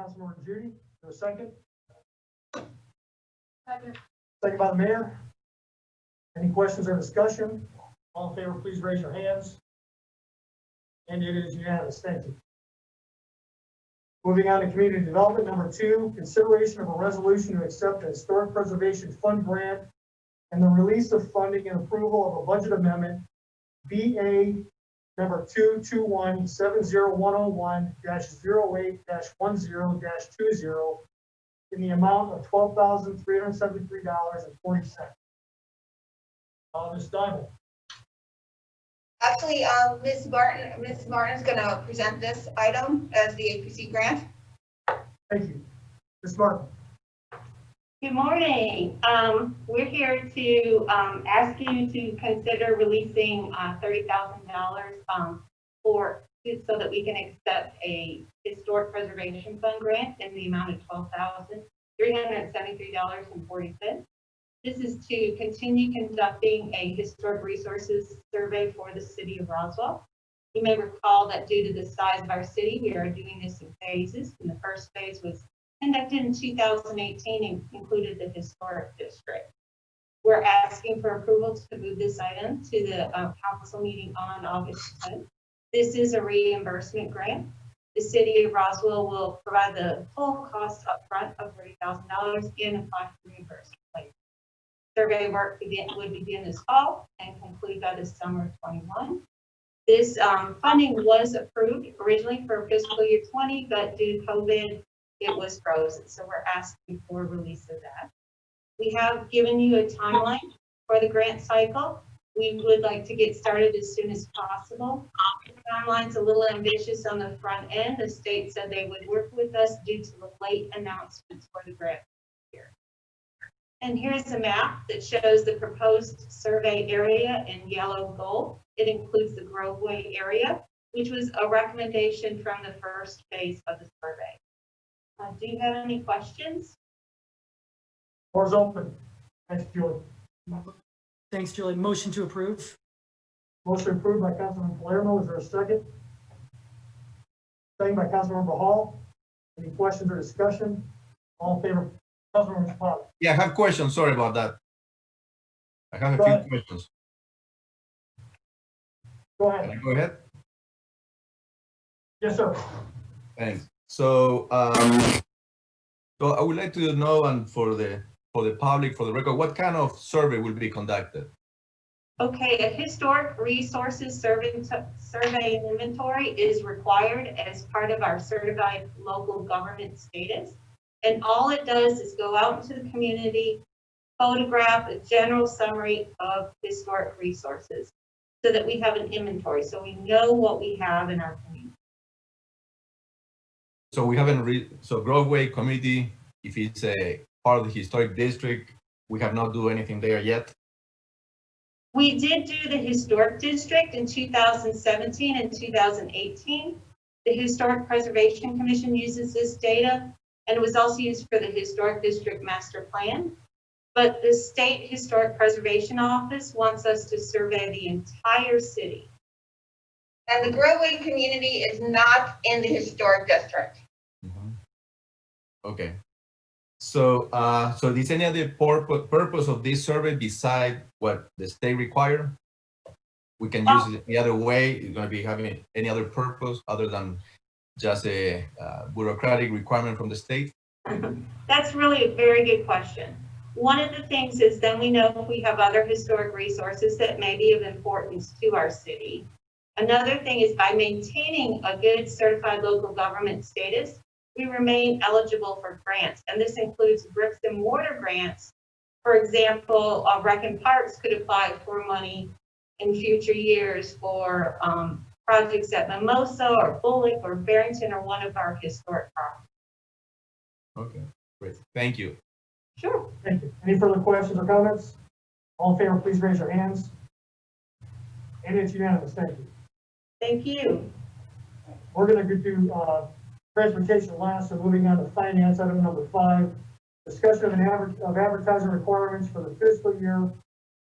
Councilmember Judy. For a second. Second. Second by the mayor. Any questions or discussion? All in favor, please raise your hands. And it is unanimous. Thank you. Moving on to community development, number 2, consideration of a resolution to accept a Historic Preservation Fund grant and the release of funding and approval of a budget amendment, BA number 221-70101-08-10-20 in the amount of $12,373.40. Ms. Diamond. Actually, Ms. Martin is going to present this item as the APC grant. Thank you. Ms. Martin. Good morning. We're here to ask you to consider releasing $30,000 so that we can accept a Historic Preservation Fund grant in the amount of $12,373.40. This is to continue conducting a historic resources survey for the city of Roswell. You may recall that due to the size of our city, we are doing this in phases. And the first phase was conducted in 2018 and included the historic district. We're asking for approval to move this item to the council meeting on August 10th. This is a reimbursement grant. The city of Roswell will provide the full cost upfront of $30,000 and apply for reimbursement later. Survey work would begin this fall and conclude by the summer of 21. This funding was approved originally for fiscal year 20, but due to COVID, it was frozen. So we're asking for release of that. We have given you a timeline for the grant cycle. We would like to get started as soon as possible. The timeline's a little ambitious on the front end. The state said they would work with us due to the late announcements for the grant here. And here's a map that shows the proposed survey area in yellow gold. It includes the Groveway area, which was a recommendation from the first phase of the survey. Do you have any questions? Floor is open. Thanks, Julie. Thanks, Julie. Motion to approve. Motion approved by Councilman Palermo. Is there a second? Second by Councilmember Hall. Any questions or discussion? All in favor? Councilmember Zapata. Yeah, I have questions. Sorry about that. I have a Go few ahead. questions. Go Can I ahead. go ahead? Yes, sir. Thanks. So, so I would like to know, and for the public, for the record, what kind of survey will be conducted? Okay, a historic resources survey and inventory is required as part of our certified local government status. And all it does is go out into the community, photograph a general summary of historic resources so that we have an inventory, so we know what we have in our community. So we haven't so Groveway community, if it's a part of the historic district, we have not do anything there yet. We did do the historic district in 2017 and 2018. The Historic Preservation Commission uses this data, and it was also used for the historic district master plan. But the State Historic Preservation Office wants us to survey the entire city. And the Groveway community is not in the historic district. Okay. So, so is any other purpose of this survey beside what the state require? We can use it the other way. It's going to be having any other purpose other than just a bureaucratic requirement from the state? That's really a very good question. One of the things is then we know if we have other historic resources that may be of importance to our city. Another thing is by maintaining a good certified local government status, we remain eligible for grants. And this includes bricks and mortar grants. For example, Rec and Parks could apply for money in future years for projects at Mimosa or Bullock or Barrington or one of our historic properties. Okay, great. Thank you. Sure. Thank you. Any further questions or comments? All in favor, please raise your hands. And it's unanimous. Thank you. Thank you. We're going to do transportation last, so moving on to finance, item number 5. Discussion of advertising requirements for the fiscal year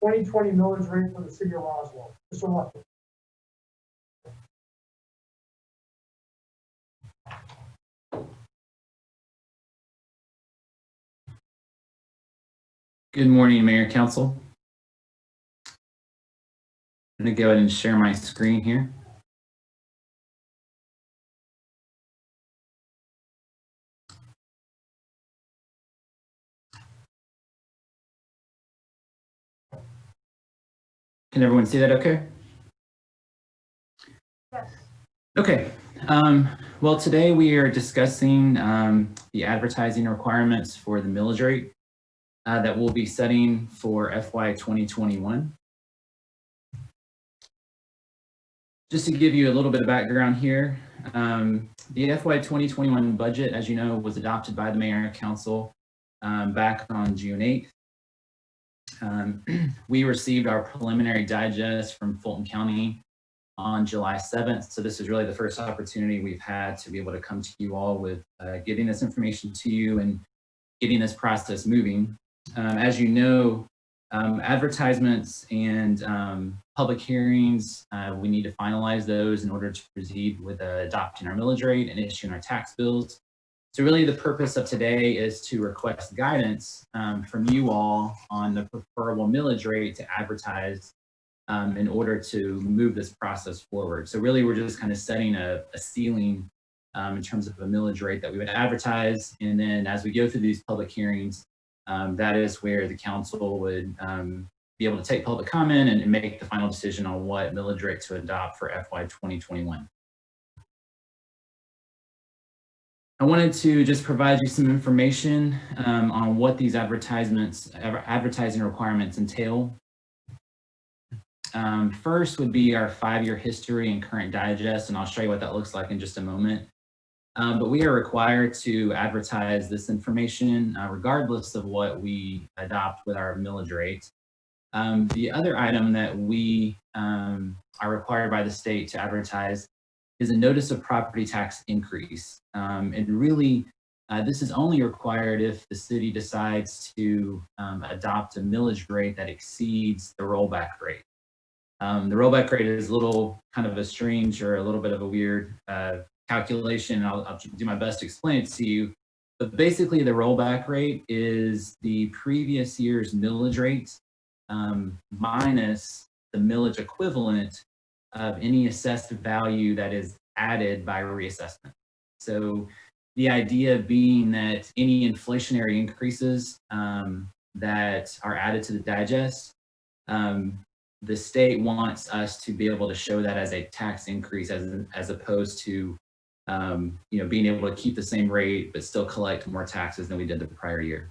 2020 millage rate for the city of Roswell. Mr. Luckett. Good morning, Mayor and Council. I'm going to go ahead and share my screen here. Can everyone see that okay? Yes. Okay. Well, today we are discussing the advertising requirements for the millage rate that we'll be setting for FY 2021. Just to give you a little bit of background here, the FY 2021 budget, as you know, was adopted by the Mayor and Council back on June 8th. We received our preliminary digest from Fulton County on July 7th. So this is really the first opportunity we've had to be able to come to you all with getting this information to you and getting this process moving. As you know, advertisements and public hearings, we need to finalize those in order to proceed with adopting our millage rate and issuing our tax bills. So really the purpose of today is to request guidance from you all on the preferable millage rate to advertise in order to move this process forward. So really we're just kind of setting a ceiling in terms of a millage rate that we would advertise. And then as we go through these public hearings, that is where the council would be able to take public comment and make the final decision on what millage rate to adopt for FY 2021. I wanted to just provide you some information on what these advertising requirements entail. First would be our 5-year history and current digest, and I'll show you what that looks like in just a moment. But we are required to advertise this information regardless of what we adopt with our millage rate. The other item that we are required by the state to advertise is a notice of property tax increase. And really, this is only required if the city decides to adopt a millage rate that exceeds the rollback rate. The rollback rate is a little kind of a strange or a little bit of a weird calculation. I'll do my best to explain it to you. But basically, the rollback rate is the previous year's millage rate minus the millage equivalent of any assessed value that is added by reassessment. So the idea being that any inflationary increases that are added to the digest, the state wants us to be able to show that as a tax increase as opposed to being able to keep the same rate but still collect more taxes than we did the prior year.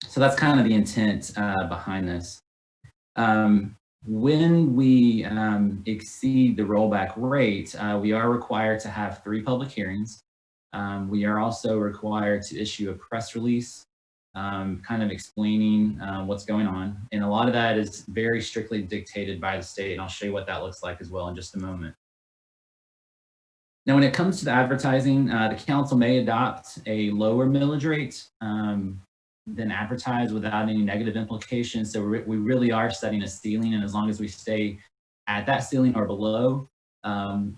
So that's kind of the intent behind this. When we exceed the rollback rate, we are required to have 3 public hearings. We are also required to issue a press release kind of explaining what's going on. And a lot of that is very strictly dictated by the state, and I'll show you what that looks like as well in just a moment. Now, when it comes to the advertising, the council may adopt a lower millage rate than advertised without any negative implications. So we really are setting a ceiling, and as long as we stay at that ceiling or below,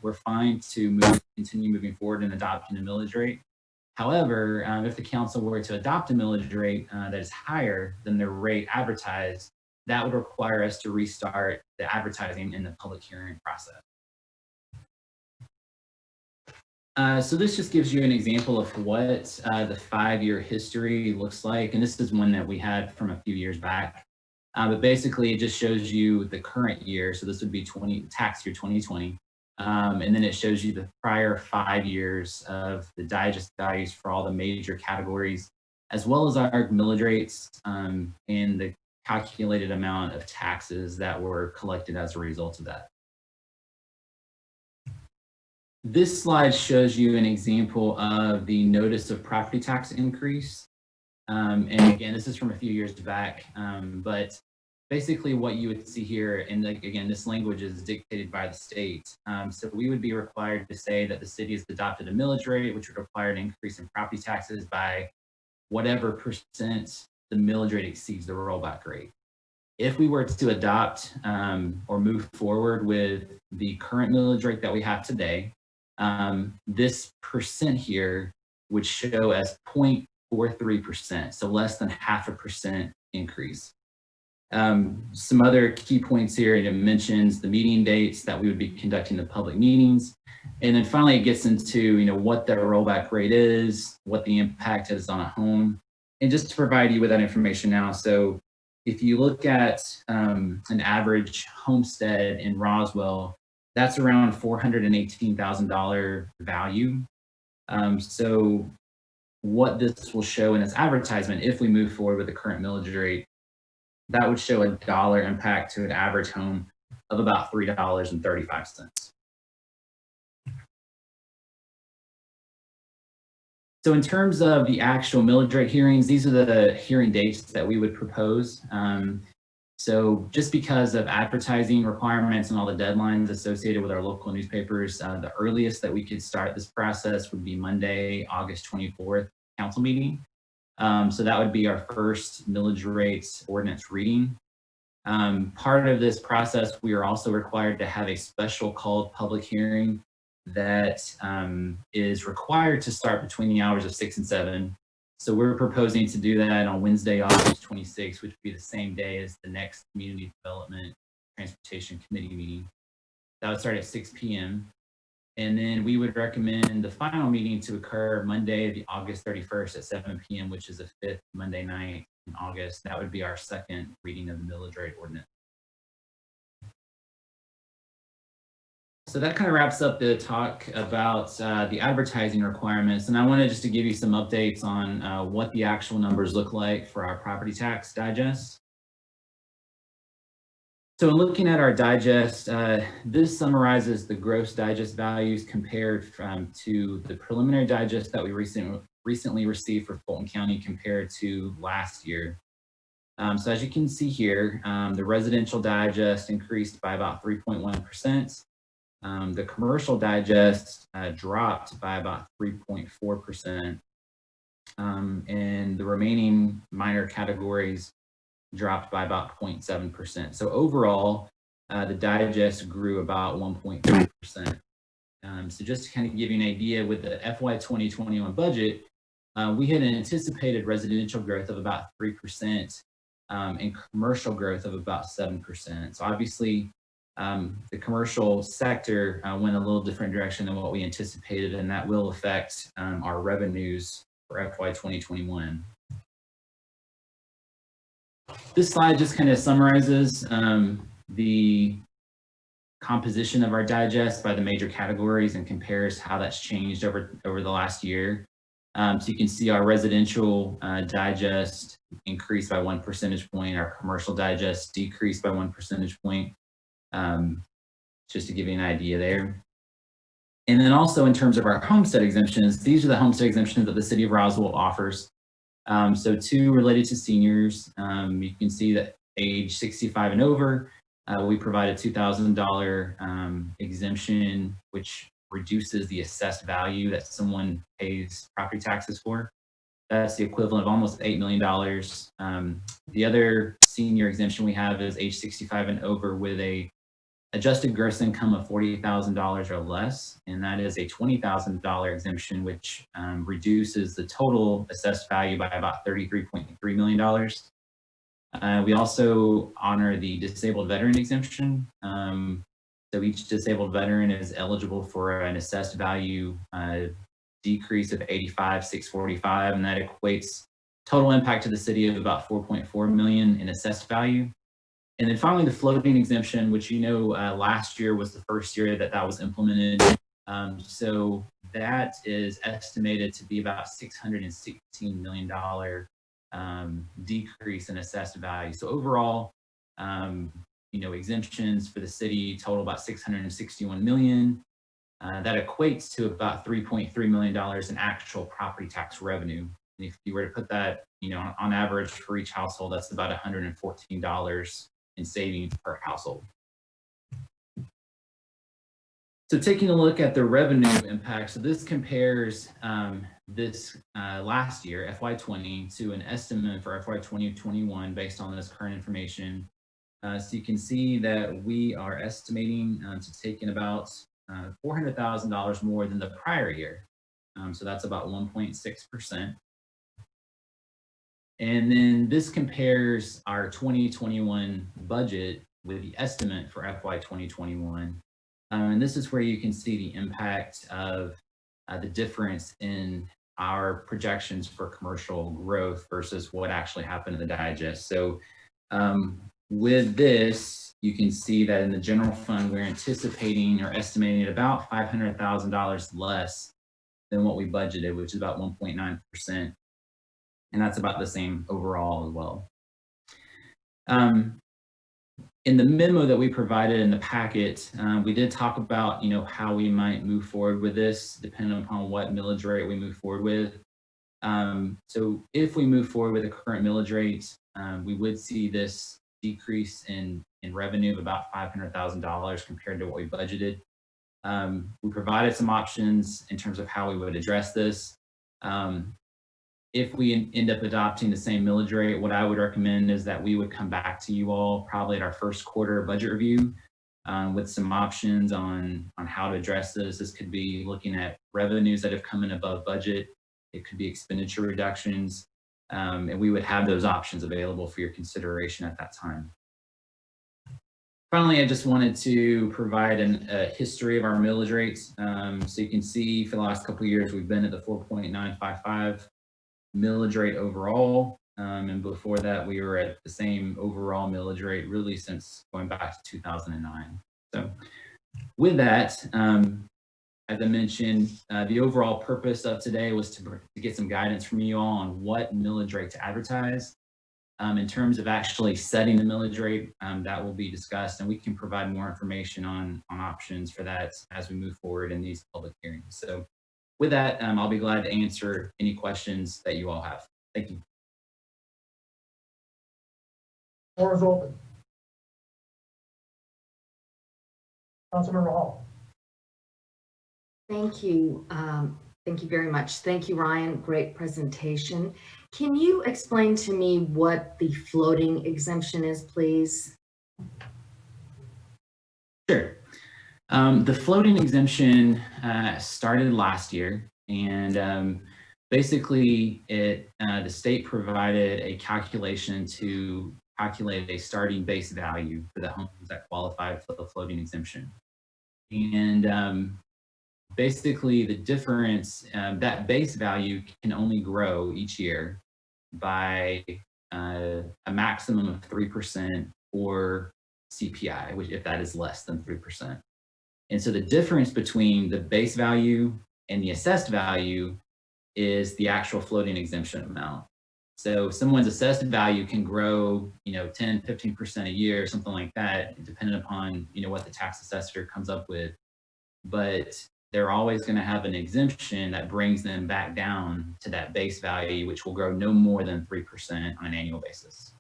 we're fine to continue moving forward and adopting a millage rate. However, if the council were to adopt a millage rate that is higher than the rate advertised, that would require us to restart the advertising in the public hearing process. So this just gives you an example of what the 5-year history looks like. And this is one that we had from a few years back. But basically, it just shows you the current year. So this would be tax year 2020. And then it shows you the prior 5 years of the digest values for all the major categories, as well as our millage rates and the calculated amount of taxes that were collected as a result of that. This slide shows you an example of the notice of property tax increase. And again, this is from a few years back, but basically what you would see here, and again, this language is dictated by the state. So we would be required to say that the city has adopted a millage rate, which would require an increase in property taxes by whatever percent the millage rate exceeds the rollback rate. If we were to adopt or move forward with the current millage rate that we have today, this percent here would show as 0.43%, so less than 0.5% increase. Some other key points here, it mentions the meeting dates that we would be conducting the public meetings. And then finally, it gets into, what the rollback rate is, what the impact is on a home. And just to provide you with that information now. So if you look at an average homestead in Roswell, that's around $418,000 value. So what this will show in this advertisement, if we move forward with the current millage rate, that would show a dollar impact to an average home of about $3.35. So in terms of the actual millage rate hearings, these are the hearing dates that we would propose. So just because of advertising requirements and all the deadlines associated with our local newspapers, the earliest that we could start this process would be Monday, August 24th council meeting. So that would be our first millage rates ordinance reading. Part of this process, we are also required to have a special called public hearing that is required to start between the hours of 6 and 7. So we're proposing to do that on Wednesday, August 26th, which would be the same day as the next Community Development Transportation Committee meeting. That would start at 6 p.m. And then we would recommend the final meeting to occur Monday, August 31st at 7 p.m., which is the 5th Monday night in August. That would be our second reading of the millage rate ordinance. So that kind of wraps up the talk about the advertising requirements. And I wanted just to give you some updates on what the actual numbers look like for our property tax digest. So in looking at our digest, this summarizes the gross digest values compared to the preliminary digest that we recently received for Fulton County compared to last year. So as you can see here, the residential digest increased by about 3.1%. The commercial digest dropped by about 3.4%. And the remaining minor categories dropped by about 0.7%. So overall, the digest grew about 1.3%. So just to kind of give you an idea, with the FY2021 budget, we had an anticipated residential growth of about 3% and commercial growth of about 7%. So obviously, the commercial sector went a little different direction than what we anticipated, and that will affect our revenues for FY2021. This slide just kind of summarizes the composition of our digest by the major categories and compares how that's changed over the last year. So you can see our residential digest increased by 1 percentage point, our commercial digest decreased by 1 percentage point. Just to give you an idea there. And then also in terms of our homestead exemptions, these are the homestead exemptions that the city of Roswell offers. So 2 related to seniors. You can see that age 65 and over, we provide a $2,000 exemption, which reduces the assessed value that someone pays property taxes for. That's the equivalent of almost $8 million. The other senior exemption we have is age 65 and over with a adjusted gross income of $40,000 or less, and that is a $20,000 exemption, which reduces the total assessed value by about $33.3 million. We also honor the disabled veteran exemption. So each disabled veteran is eligible for an assessed value decrease of $85,645, and that equates total impact to the city of about $4.4 million in assessed value. And then finally, the floating exemption, which last year was the first year that was implemented. So that is estimated to be about $616 million decrease in assessed value. So overall, exemptions for the city total about $661 million. That equates to about $3.3 million in actual property tax revenue. And if you were to put that, on average for each household, that's about $114 in savings per household. So taking a look at the revenue impact, so this compares this last year, FY20, to an estimate for FY2021 based on this current information. So you can see that we are estimating to take in about $400,000 more than the prior year. So that's about 1.6%. And then this compares our 2021 budget with the estimate for FY 2021. And this is where you can see the impact of the difference in our projections for commercial growth versus what actually happened in the digest. So with this, you can see that in the general fund, we're anticipating or estimating about $500,000 less than what we budgeted, which is about 1.9%. And that's about the same overall as well. In the memo that we provided in the packet, we did talk about, how we might move forward with this, depending upon what millage rate we move forward with. So if we move forward with the current millage rate, we would see this decrease in revenue of about $500,000 compared to what we budgeted. We provided some options in terms of how we would address this. If we end up adopting the same millage rate, what I would recommend is that we would come back to you all probably at our first quarter budget review with some options on how to address this. This could be looking at revenues that have come in above budget. It could be expenditure reductions, and we would have those options available for your consideration at that time. Finally, I just wanted to provide a history of our millage rates. So you can see for the last couple of years, we've been at the 4.955 millage rate overall. And before that, we were at the same overall millage rate really since going back to 2009. So with that, as I mentioned, the overall purpose of today was to get some guidance from you all on what millage rate to advertise. In terms of actually setting the millage rate, that will be discussed, and we can provide more information on options for that as we move forward in these public hearings. So with that, I'll be glad to answer any questions that you all have. Thank you. Floor is open. Councilmember Hall. Thank you. Thank you very much. Thank you, Ryan. Great presentation. Can you explain to me what the floating exemption is, please? Sure. The floating exemption started last year, and basically the state provided a calculation to calculate a starting base value for the homes that qualified for the floating exemption. And basically the difference, that base value can only grow each year by a maximum of 3% or CPI, which if that is less than 3%. And so the difference between the base value and the assessed value is the actual floating exemption amount. So someone's assessed value can grow, 10, 15% a year, something like that, depending upon, what the tax assessor comes up with. But they're always going to have an exemption that brings them back down to that base value, which will grow no more than 3% on an annual basis.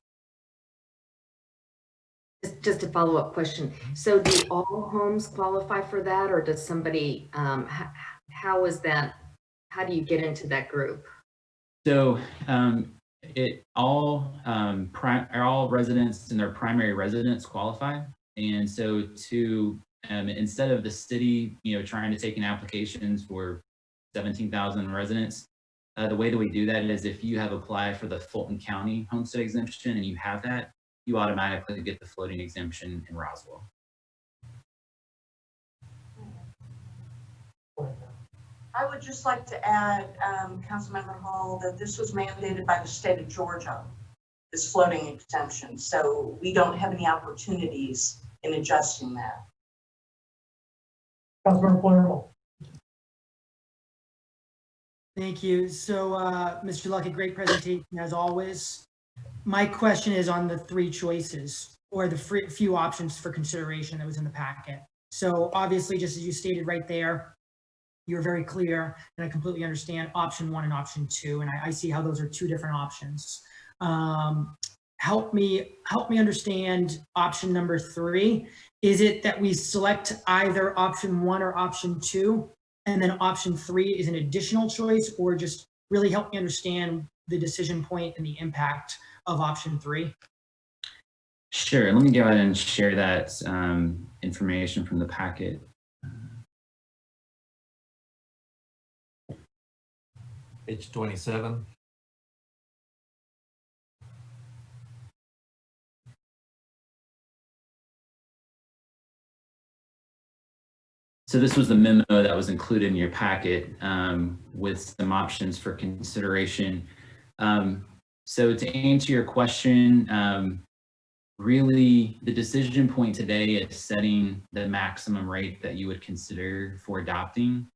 Just a follow-up question. So do all homes qualify for that, or does somebody, how is that, how do you get into that group? So all residents and their primary residence qualify. And so instead of the city, trying to take in applications for 17,000 residents, the way that we do that is if you have applied for the Fulton County Homestead Exemption and you have that, you automatically get the floating exemption in Roswell. I would just like to add, Councilmember Hall, that this was mandated by the state of Georgia, this floating exemption. So we don't have any opportunities in adjusting that. Councilmember Palermo. Thank you. So, Mr. Luckett, great presentation as always. My question is on the three choices or the few options for consideration that was in the packet. So obviously, just as you stated right there, you're very clear, and I completely understand option 1 and option 2, and I see how those are two different options. Help me understand option number 3. Is it that we select either option 1 or option 2, and then option 3 is an additional choice, or just really help me understand the decision point and the impact of option 3? Sure. Let me go ahead and share that information from the packet. Page 27. So this was the memo that was included in your packet with some options for consideration. So to answer your question, really the decision point today is setting the maximum rate that you would consider for adopting.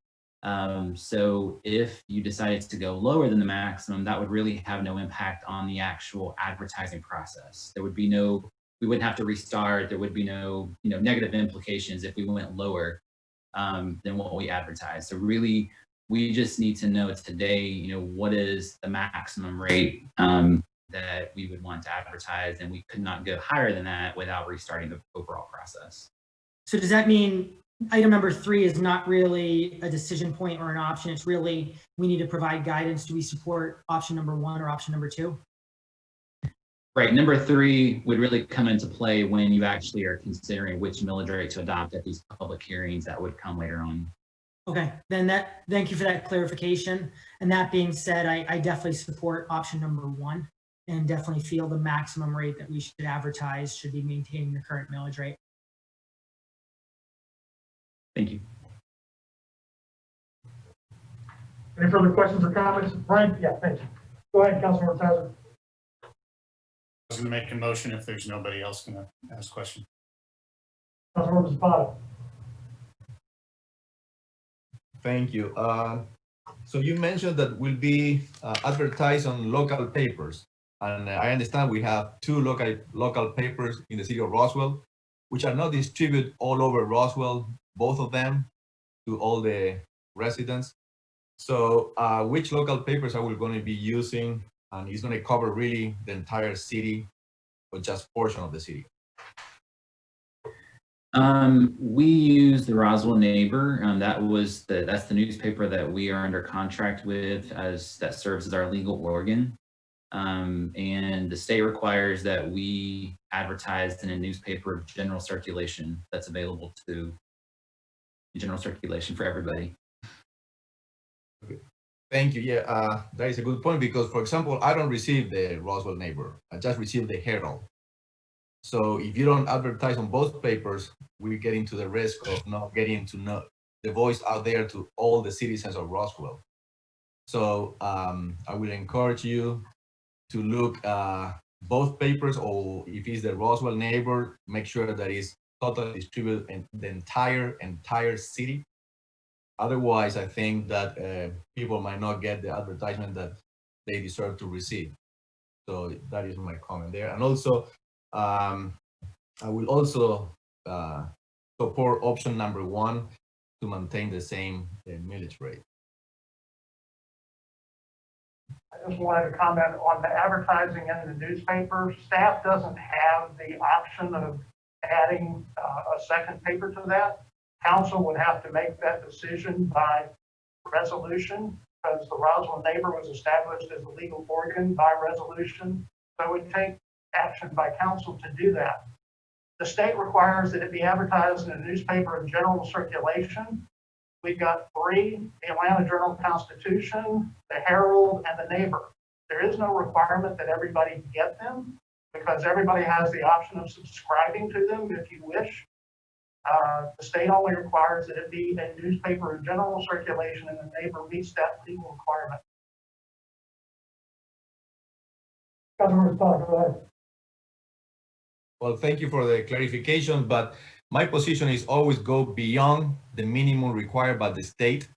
So if you decided to go lower than the maximum, that would really have no impact on the actual advertising process. There would be no, we wouldn't have to restart. There would be no, negative implications if we went lower than what we advertised. So really, we just need to know today, what is the maximum rate that we would want to advertise, and we could not go higher than that without restarting the overall process. So does that mean item number 3 is not really a decision point or an option? It's really, we need to provide guidance. Do we support option number 1 or option number 2? Right. Number 3 would really come into play when you actually are considering which millage rate to adopt at these public hearings that would come later on. Okay, then thank you for that clarification. And that being said, I definitely support option number 1 and definitely feel the maximum rate that we should advertise should be maintaining the current millage rate. Thank you. Any further questions or comments? Brian? Yeah, thank you. Go ahead, Councilmember Tazer. I was going to make a motion if there's nobody else going to ask questions. Councilmember Zapata. Thank you. So you mentioned that will be advertised on local papers. And I understand we have 2 local papers in the city of Roswell, which are not distributed all over Roswell, both of them, to all the residents. So which local papers are we going to be using? And it's going to cover really the entire city or just portion of the city? We use the Roswell Neighbor. That's the newspaper that we are under contract with, as that serves as our legal organ. And the state requires that we advertise in a newspaper of general circulation that's available to general circulation for everybody. Okay. Thank you. Yeah, that is a good point because, for example, I don't receive the Roswell Neighbor. I just receive the Herald. So if you don't advertise on both papers, we get into the risk of not getting to know the voice out there to all the citizens of Roswell. So I will encourage you to look both papers, or if it's the Roswell Neighbor, make sure that it's totally distributed in the entire city. Otherwise, I think that people might not get the advertisement that they deserve to receive. So that is my comment there. And also, I will also support option number 1 to maintain the same millage rate. I just wanted to comment on the advertising in the newspaper. Staff doesn't have the option of adding a second paper to that. Council would have to make that decision by resolution because the Roswell Neighbor was established as a legal organ by resolution. So it would take action by council to do that. The state requires that it be advertised in a newspaper of general circulation. We've got 3, the Atlanta Journal-Constitution, the Herald, and the Neighbor. There is no requirement that everybody get them because everybody has the option of subscribing to them if you wish. The state only requires that it be a newspaper of general circulation, and the Neighbor meets that legal requirement. Councilmember Zapata, go ahead. Well, thank you for the clarification, but my position is always go beyond the minimum required by the state.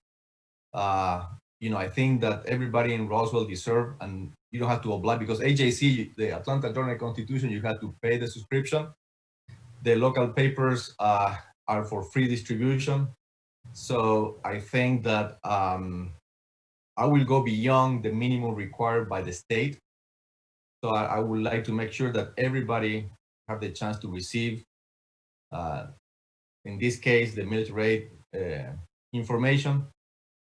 I think that everybody in Roswell deserve, and you don't have to oblige because AJC, the Atlanta Journal-Constitution, you have to pay the subscription. The local papers are for free distribution. So I think that I will go beyond the minimum required by the state. So I would like to make sure that everybody have the chance to receive, in this case, the millage rate information.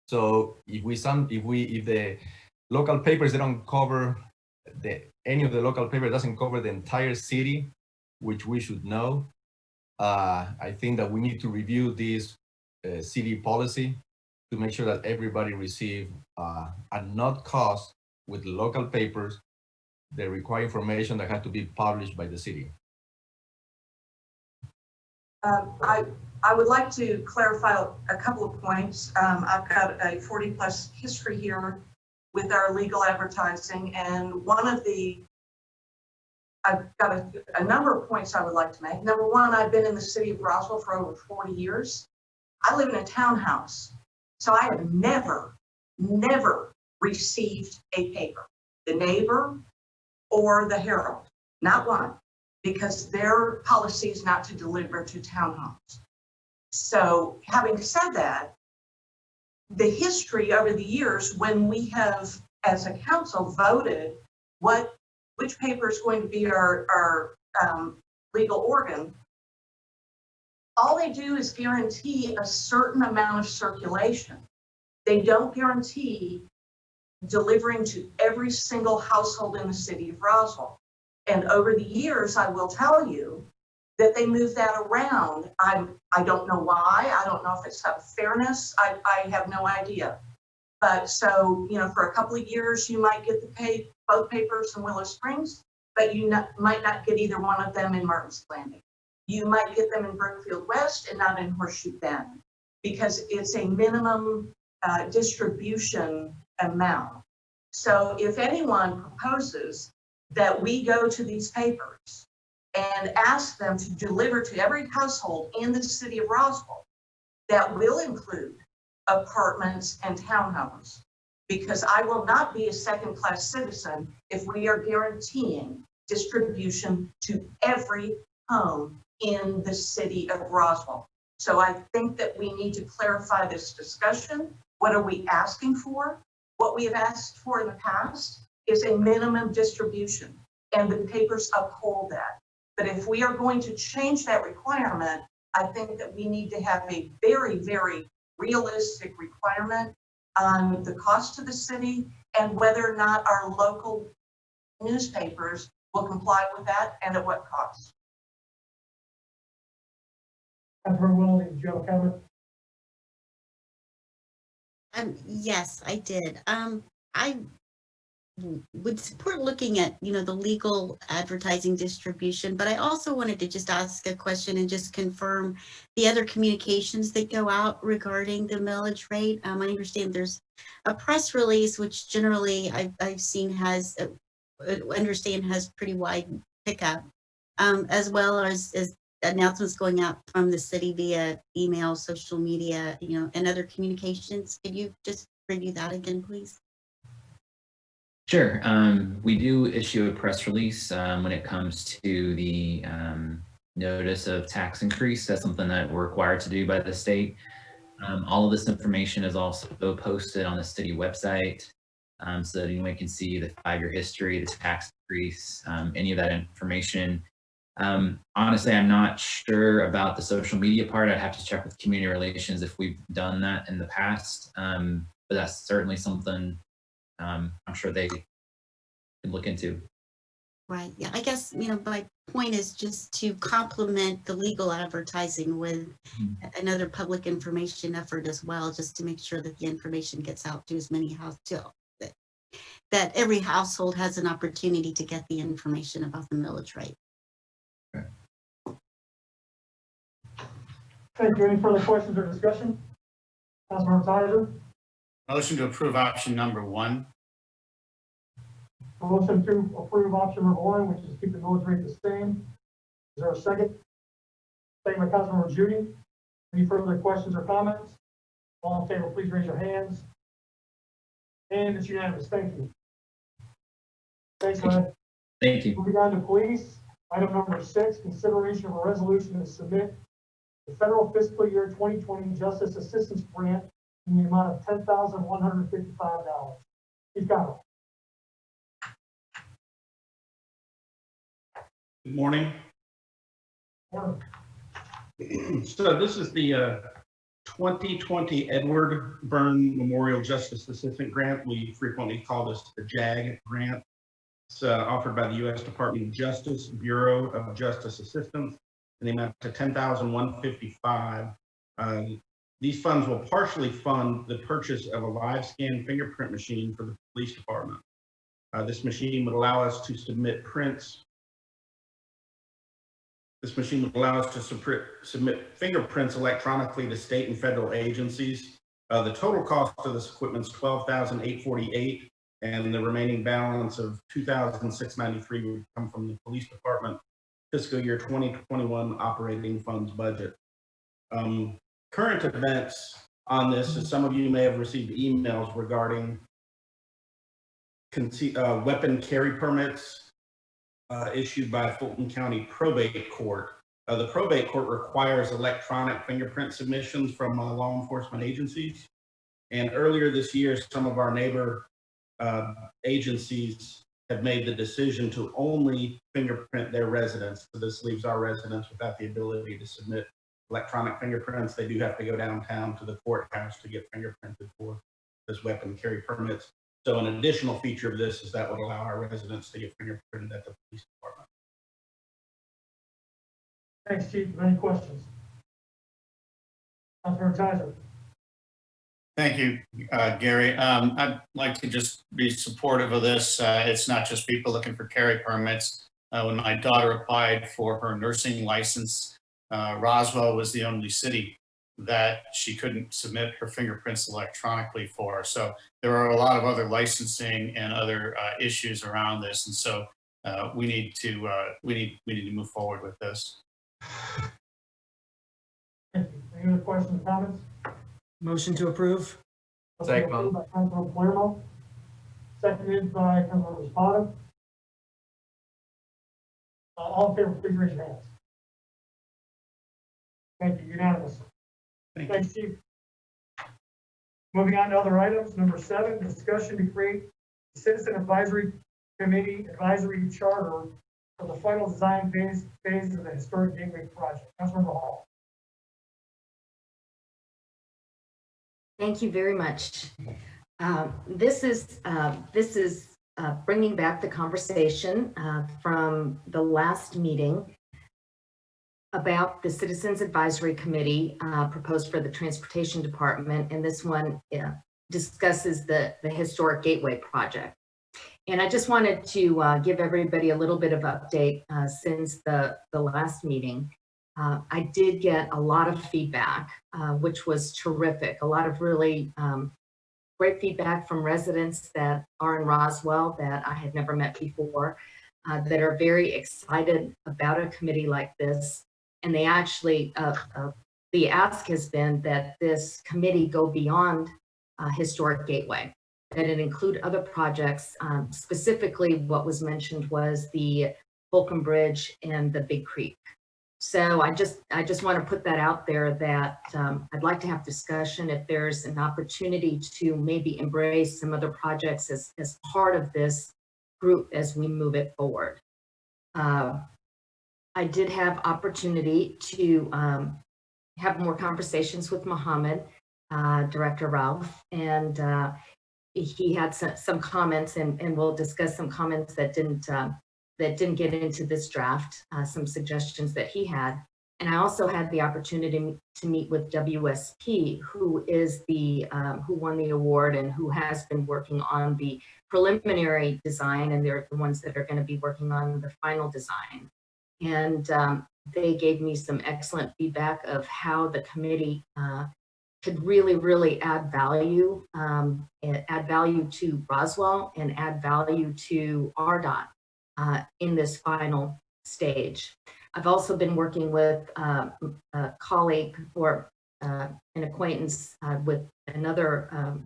So if the local papers, they don't cover any of the local paper doesn't cover the entire city, which we should know. I think that we need to review this city policy to make sure that everybody receive at not cost with local papers the required information that had to be published by the city. I would like to clarify a couple of points. I've got a 40-plus history here with our legal advertising, and I've got a number of points I would like to make. Number one, I've been in the city of Roswell for over 40 years. I live in a townhouse, so I have never received a paper, the Neighbor or the Herald, not one, because their policy is not to deliver to townhomes. So having said that, the history over the years, when we have, as a council, voted which paper is going to be our legal organ, all they do is guarantee a certain amount of circulation. They don't guarantee delivering to every single household in the city of Roswell. And over the years, I will tell you that they move that around. I don't know why. I don't know if it's out of fairness. I have no idea. But so, for a couple of years, you might get both papers in Willow Springs, but you might not get either one of them in Martin's Landing. You might get them in Brookfield West and not in Horseshoe Bend, because it's a minimum distribution amount. So if anyone proposes that we go to these papers and ask them to deliver to every household in the city of Roswell, that will include apartments and townhomes, because I will not be a second-class citizen if we are guaranteeing distribution to every home in the city of Roswell. So I think that we need to clarify this discussion. What are we asking for? What we have asked for in the past is a minimum distribution, and the papers uphold that. But if we are going to change that requirement, I think that we need to have a very, very realistic requirement on the cost to the city and whether or not our local newspapers will comply with that and at what cost. Councilmember Willoughby, did you have a comment? Yes, I did. I would support looking at, the legal advertising distribution, but I also wanted to just ask a question and just confirm the other communications that go out regarding the millage rate. I understand there's a press release, which generally I've seen has pretty wide pickup, as well as announcements going out from the city via email, social media, and other communications. Could you just review that again, please? Sure. We do issue a press release when it comes to the notice of tax increase. That's something that we're required to do by the state. All of this information is also posted on the city website, so that anyone can see the 5-year history, the tax increase, any of that information. Honestly, I'm not sure about the social media part. I'd have to check with community relations if we've done that in the past, but that's certainly something I'm sure they can look into. Right. Yeah, I guess, my point is just to complement the legal advertising with another public information effort as well, just to make sure that the information gets out to as many households, that every household has an opportunity to get the information about the millage rate. Thank you. Any further questions or discussion? Councilmember Tyler? Motion to approve option number 1. Motion to approve option number 1, which is keep the millage rate the same. Is there a second? Second by Councilmember Judy. Any further questions or comments? All in favor, please raise your hands. And it's unanimous. Thank you. Thanks, Lynn. Thank you. Moving on to police. Item number 6, consideration of a resolution to submit the federal fiscal year 2020 Justice Assistance Grant in the amount of $10,155. Chief Connell. Good morning. Morning. So this is the 2020 Edward Byrne Memorial Justice Assistant Grant. We frequently call this the JAG grant. It's offered by the U.S. Department of Justice, Bureau of Justice Assistance, in the amount of $10,155. These funds will partially fund the purchase of a live scan fingerprint machine for the police department. This machine would allow us to submit prints This machine would allow us to submit fingerprints electronically to state and federal agencies. The total cost of this equipment is $12,848, and the remaining balance of $2,693 would come from the police department fiscal year 2021 operating funds budget. Current events on this, as some of you may have received emails regarding weapon carry permits issued by Fulton County Probate Court. The probate court requires electronic fingerprint submissions from law enforcement agencies. And earlier this year, some of our neighbor agencies have made the decision to only fingerprint their residents. So this leaves our residents without the ability to submit electronic fingerprints. They do have to go downtown to the courthouse to get fingerprinted for those weapon carry permits. So an additional feature of this is that would allow our residents to get fingerprinted at the police department. Thanks, Chief. Any questions? Councilmember Kaiser. Thank you, Gary. I'd like to just be supportive of this. It's not just people looking for carry permits. When my daughter applied for her nursing license, Roswell was the only city that she couldn't submit her fingerprints electronically for. So there are a lot of other licensing and other issues around this, and so we need to move forward with this. Thank you. Any other questions or comments? Motion to approve. Second. Approved by Councilmember Palermo, seconded by Councilmember Spada. All in favor, please raise your hands. Thank you, unanimous. Thanks, Chief. Moving on to other items, number 7, discussion to create a Citizen Advisory Committee Advisory Charter for the final design phase of the Historic Gateway Project. Councilmember Hall. Thank you very much. This is bringing back the conversation from the last meeting about the Citizens Advisory Committee proposed for the Transportation Department, and this one discusses the Historic Gateway Project. And I just wanted to give everybody a little bit of update since the last meeting. I did get a lot of feedback, which was terrific. A lot of really great feedback from residents that are in Roswell that I had never met before, that are very excited about a committee like this. And they actually, the ask has been that this committee go beyond Historic Gateway, that it include other projects. Specifically, what was mentioned was the Holcomb Bridge and the Big Creek. So I just want to put that out there that I'd like to have discussion if there's an opportunity to maybe embrace some other projects as part of this group as we move it forward. I did have opportunity to have more conversations with Mohammed, Director Ralph, and he had some comments, and we'll discuss some comments that didn't get into this draft, some suggestions that he had. And I also had the opportunity to meet with WSP, who is who won the award and who has been working on the preliminary design, and they're the ones that are going to be working on the final design. And they gave me some excellent feedback of how the committee could really add value to Roswell and add value to RDOT in this final stage. I've also been working with a colleague or an acquaintance with another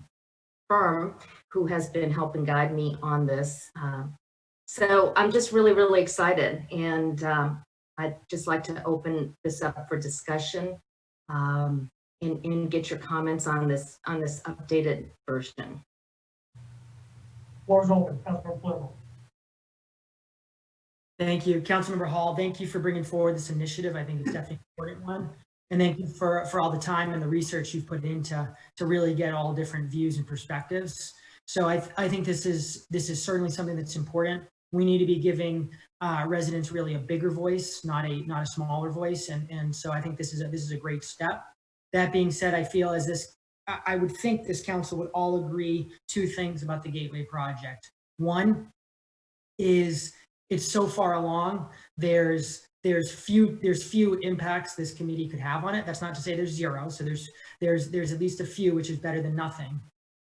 firm who has been helping guide me on this. So I'm just really excited, and I'd just like to open this up for discussion and get your comments on this updated version. Floor is open. Councilmember Palermo. Thank you, Councilmember Hall. Thank you for bringing forward this initiative. I think it's definitely an important one. And thank you for all the time and the research you've put into to really get all different views and perspectives. So I think this is certainly something that's important. We need to be giving residents really a bigger voice, not a smaller voice. And so I think this is a great step. That being said, I would think this council would all agree 2 things about the Gateway project. One is it's so far along. There's there's few impacts this committee could have on it. That's not to say there's zero. So there's at least a few, which is better than nothing.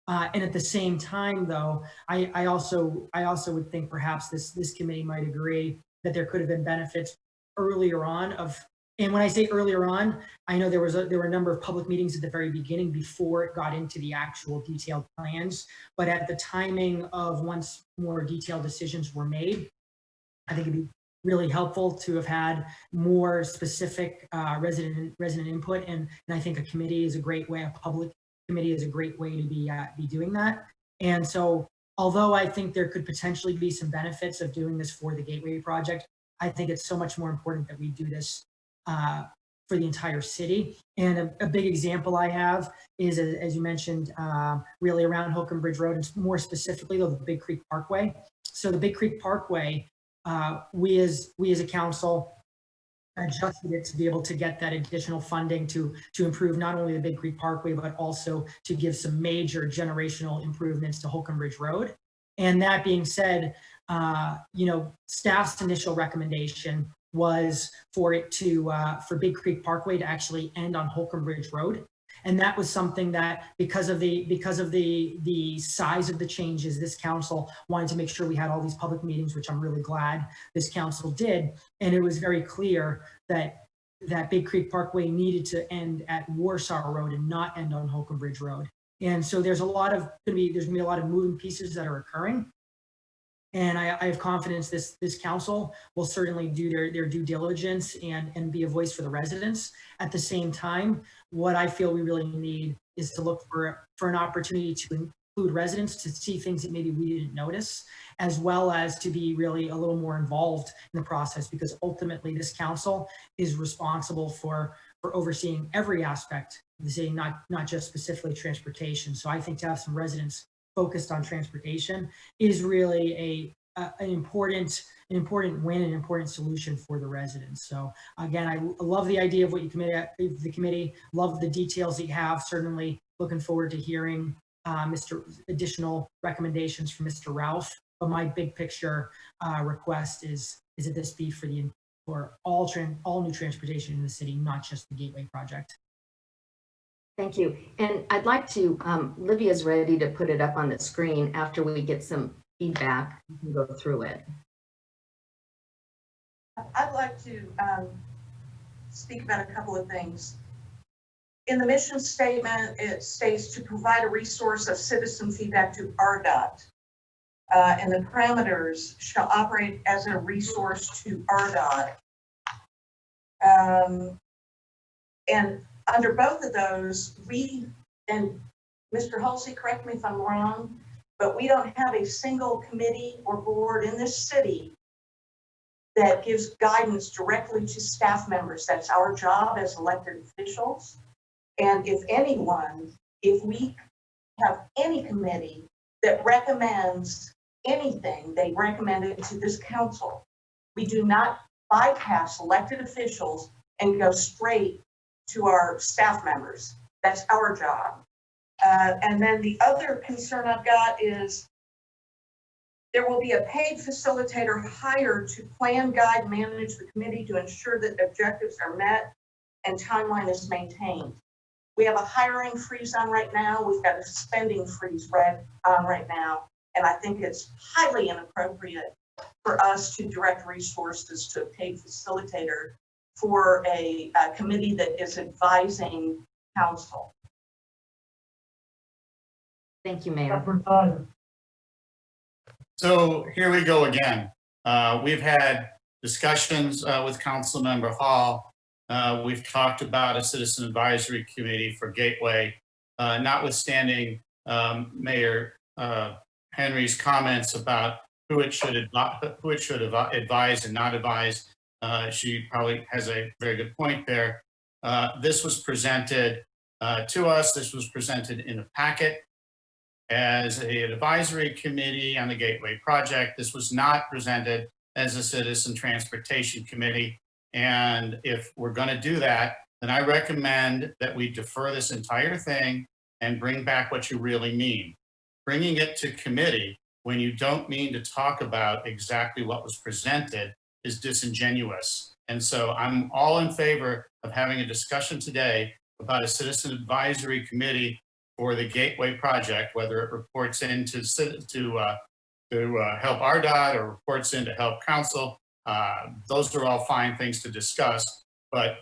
And at the same time, though, I also would think perhaps this committee might agree that there could have been benefits earlier on and when I say earlier on, I know there were a number of public meetings at the very beginning before it got into the actual detailed plans, but at the timing of once more detailed decisions were made, I think it'd be really helpful to have had more specific resident input, and I think a committee is a great way, a public committee is a great way to be doing that. And so, although I think there could potentially be some benefits of doing this for the Gateway project, I think it's so much more important that we do this for the entire city. And a big example I have is, as you mentioned, really around Holcomb Bridge Road, and more specifically the Big Creek Parkway. So the Big Creek Parkway, we as a council adjusted it to be able to get that additional funding to improve not only the Big Creek Parkway, but also to give some major generational improvements to Holcomb Bridge Road. And that being said, staff's initial recommendation was for it to for Big Creek Parkway to actually end on Holcomb Bridge Road. And that was something that, because of the size of the changes, this council wanted to make sure we had all these public meetings, which I'm really glad this council did. And it was very clear that Big Creek Parkway needed to end at Warsaw Road and not end on Holcomb Bridge Road. And so there's gonna be a lot of moving pieces that are occurring. And I have confidence this council will certainly do their due diligence and be a voice for the residents. At the same time, what I feel we really need is to look for an opportunity to include residents to see things that maybe we didn't notice, as well as to be really a little more involved in the process, because ultimately this council is responsible for overseeing every aspect of the city, not just specifically transportation. So I think to have some residents focused on transportation is really an important win, an important solution for the residents. So again, I love the idea of what the committee, love the details that you have. Certainly looking forward to hearing additional recommendations from Mr. Ralph. But my big picture request is that this be for all new transportation in the city, not just the Gateway project. Thank you. And I'd like to, Livia's ready to put it up on the screen after we get some feedback. We can go through it. I'd like to speak about a couple of things. In the mission statement, it states to provide a resource of citizen feedback to RDOT. And the parameters shall operate as a resource to RDOT. And under both of those, and Mr. Halsey, correct me if I'm wrong, but we don't have a single committee or board in this city that gives guidance directly to staff members. That's our job as elected officials. And if we have any committee that recommends anything, they recommend it to this council. We do not bypass elected officials and go straight to our staff members. That's our job. And then the other concern I've got is there will be a paid facilitator hired to plan, guide, manage the committee to ensure that objectives are met and timeline is maintained. We have a hiring freeze on right now. We've got a spending freeze on right now. And I think it's highly inappropriate for us to direct resources to a paid facilitator for a committee that is advising council. Thank you, Mayor. So here we go again. We've had discussions with Councilmember Hall. We've talked about a citizen advisory committee for Gateway, notwithstanding Mayor Henry's comments about who it should advise and not advise. She probably has a very good point there. This was presented to us. This was presented in a packet as an advisory committee on the Gateway project. This was not presented as a citizen transportation committee. And if we're going to do that, then I recommend that we defer this entire thing and bring back what you really mean. Bringing it to committee when you don't mean to talk about exactly what was presented is disingenuous. And so I'm all in favor of having a discussion today about a citizen advisory committee for the Gateway project, whether it reports in to help RDOT or reports in to help council. Those are all fine things to discuss, but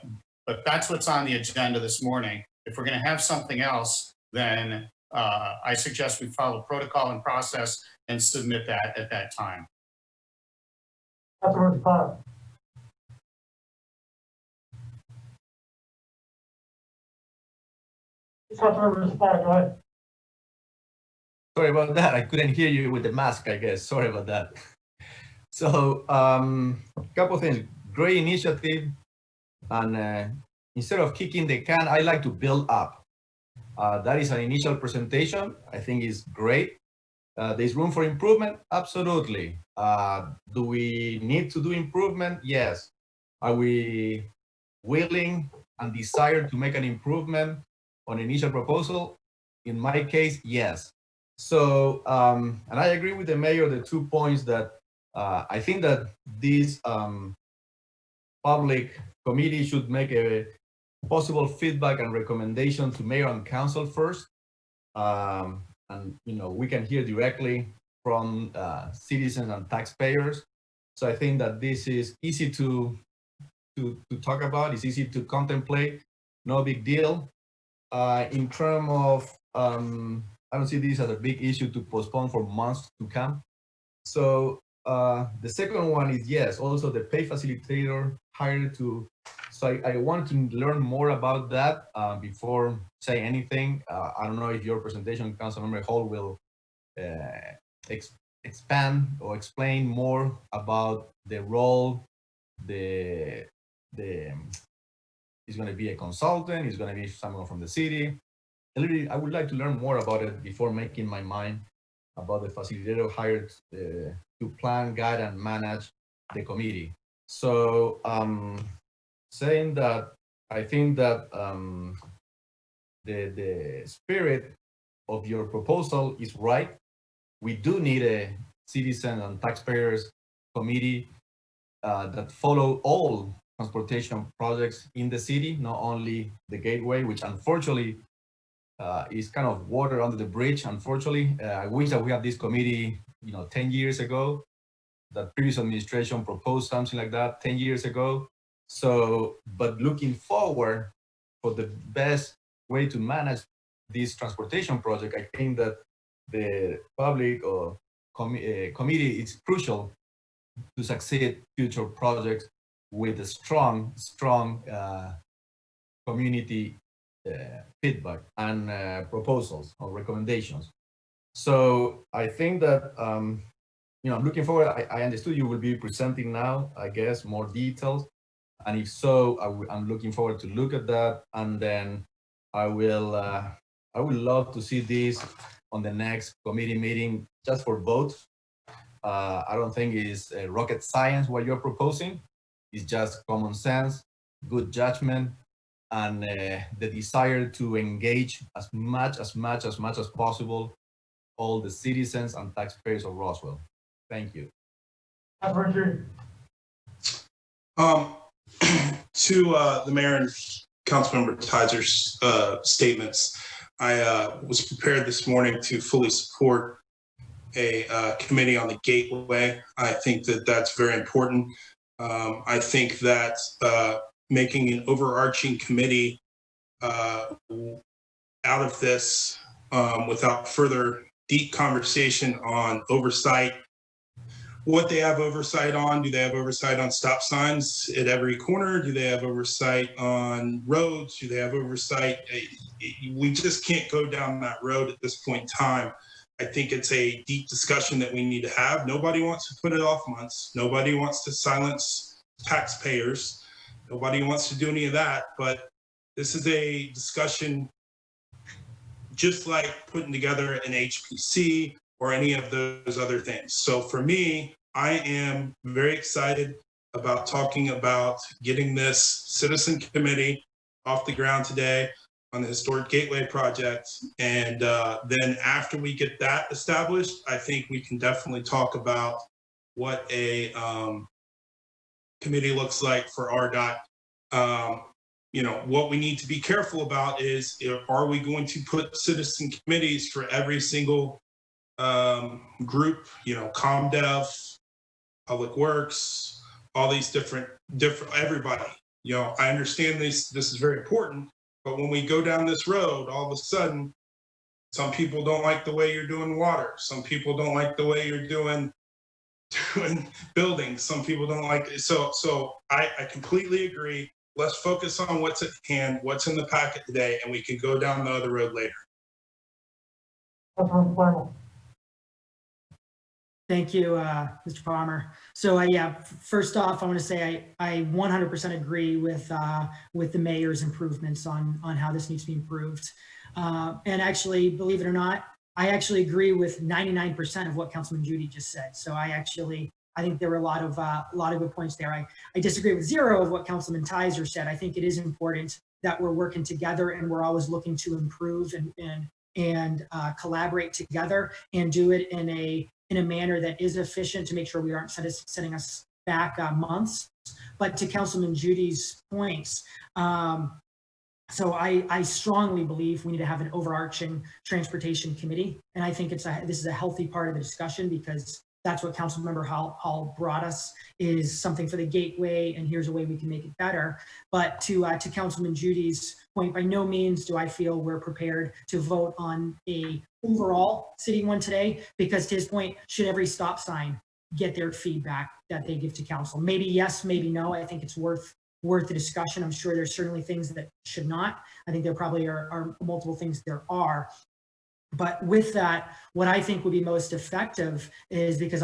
that's what's on the agenda this morning. If we're going to have something else, then I suggest we follow protocol and process and submit that at that time. Councilmember Zapata. Councilmember Zapata, go ahead. Sorry about that. I couldn't hear you with the mask, I guess. Sorry about that. So, couple of things. Great initiative. And instead of kicking the can, I like to build up. That is an initial presentation. I think is great. There's room for improvement? Absolutely. Do we need to do improvement? Yes. Are we willing and desire to make an improvement on initial proposal? In my case, yes. So, and I agree with the mayor, the 2 points that I think that this public committee should make a possible feedback and recommendation to mayor and council first. And we can hear directly from citizens and taxpayers. So I think that this is easy to talk about. It's easy to contemplate. No big deal. In terms of, I don't see this as a big issue to postpone for months to come. So the second one is, yes, also the pay facilitator hired to. So I want to learn more about that before saying anything. I don't know if your presentation, Councilmember Hall, will expand or explain more about the role. He's going to be a consultant. He's going to be someone from the city. I would like to learn more about it before making my mind about the facilitator hired to plan, guide, and manage the committee. So saying that, I think that the spirit of your proposal is right. We do need a citizen and taxpayers committee that follow all transportation projects in the city, not only the Gateway, which unfortunately is kind of water under the bridge. Unfortunately, I wish that we had this committee, 10 years ago. That previous administration proposed something like that 10 years ago. So, but looking forward for the best way to manage this transportation project, I think that the public or committee is crucial to succeed future projects with a strong community feedback and proposals or recommendations. So I think that, I'm looking forward. I understood you will be presenting now, I guess, more details. And if so, I'm looking forward to look at that. And then I would love to see this on the next committee meeting just for votes. I don't think it's rocket science what you're proposing. It's just common sense, good judgment, and the desire to engage as much as possible all the citizens and taxpayers of Roswell. Thank you. To the mayor and Councilmember Tiser's statements, I was prepared this morning to fully support a committee on the Gateway. I think that that's very important. I think that making an overarching committee out of this without further deep conversation on oversight, what they have oversight on. Do they have oversight on stop signs at every corner? Do they have oversight on roads? Do they have oversight? We just can't go down that road at this point in time. I think it's a deep discussion that we need to have. Nobody wants to put it off months. Nobody wants to silence taxpayers. Nobody wants to do any of that, but this is a discussion just like putting together an HPC or any of those other things. So for me, I am very excited about talking about getting this citizen committee off the ground today on the Historic Gateway project. And then after we get that established, I think we can definitely talk about what a committee looks like for RDOT. You know, what we need to be careful about is, are we going to put citizen committees for every single group, you know, ComDev, Public Works, all these different, everybody. You know, I understand this is very important, but when we go down this road, all of a sudden, some people don't like the way you're doing water. Some people don't like the way you're doing buildings. Some people don't like it. So I completely agree. Let's focus on what's at hand, what's in the packet today, and we can go down the other road later. Councilmember Palermo. Thank you, Mr. Palmer. So yeah, first off, I want to say I 100% agree with the mayor's improvements on how this needs to be improved. And actually, believe it or not, I actually agree with 99% of what Councilman Judy just said. So I think there were a lot of good points there. I disagree with 0 of what Councilman Tizer said. I think it is important that we're working together and we're always looking to improve and collaborate together and do it in a manner that is efficient to make sure we aren't setting us back months. But to Councilman Judy's points, so I strongly believe we need to have an overarching transportation committee. And I think this is a healthy part of the discussion, because that's what Councilmember Hall brought us, is something for the gateway, and here's a way we can make it better. But to Councilman Judy's point, by no means do I feel we're prepared to vote on a overall city one today, because to his point, should every stop sign get their feedback that they give to council? Maybe yes, maybe no. I think it's worth the discussion. I'm sure there's certainly things that should not. I think there probably are multiple things there are. But with that, what I think would be most effective is, because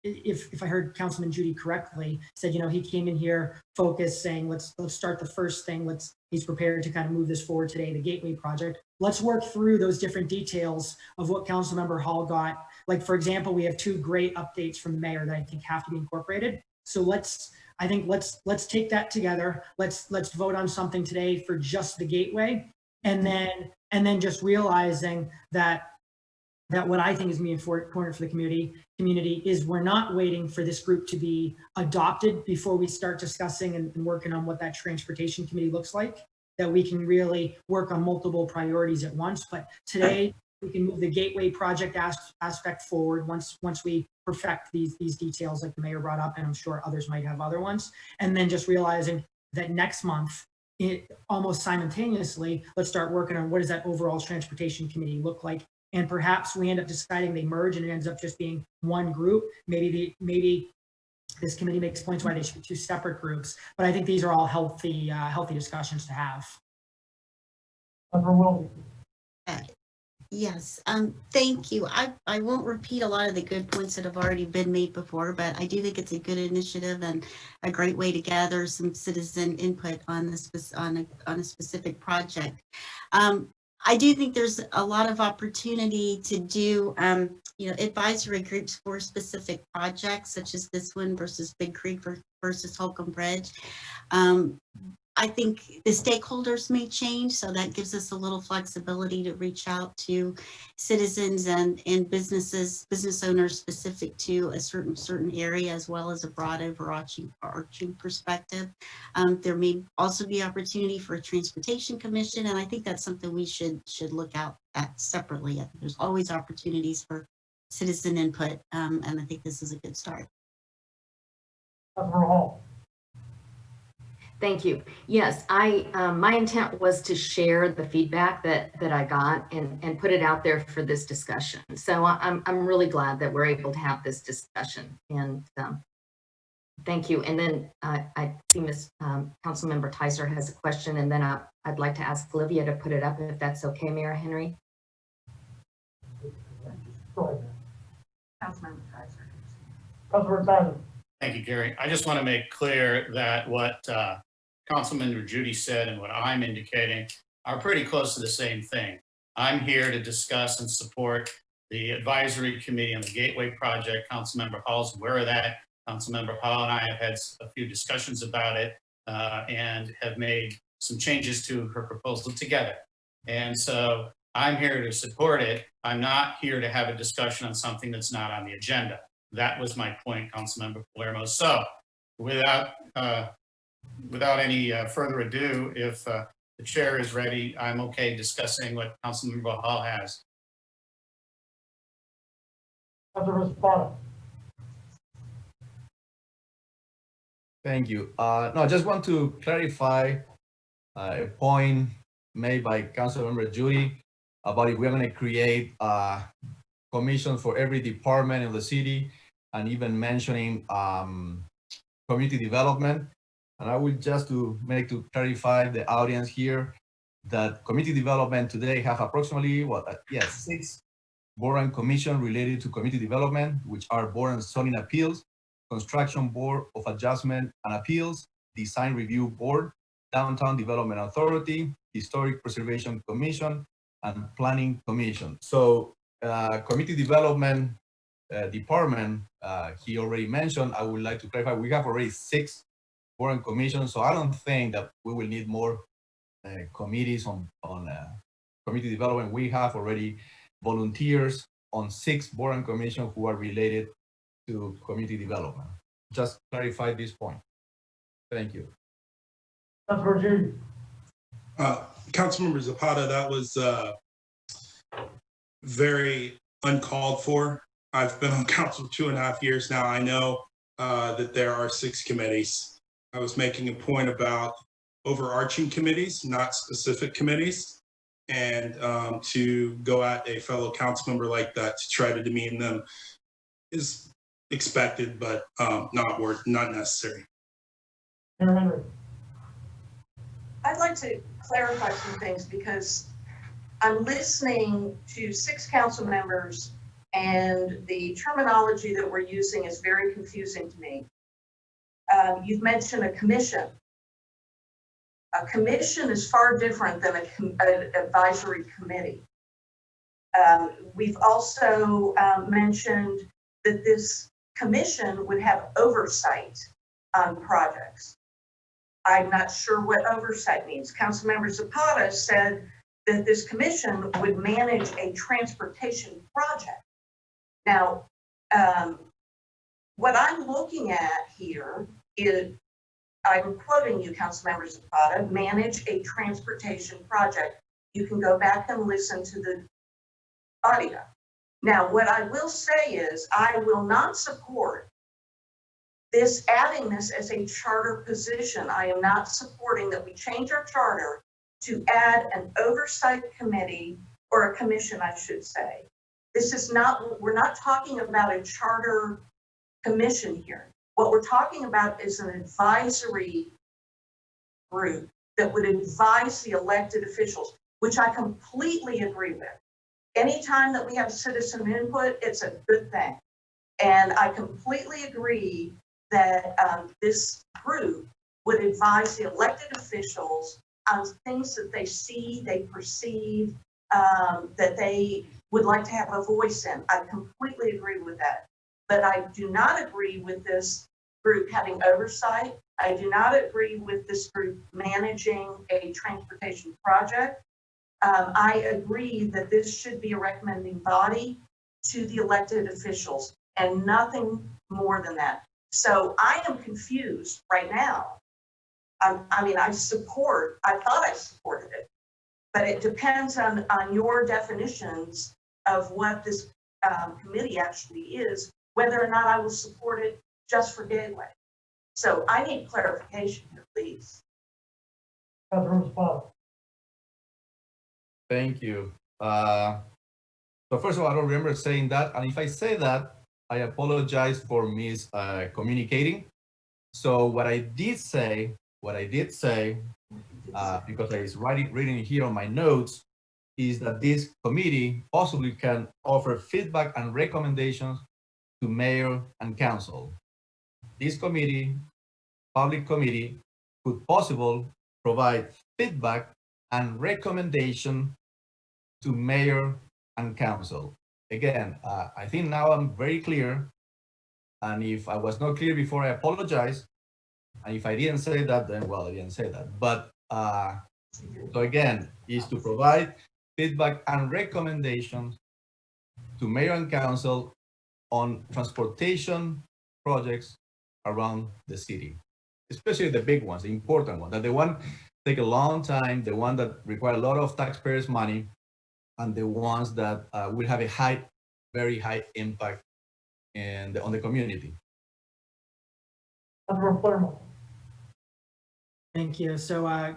if I heard Councilman Judy correctly, said, you know, he came in here focused, saying, let's start the first thing. He's prepared to kind of move this forward today, the Gateway project. Let's work through those different details of what Councilmember Hall got. Like, for example, we have 2 great updates from the mayor that I think have to be incorporated. So let's take that together. Let's vote on something today for just the Gateway, and then just realizing that what I think is going to be important for the community is we're not waiting for this group to be adopted before we start discussing and working on what that transportation committee looks like, that we can really work on multiple priorities at once. But today we can move the Gateway project aspect forward once we perfect these details like the mayor brought up, and I'm sure others might have other ones. And then just realizing that next month, almost simultaneously, let's start working on what does that overall transportation committee look like. And perhaps we end up deciding they merge and it ends up just being one group. Maybe this committee makes points why they should be 2 separate groups. But I think these are all healthy discussions to have. Yes, thank you. I won't repeat a lot of the good points that have already been made before, but I do think it's a good initiative and a great way to gather some citizen input on this on a specific project. I do think there's a lot of opportunity to do advisory groups for specific projects, such as this one versus Big Creek versus Holcomb Bridge. I think the stakeholders may change, so that gives us a little flexibility to reach out to citizens and business owners specific to a certain area, as well as a broad overarching perspective. There may also be opportunity for a transportation commission, and I think that's something we should look out at separately. There's always opportunities for citizen input, and I think this is a good start. Councilmember Hall. Thank you. Yes, my intent was to share the feedback that I got and put it out there for this discussion. So I'm really glad that we're able to have this discussion, and thank you. And then I see Councilmember Tizer has a question, and then I'd like to ask Olivia to put it up if that's okay, Mayor Henry. Go ahead. Councilmember Tizer. Councilmember Tizer. Thank you, Gary. I just want to make clear that what Councilmember Judy said and what I'm indicating are pretty close to the same thing. I'm here to discuss and support the advisory committee on the Gateway project. Councilmember Hall's aware of that. Councilmember Hall and I have had a few discussions about it and have made some changes to her proposal together. And so I'm here to support it. I'm not here to have a discussion on something that's not on the agenda. That was my point, Councilmember Palermo. So without any further ado, if the chair is ready, I'm okay discussing what Councilmember Hall has. Councilor Espada. Thank you. No, I just want to clarify a point made by Councilmember Judy about if we're going to create a commission for every department of the city, and even mentioning community development. And I would just to clarify the audience here that community development today have approximately 6 board and commission related to community development, which are board and zoning appeals, construction board of adjustment and appeals, design review board, downtown development authority, historic preservation commission, and planning commission. So community development department, he already mentioned. I would like to clarify, we have already 6 board and commission, so I don't think that we will need more committees on community development. We have already volunteers on 6 board and commission who are related to community development. Just clarify this point. Thank you. Councilor Judy. Councilmember Zapata, that was very uncalled for. I've been on council 2.5 years now. I know that there are 6 committees. I was making a point about overarching committees, not specific committees, and to go at a fellow council member like that to try to demean them is expected, but not necessary. I'd like to clarify some things because I'm listening to 6 council members and the terminology that we're using is very confusing to me. You've mentioned a commission. A commission is far different than an advisory committee. We've also mentioned that this commission would have oversight on projects. I'm not sure what oversight means. Councilmember Zapata said that this commission would manage a transportation project. Now, what I'm looking at here is, I'm quoting you, Councilmember Zapata, manage a transportation project. You can go back and listen to the audio. Now, what I will say is I will not support this, adding this as a charter position. I am not supporting that we change our charter to add an oversight committee, or a commission, I should say. This is not, we're not talking about a charter commission here. What we're talking about is an advisory group that would advise the elected officials, which I completely agree with. Anytime that we have citizen input, it's a good thing. And I completely agree that this group would advise the elected officials on things that they see, they perceive, that they would like to have a voice in. I completely agree with that. But I do not agree with this group having oversight. I do not agree with this group managing a transportation project. I agree that this should be a recommending body to the elected officials and nothing more than that. So I am confused right now. I mean, I thought I supported it, but it depends on your definitions of what this committee actually is, whether or not I will support it just for Gateway. So I need clarification here, please. Thank you. So first of all, I don't remember saying that. And if I say that, I apologize for miscommunicating. So what I did say, because I was reading here on my notes, is that this committee possibly can offer feedback and recommendations to mayor and council. This committee, public committee, could possibly provide feedback and recommendation to mayor and council. Again, I think now I'm very clear. And if I was not clear before, I apologize. And if I didn't say that, then well, I didn't say that. But so again, is to provide feedback and recommendations to mayor and council on transportation projects around the city, especially the big ones, the important ones, that the one take a long time, the one that require a lot of taxpayers' money, and the ones that will have a very high impact on the community. Councilmember Palermo. Thank you. So I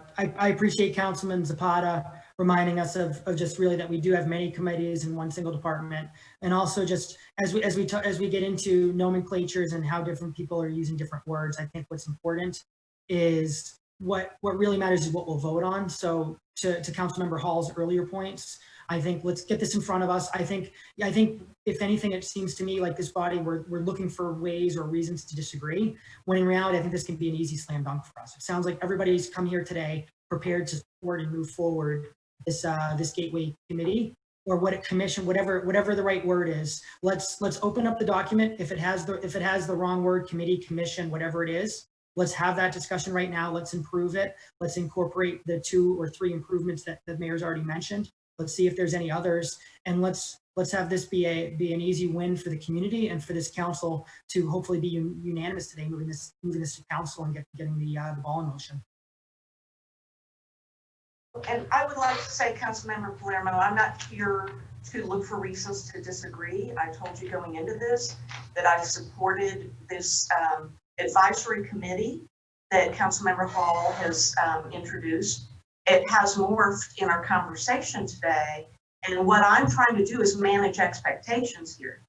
appreciate Councilman Zapata reminding us of just really that we do have many committees in one single department, and also just as we get into nomenclatures and how different people are using different words. I think what's important is what really matters is what we'll vote on. So to Councilmember Hall's earlier points, I think let's get this in front of us. I think if anything, it seems to me like this body, we're looking for ways or reasons to disagree, when in reality, I think this can be an easy slam dunk for us. It sounds like everybody's come here today prepared to support and move forward this Gateway Committee, or whatever the right word is. Let's open up the document. If it has the wrong word, committee, commission, whatever it is, let's have that discussion right now. Let's improve it. Let's incorporate the 2 or 3 improvements that the mayor's already mentioned. Let's see if there's any others, and let's have this be an easy win for the community and for this council to hopefully be unanimous today, moving this to council and getting the ball in motion. And I would like to say, Councilmember Palermo, I'm not here to look for reasons to disagree. I told you going into this that I supported this advisory committee that Councilmember Hall has introduced. It has morphed in our conversation today. And what I'm trying to do is manage expectations here,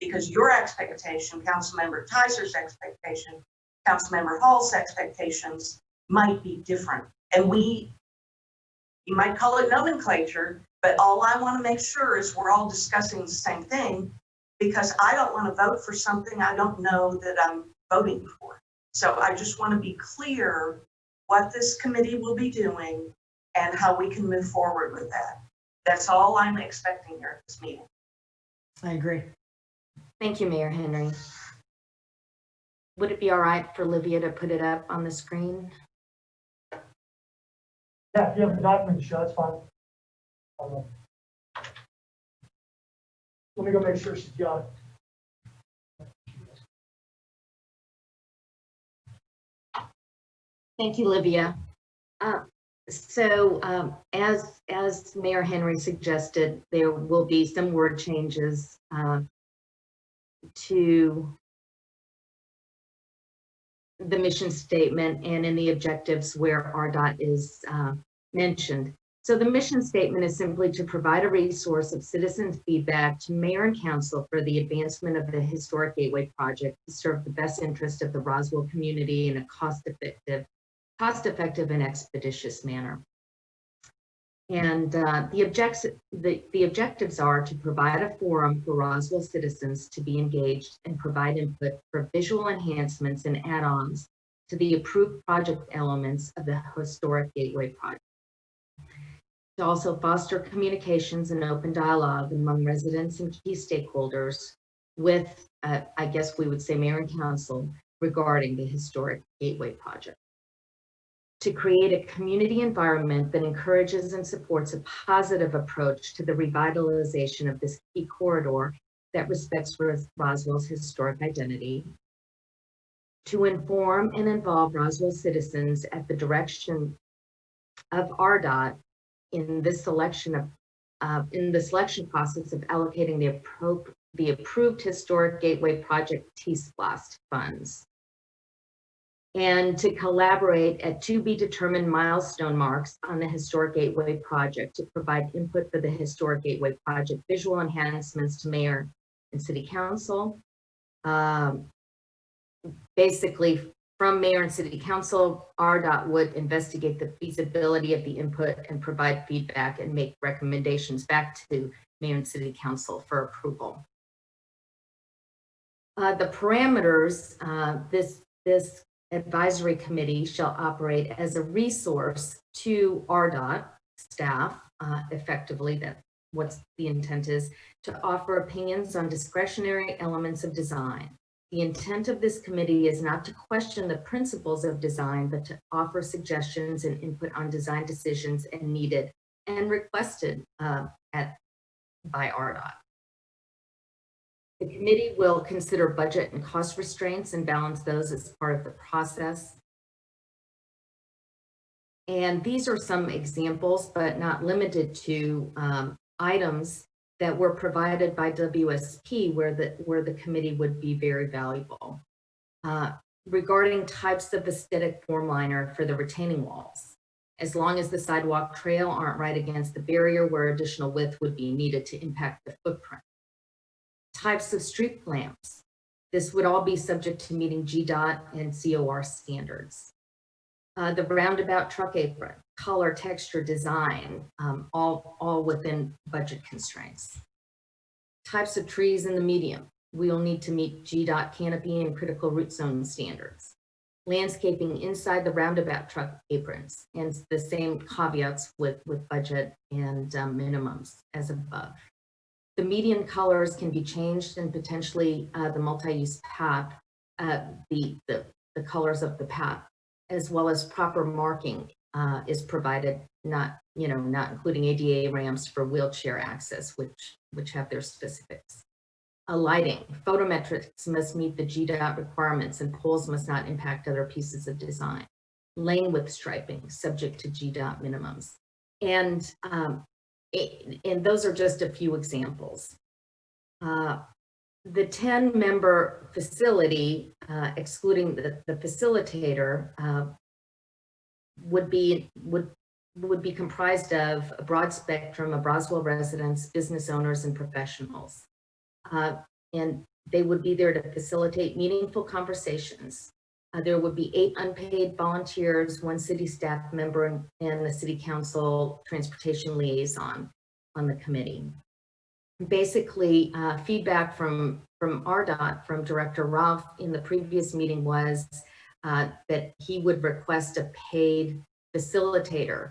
because your expectation, Councilmember Tyser's expectation, Councilmember Hall's expectations might be different. And you might call it nomenclature, but all I want to make sure is we're all discussing the same thing, because I don't want to vote for something I don't know that I'm voting for. So I just want to be clear what this committee will be doing and how we can move forward with that. That's all I'm expecting here at this meeting. I agree. Thank you, Mayor Henry. Would it be all right for Livia to put it up on the screen? Yeah, if you have the document to show, that's fine. Let me go make sure she's got it. Thank you, Livia. As Mayor Henry suggested, there will be some word changes to the mission statement and in the objectives where RDOT is mentioned. So the mission statement is simply to provide a resource of citizens' feedback to mayor and council for the advancement of the Historic Gateway project to serve the best interest of the Roswell community in a cost-effective and expeditious manner. And the objectives are to provide a forum for Roswell citizens to be engaged and provide input for visual enhancements and add-ons to the approved project elements of the Historic Gateway project. To also foster communications and open dialogue among residents and key stakeholders with, I guess we would say, mayor and council regarding the Historic Gateway project. To create a community environment that encourages and supports a positive approach to the revitalization of this key corridor that respects Roswell's historic identity. To inform and involve Roswell citizens at the direction of RDOT in the selection process of allocating the approved Historic Gateway project T-SPLOST funds. And to collaborate at to be determined milestone marks on the Historic Gateway project to provide input for the Historic Gateway project visual enhancements to mayor and city council. Basically, from mayor and city council, RDOT would investigate the feasibility of the input and provide feedback and make recommendations back to mayor and city council for approval. The parameters, this advisory committee shall operate as a resource to RDOT staff, effectively, that what's the intent is, to offer opinions on discretionary elements of design. The intent of this committee is not to question the principles of design, but to offer suggestions and input on design decisions and needed and requested by RDOT. The committee will consider budget and cost restraints and balance those as part of the process. And these are some examples, but not limited to, items that were provided by WSP where the committee would be very valuable. Regarding types of aesthetic form liner for the retaining walls, as long as the sidewalk trail aren't right against the barrier where additional width would be needed to impact the footprint. Types of street lamps. This would all be subject to meeting GDOT and COR standards. The roundabout truck apron, color, texture, design, all within budget constraints. Types of trees in the medium. We will need to meet GDOT canopy and critical root zone standards. Landscaping inside the roundabout truck aprons, and the same caveats with budget and minimums as above. The median colors can be changed and potentially the multi-use path, the colors of the path, as well as proper marking is provided, not including ADA ramps for wheelchair access, which have their specifics. Lighting, photometrics must meet the GDOT requirements and poles must not impact other pieces of design. Lane width striping, subject to GDOT minimums. And those are just a few examples. The 10-member facility, excluding the facilitator, would be comprised of a broad spectrum of Roswell residents, business owners, and professionals. And they would be there to facilitate meaningful conversations. There would be 8 unpaid volunteers, 1 city staff member, and the city council transportation liaison on the committee. Basically, feedback from RDOT, from Director Ralph in the previous meeting was that he would request a paid facilitator.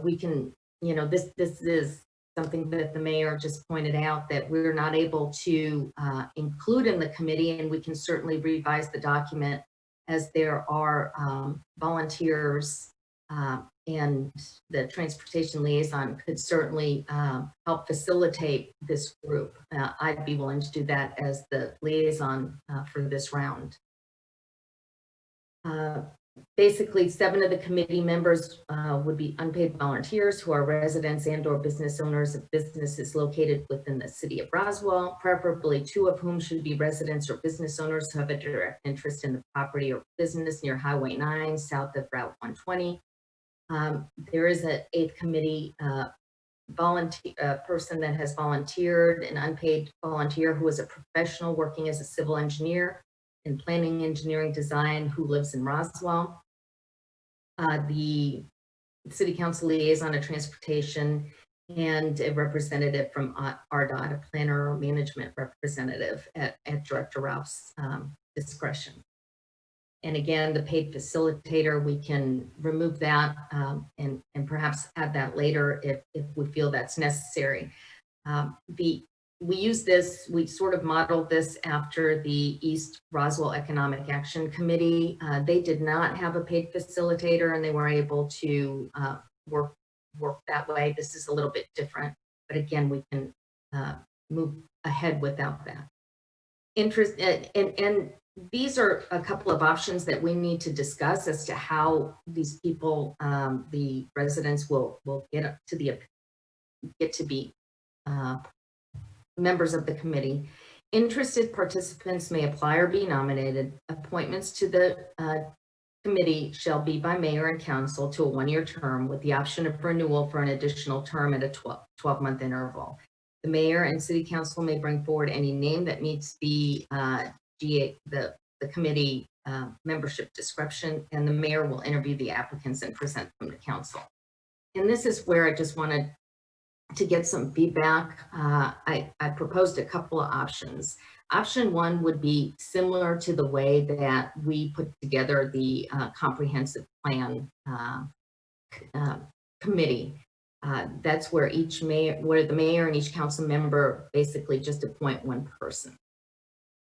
We can, this is something that the mayor just pointed out that we're not able to include in the committee, and we can certainly revise the document as there are volunteers and the transportation liaison could certainly help facilitate this group. I'd be willing to do that as the liaison for this round. Basically, 7 of the committee members would be unpaid volunteers who are residents and/or business owners of businesses located within the city of Roswell, preferably 2 of whom should be residents or business owners who have a direct interest in the property or business near Highway 9, south of Route 120. There is an 8th committee person that has volunteered, an unpaid volunteer who is a professional working as a civil engineer in planning, engineering, design, who lives in Roswell. The city council liaison of transportation, and a representative from RDOT, a planner or management representative at Director Ralph's discretion. And again, the paid facilitator, we can remove that and perhaps add that later if we feel that's necessary. We sort of modeled this after the East Roswell Economic Action Committee. They did not have a paid facilitator and they were able to work that way. This is a little bit different, but again, we can move ahead without that. And these are a couple of options that we need to discuss as to how these people, the residents will get to be members of the committee. Interested participants may apply or be nominated. Appointments to the committee shall be by mayor and council to a 1-year term with the option of renewal for an additional term at a 12-month interval. The mayor and city council may bring forward any name that meets the committee membership description, and the mayor will interview the applicants and present them to council. And this is where I just wanted to get some feedback. I proposed a couple of options. Option 1 would be similar to the way that we put together the comprehensive plan committee. That's where the mayor and each council member basically just appoint 1 person.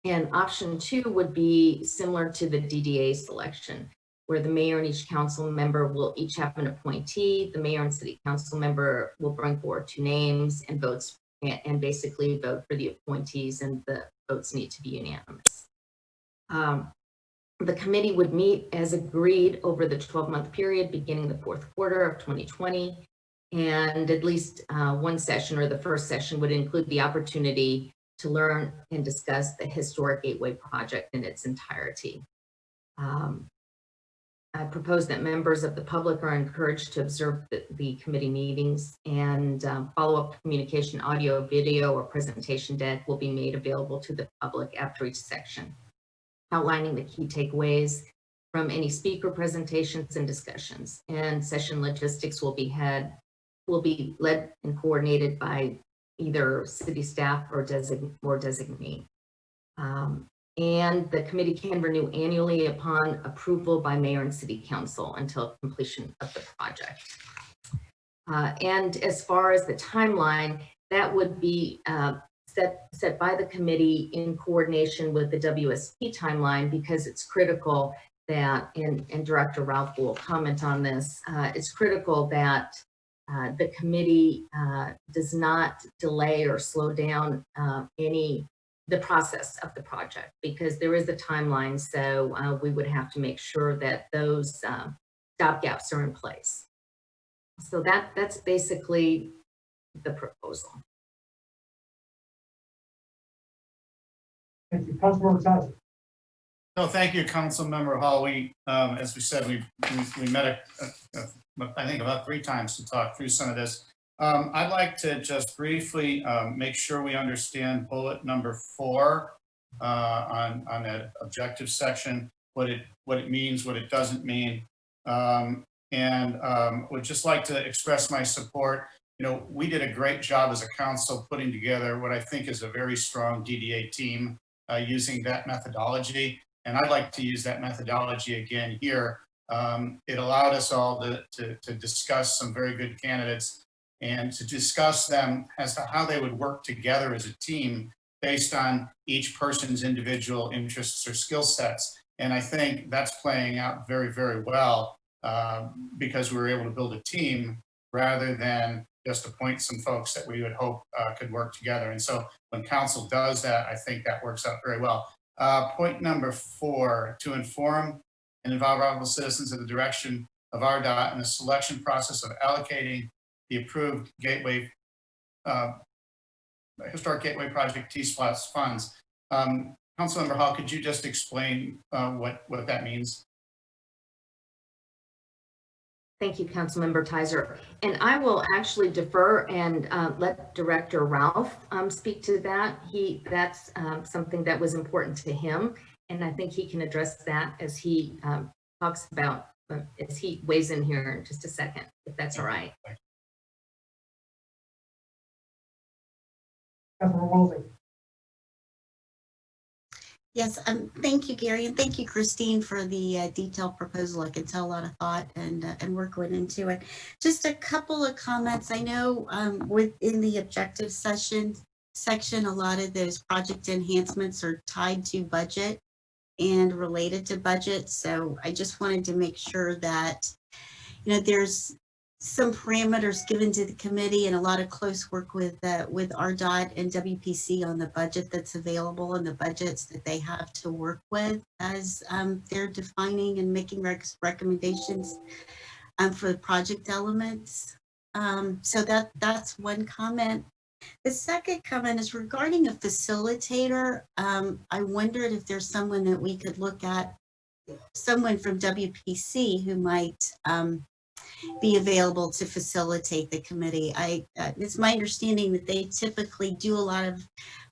And option 2 would be similar to the DDA selection, where the mayor and each council member will each have an appointee. The mayor and city council member will bring forward 2 names and basically vote for the appointees, and the votes need to be unanimous. The committee would meet as agreed over the 12-month period beginning the fourth quarter of 2020. And at least one session, or the first session, would include the opportunity to learn and discuss the historic Gateway project in its entirety. I propose that members of the public are encouraged to observe the committee meetings, and follow-up communication, audio, video, or presentation deck will be made available to the public after each section, outlining the key takeaways from any speaker presentations and discussions. And session logistics will be led and coordinated by either city staff or designee. And the committee can renew annually upon approval by mayor and city council until completion of the project. And as far as the timeline, that would be set by the committee in coordination with the WSP timeline, because it's critical that, and Director Ralph will comment on this, it's critical that the committee does not delay or slow down the process of the project, because there is a timeline. So we would have to make sure that those stopgaps are in place. So that's basically the proposal. Thank you. Councilmember Tyson. No, thank you, Councilmember Hall. We, as we said, we met, I think, about 3 times to talk through some of this. I'd like to just briefly make sure we understand bullet number 4 on that objective section, what it means, what it doesn't mean, and would just like to express my support. You know, we did a great job as a council putting together what I think is a very strong DDA team using that methodology, and I'd like to use that methodology again here. It allowed us all to discuss some very good candidates and to discuss them as to how they would work together as a team based on each person's individual interests or skill sets. And I think that's playing out very, very well because we were able to build a team rather than just appoint some folks that we would hope could work together. And so when council does that, I think that works out very well. Point number 4, to inform and involve Roswell citizens in the direction of RDOT in the selection process of allocating the approved Gateway, Historic Gateway Project T-SPLOST funds. Councilmember Hall, could you just explain what that means? Thank you, Councilmember Tyser. And I will actually defer and let Director Ralph speak to that. That's something that was important to him, and I think he can address that as he talks about, as he weighs in here in just a second, if that's all right. Councilmember Woolsey. Yes, thank you, Gary, and thank you, Christine, for the detailed proposal. I can tell a lot of thought and work went into it. Just a couple of comments. I know within the objective section, a lot of those project enhancements are tied to budget and related to budget. So I just wanted to make sure that, you know, there's some parameters given to the committee and a lot of close work with RDOT and WPC on the budget that's available and the budgets that they have to work with as they're defining and making recommendations for the project elements. So that's one comment. The second comment is regarding a facilitator. I wondered if there's someone that we could look at, someone from WPC who might be available to facilitate the committee. It's my understanding that they typically do a lot of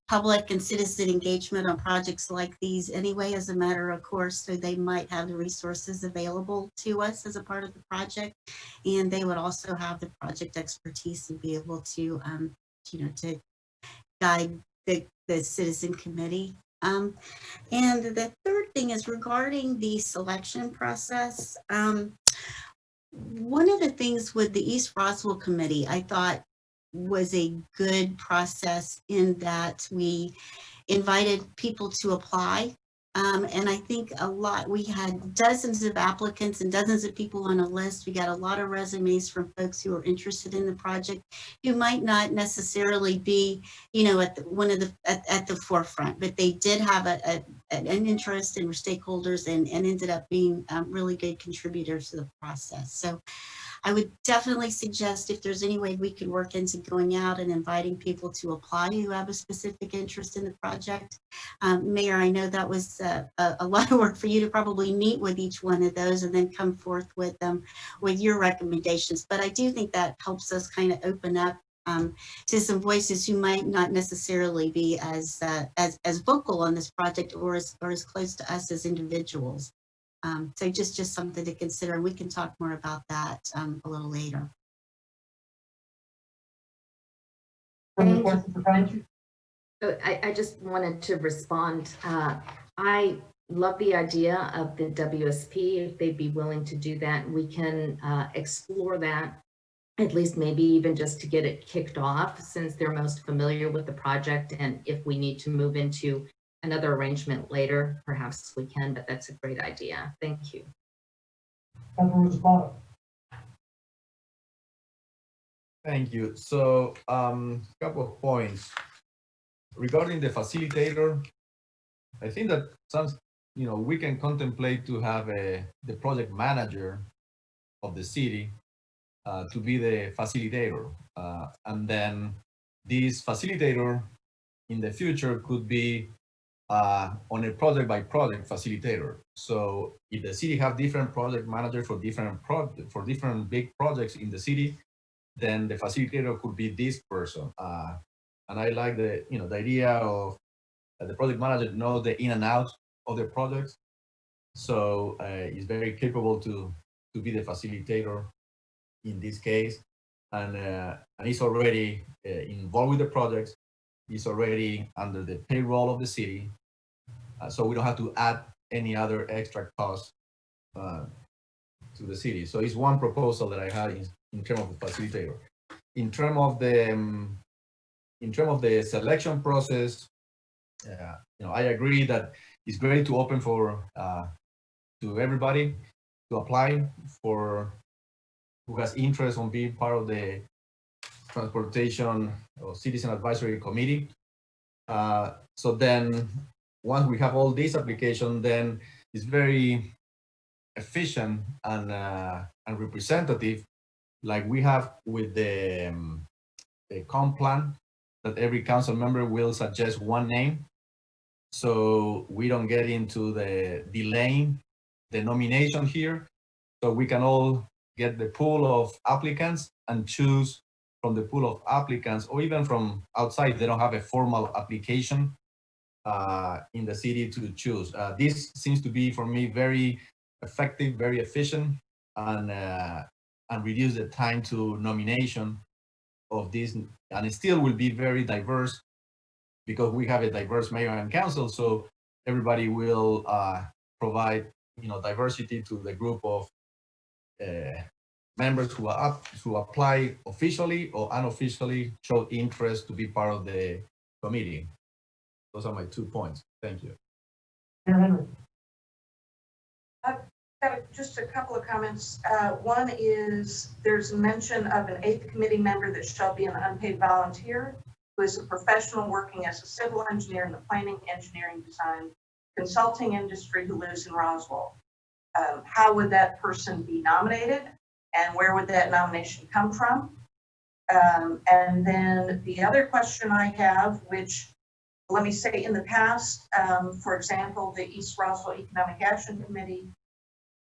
public and citizen engagement on projects like these anyway, as a matter of course, so they might have the resources available to us as a part of the project, and they would also have the project expertise and be able to, you know, to guide the citizen committee. And the third thing is regarding the selection process. One of the things with the East Roswell Committee, I thought was a good process in that we invited people to apply And I think we had dozens of applicants and dozens of people on a list. We got a lot of resumes from folks who are interested in the project, who might not necessarily be, at the forefront, but they did have an interest and were stakeholders and ended up being really good contributors to the process. So I would definitely suggest if there's any way we could work into going out and inviting people to apply who have a specific interest in the project. Mayor, I know that was a lot of work for you to probably meet with each one of those and then come forth with your recommendations. But I do think that helps us kind of open up to some voices who might not necessarily be as vocal on this project or as close to us as individuals. So just something to consider, and we can talk more about that a little later. Further questions or comments? I just wanted to respond. I love the idea of the WSP. If they'd be willing to do that, we can explore that, at least maybe even just to get it kicked off, since they're most familiar with the project. And if we need to move into another arrangement later, perhaps we can, but that's a great idea. Thank you. Councilwoman Zapata. Thank you. So, couple of points regarding the facilitator. I think that we can contemplate to have the project manager of the city to be the facilitator, and then this facilitator in the future could be on a project by project facilitator. So if the city have different project managers for different big projects in the city, then the facilitator could be this person. And I like the idea of the project manager know the in and out of the projects. So he's very capable to be the facilitator in this case, and he's already involved with the projects. He's already under the payroll of the city, so we don't have to add any other extra cost to the city. So it's one proposal that I had in terms of the facilitator. In terms of the selection process, I agree that it's great to open for to everybody to apply for who has interest on being part of the Transportation or Citizen Advisory Committee. So then once we have all these applications, then it's very efficient and representative, like we have with the comp plan, that every council member will suggest one name. So we don't get into the delaying the nomination here. So we can all get the pool of applicants and choose from the pool of applicants, or even from outside. They don't have a formal application in the city to choose. This seems to be, for me, very effective, very efficient, and reduce the time to nomination of this. And it still will be very diverse because we have a diverse mayor and council. So everybody will provide, diversity to the group of members who apply officially or unofficially show interest to be part of the committee. Those are my 2 points. Thank you. Mayor Henry. I've got just a couple of comments. One is there's mention of an 8th committee member that shall be an unpaid volunteer who is a professional working as a civil engineer in the planning, engineering, design, consulting industry who lives in Roswell. How would that person be nominated, and where would that nomination come from? And then the other question I have, which, let me say, in the past, for example, the East Roswell Economic Action Committee,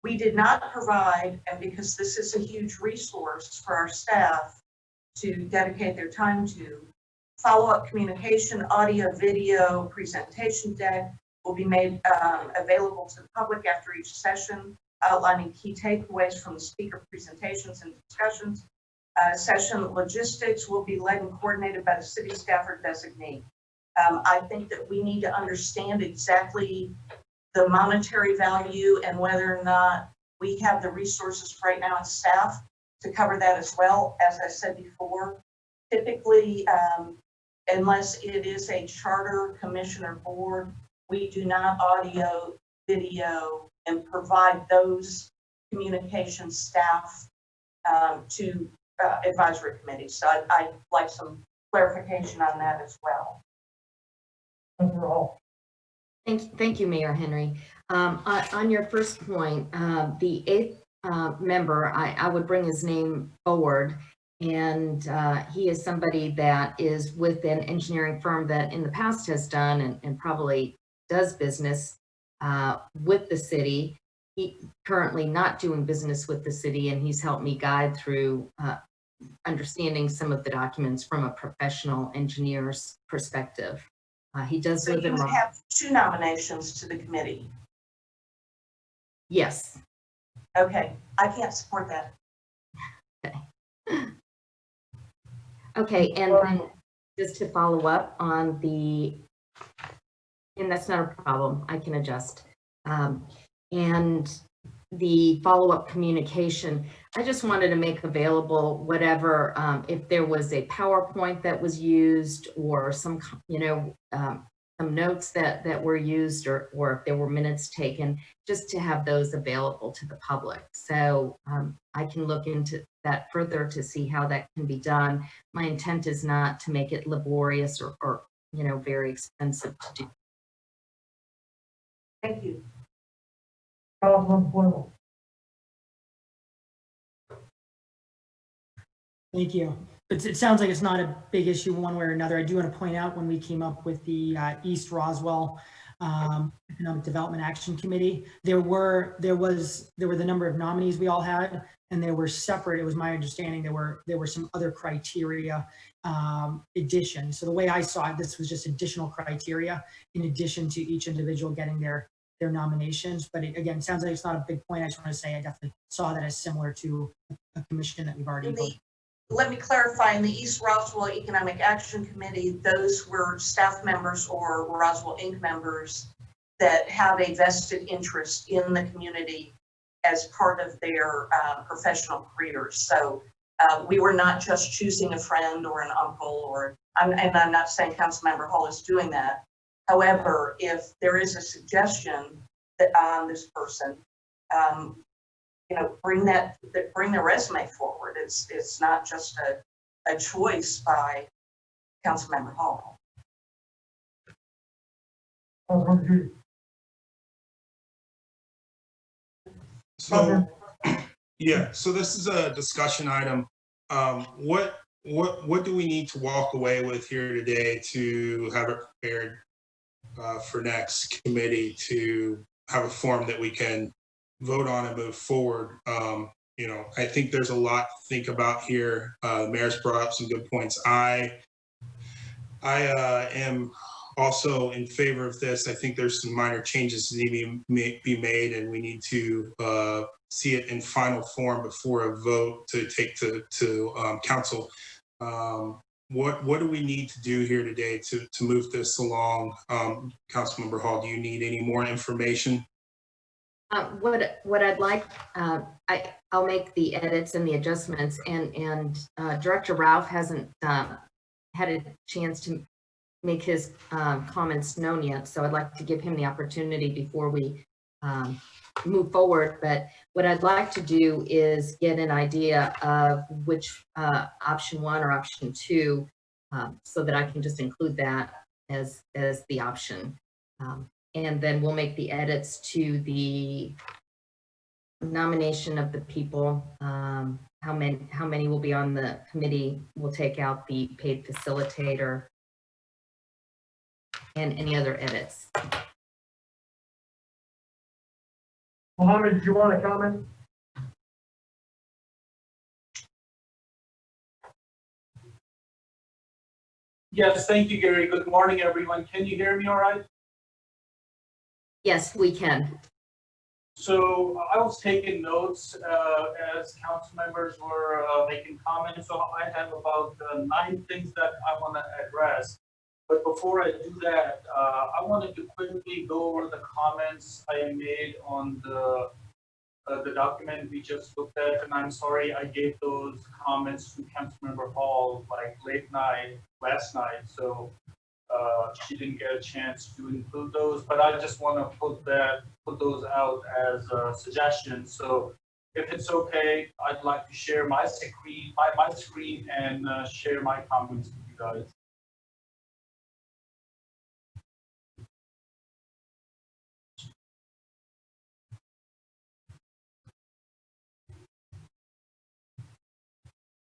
we did not provide, and because this is a huge resource for our staff to dedicate their time to, follow-up communication, audio, video, presentation deck will be made available to the public after each session, outlining key takeaways from the speaker presentations and discussions. Session logistics will be led and coordinated by the city staff or designee. I think that we need to understand exactly the monetary value and whether or not we have the resources right now as staff to cover that as well. As I said before, typically, unless it is a charter commission or board we do not audio, video, and provide those communication staff to advisory committees. So I'd like some clarification on that as well. Councilmember Hall. Thank you, Mayor Henry. On your first point, the eighth member, I would bring his name forward. And he is somebody that is with an engineering firm that in the past has done and probably does business with the city. He currently not doing business with the city, and he's helped me guide through understanding some of the documents from a professional engineer's perspective. He does So live you in. would have 2 nominations to the committee. Yes. Okay, I can't support that. Okay, and then just to follow up on the, and that's not a problem, I can adjust. And the follow-up communication, I just wanted to make available whatever, if there was a PowerPoint that was used or some, some notes that were used or if there were minutes taken, just to have those available to the public. So I can look into that further to see how that can be done. My intent is not to make it laborious or very expensive to do. Thank you. Councilmember Flinwell. Thank you. It sounds like it's not a big issue one way or another. I do want to point out when we came up with the East Roswell Economic Development Action Committee, there were the number of nominees we all had, and they were separate. It was my understanding there were some other criteria additions. So the way I saw it, this was just additional criteria in addition to each individual getting their nominations. But again, it sounds like it's not a big point. I just want to say I definitely saw that as similar to a commission that we've already voted. Let me clarify, in the East Roswell Economic Action Committee, those were staff members or Roswell Inc. members that have a vested interest in the community as part of their professional careers. So we were not just choosing a friend or an uncle, and I'm not saying Councilmember Hall is doing that. However, if there is a suggestion that on this person, bring their resume forward. It's not just a choice by Councilmember Hall. Councilmember Judy. So, yeah, so this is a discussion item. What do we need to walk away with here today to have it prepared for next committee to have a form that we can vote on and move forward? I think there's a lot to think about here. The mayor's brought up some good points. I am also in favor of this. I think there's some minor changes that need to be made, and we need to see it in final form before a vote to take to council. What do we need to do here today to move this along? Councilmember Hall, do you need any more information? What I'd like, I'll make the edits and the adjustments, and Director Ralph hasn't had a chance to make his comments known yet, so I'd like to give him the opportunity before we move forward. But what I'd like to do is get an idea of which option 1 or option 2, so that I can just include that as the option. And then we'll make the edits to the nomination of the people. How many will be on the committee? We'll take out the paid facilitator and any other edits. Mohammed, did you want to comment? Yes, thank you, Gary. Good morning, everyone. Can you hear me all right? Yes, we can. So I was taking notes as council members were making comments. So I have about 9 things that I want to address. But before I do that, I wanted to quickly go over the comments I made on the document we just looked at. And I'm sorry I gave those comments to Councilmember Hall like late night last night. So She didn't get a chance to include those, but I just want to put those out as suggestions. So if it's okay, I'd like to share my screen and share my comments with you guys.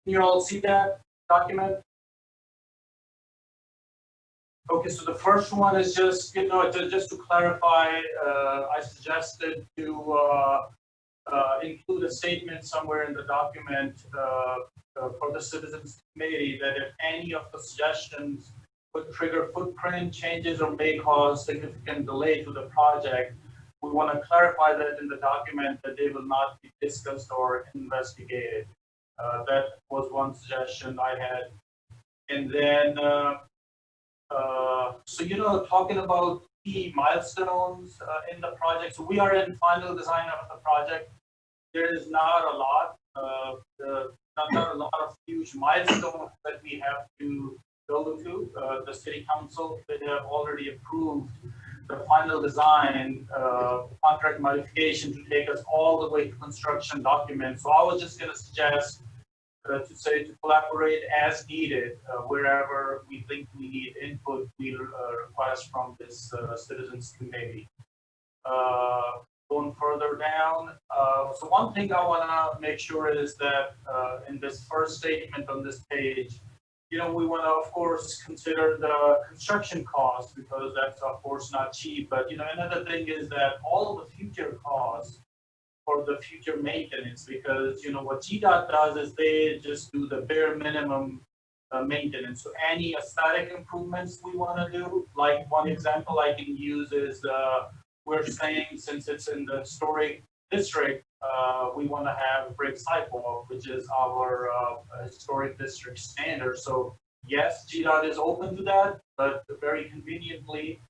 Can you all see that document? Okay, so the first one is just, just to clarify, I suggested to include a statement somewhere in the document for the Citizens Committee that if any of the suggestions would trigger footprint changes or may cause significant delay to the project, we want to clarify that in the document that they will not be discussed or investigated. That was one suggestion I had. And then, so, talking about key milestones in the project. So we are in final design of the project. There is not a lot, not a lot of huge milestones that we have to go to. The City Council, they have already approved the final design contract modification to take us all the way to construction documents. So I was just going to suggest to collaborate as needed wherever we think we need input, we request from this Citizens Committee. Going further down, so one thing I want to make sure is that in this first statement on this page, we want to, of course, consider the construction costs because that's, of course, not cheap. But, another thing is that all of the future costs for the future maintenance, because, what GDOT does is they just do the bare minimum maintenance. So any aesthetic improvements we want to do, like one example I can use is we're saying since it's in the historic district, we want to have brick sidewalk, which is our historic district standard. So yes, GDOT is open to that, but very conveniently,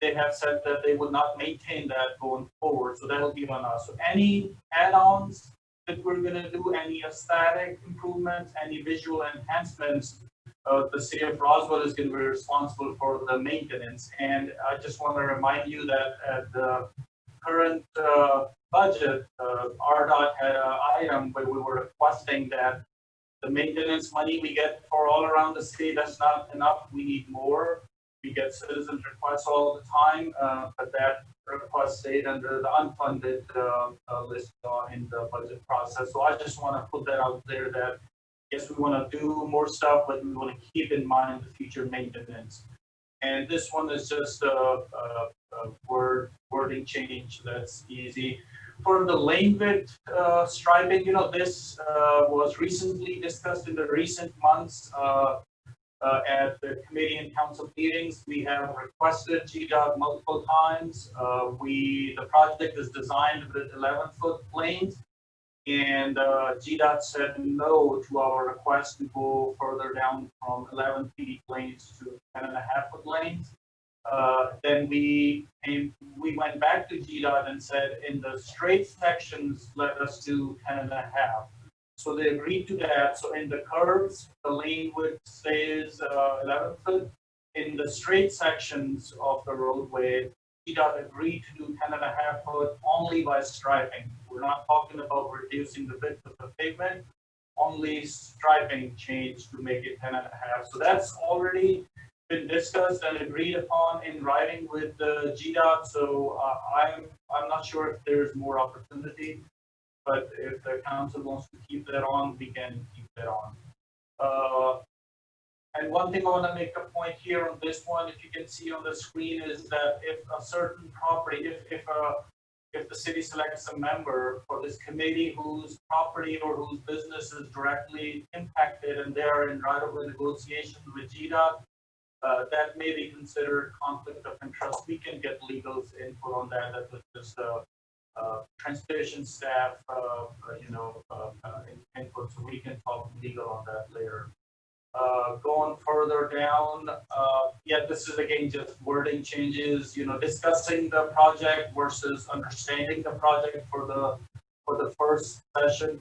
they have said that they would not maintain that going forward. So that'll be on us. So any add-ons that we're going to do, any aesthetic improvements, any visual enhancements, the city of Roswell is going to be responsible for the maintenance. And I just want to remind you that at the current budget, RDOT had an item where we were requesting that the maintenance money we get for all around the state, that's not enough. We need more. We get citizens requests all the time, but that request stayed under the unfunded list in the budget process. So I just want to put that out there that yes, we want to do more stuff, but we want to keep in mind the future maintenance. And this one is just a wording change that's easy. For the lane width striping, this was recently discussed in the recent months at the committee and council meetings. We have requested GDOT multiple times. The project is designed with 11-foot lanes, and GDOT said no to our request to go further down from 11 feet lanes to 10.5-foot lanes. Then we went back to GDOT and said in the straight sections, let us do 10.5. So they agreed to that. So in the curves, the lane width stays 11 foot. In the straight sections of the roadway, GDOT agreed to do 10.5 foot only by striping. We're not talking about reducing the width of the pavement, only striping change to make it 10.5. So that's already been discussed and agreed upon in writing with the GDOT. So I'm not sure if there's more opportunity, but if the council wants to keep that on, we can keep that on. And one thing I want to make a point here on this one, if you can see on the screen, is that if a certain property, if the city selects a member for this committee whose property or whose business is directly impacted and they are in right-of-way negotiations with GDOT, that may be considered conflict of interest. We can get legal's input on that. That was just transportation staff, input, so we can talk legal on that later. Going further down, this is again just wording changes. Discussing the project versus understanding the project for the first session.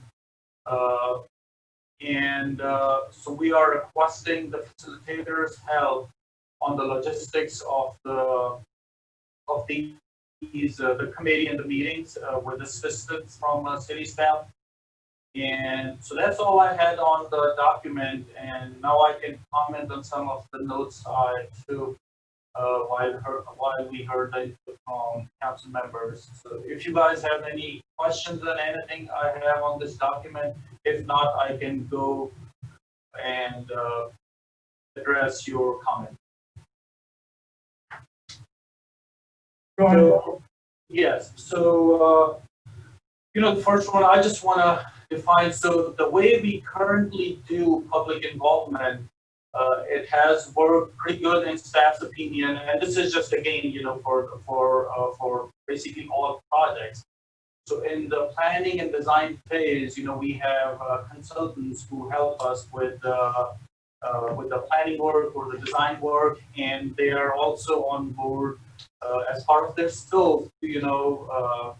So we are requesting the facilitators help on the logistics of the committee and the meetings with assistance from city staff. And so that's all I had on the document, and now I can comment on some of the notes I took while we heard the input from council members. So if you guys have any questions on anything I have on this document, if not, I can go and address your comment. Go ahead. So, yes, so, the first one, I just want to define, so the way we currently do public involvement, it has worked pretty good in staff's opinion, and this is just again, for basically all projects. So in the planning and design phase, we have consultants who help us with the planning work or the design work, and they are also on board as part of their scope to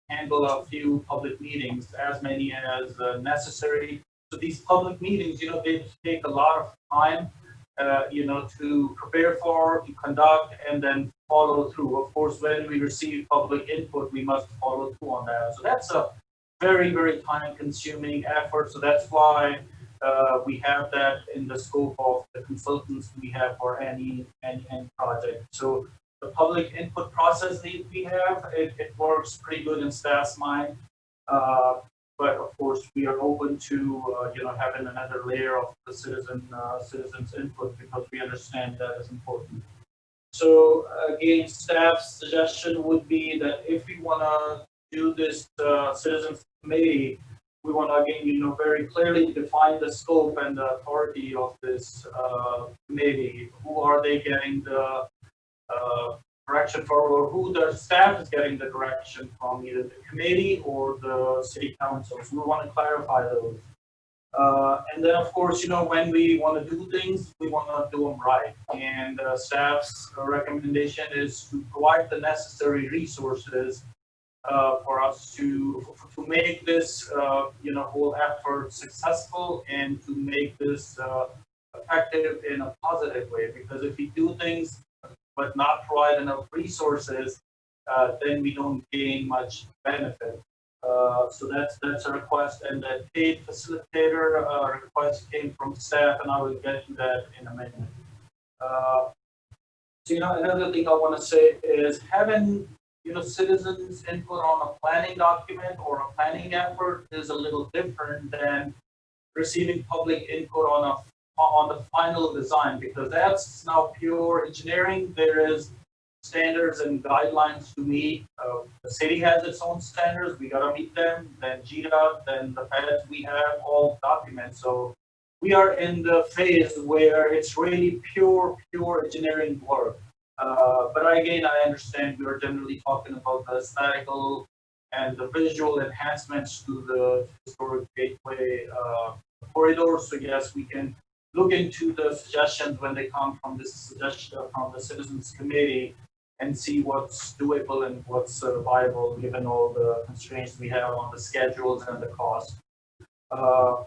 handle a few public meetings, as many as necessary. So these public meetings, they take a lot of time, to prepare for, to conduct, and then follow through. Of course, when we receive public input, we must follow through on that. So that's a very, very time-consuming effort. So that's why we have that in the scope of the consultants we have for any project. So the public input process that we have, it works pretty good in staff's mind. But of course, we are open to having another layer of the citizens input, because we understand that is important. So again, staff's suggestion would be that if we want to do this citizens committee, we want to again very clearly define the scope and the authority of this committee. Who are they getting the direction for, or who the staff is getting the direction from, either the committee or the city council. So we want to clarify those. And then, of course, when we want to do things, we want to do them right. And staff's recommendation is to provide the necessary resources for us to make this, whole effort successful, and to make this effective in a positive way. Because if we do things but not provide enough resources, then we don't gain much benefit. So that's a request, and that paid facilitator request came from staff, and I will get to that in a minute. So another thing I want to say is having citizens input on a planning document or a planning effort is a little different than receiving public input on the final design, because that's now pure engineering. There is standards and guidelines to meet. The city has its own standards. We got to meet them. Then GDOT, then the feds, we have all documents. So we are in the phase where it's really pure engineering work. But again, I understand we are generally talking about the aesthetical and the visual enhancements to the historic gateway corridor. So yes, we can look into the suggestions when they come from this suggestion from the Citizens Committee, and see what's doable and what's viable given all the constraints we have on the schedules and the cost. So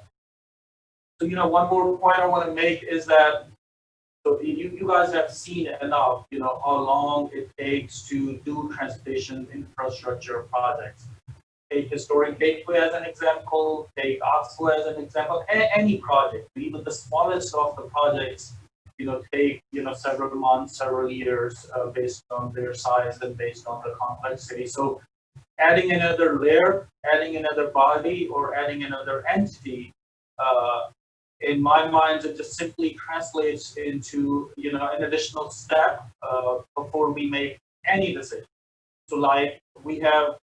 one more point I want to make is that, so you guys have seen enough, how long it takes to do transportation infrastructure projects. Take Historic Gateway as an example, take Oxbow as an example, any project, even the smallest of the projects, take, several months, several years, based on their size and based on the complexity. So adding another layer, adding another body, or adding another entity, in my mind, it just simply translates into, an additional step before we make any decision. So like we have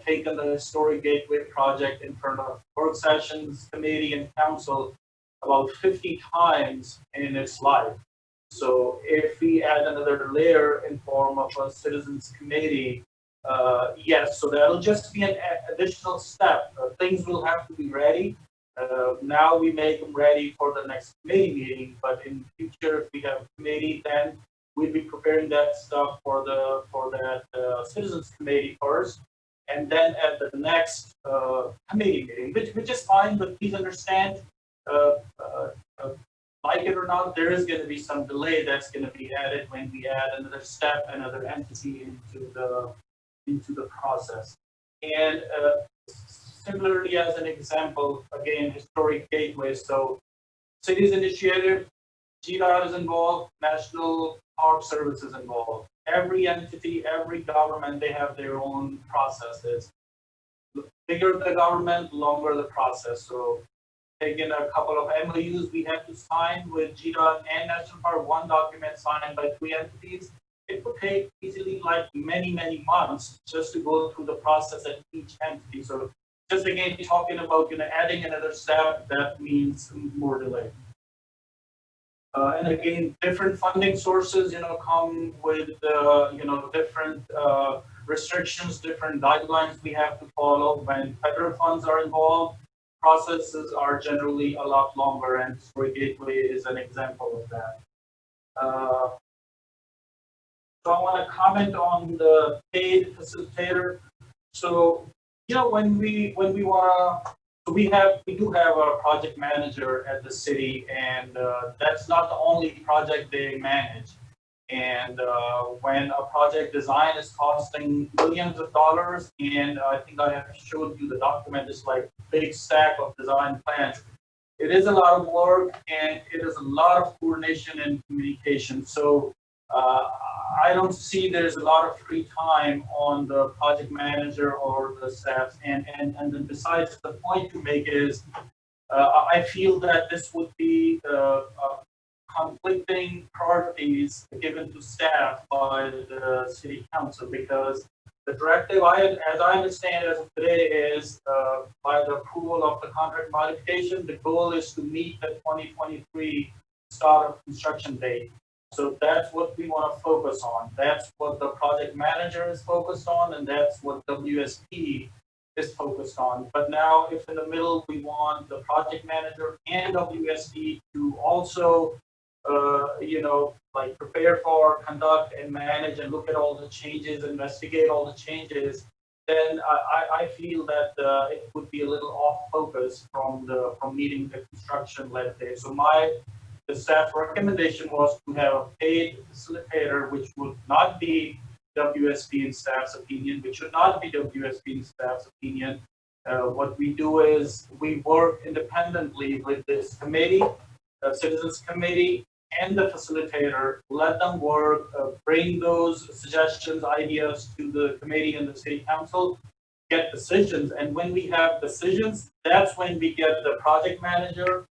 taken the Historic Gateway project in front of work sessions, committee, and council about 50 times in its life. So if we add another layer in form of a citizens committee, yes, so that'll just be an additional step. Things will have to be ready. Now we make them ready for the next committee meeting, but in future, if we have a committee, then we'll be preparing that stuff for that citizens committee first, and then at the next committee meeting, which is fine, but please understand, like it or not, there is going to be some delay that's going to be added when we add another step, another entity into the process. And similarly, as an example, again, historic gateways. So cities initiative, GDOT is involved, National Park Service is involved. Every entity, every government, they have their own processes. The bigger the government, longer the process. So taking a couple of MOUs we had to sign with GDOT and National Park, one document signed by 3 entities. It would take easily like many, many months just to go through the process at each entity. So just again, talking about, adding another step, that means more delay. And again, different funding sources, come with, different restrictions, different guidelines we have to follow. When federal funds are involved, processes are generally a lot longer, and Historic Gateway is an example of that. So I want to comment on the paid facilitator. So, when we want to, so we do have a project manager at the city, and that's not the only project they manage. And when a project design is costing millions of dollars, and I think I have showed you the document, it's like a big stack of design plans. It is a lot of work, and it is a lot of coordination and communication. So I don't see there's a lot of free time on the project manager or the staff. And then besides, the point to make is, I feel that this would be conflicting priorities given to staff by the city council, because the directive, as I understand as of today, is by the approval of the contract modification, the goal is to meet the 2023 start of construction date. So that's what we want to focus on. That's what the project manager is focused on, and that's what WSP is focused on. But now, if in the middle we want the project manager and WSP to also, prepare for, conduct, and manage, and look at all the changes, investigate all the changes, then I feel that it would be a little off focus from meeting the construction-led day. So the staff recommendation was to have a paid facilitator, which would not be WSP and staff's opinion, which should not be WSP and staff's opinion. What we do is we work independently with this committee, citizens committee, and the facilitator. Let them work, bring those suggestions, ideas to the committee and the city council, get decisions. And when we have decisions, that's when we get the project manager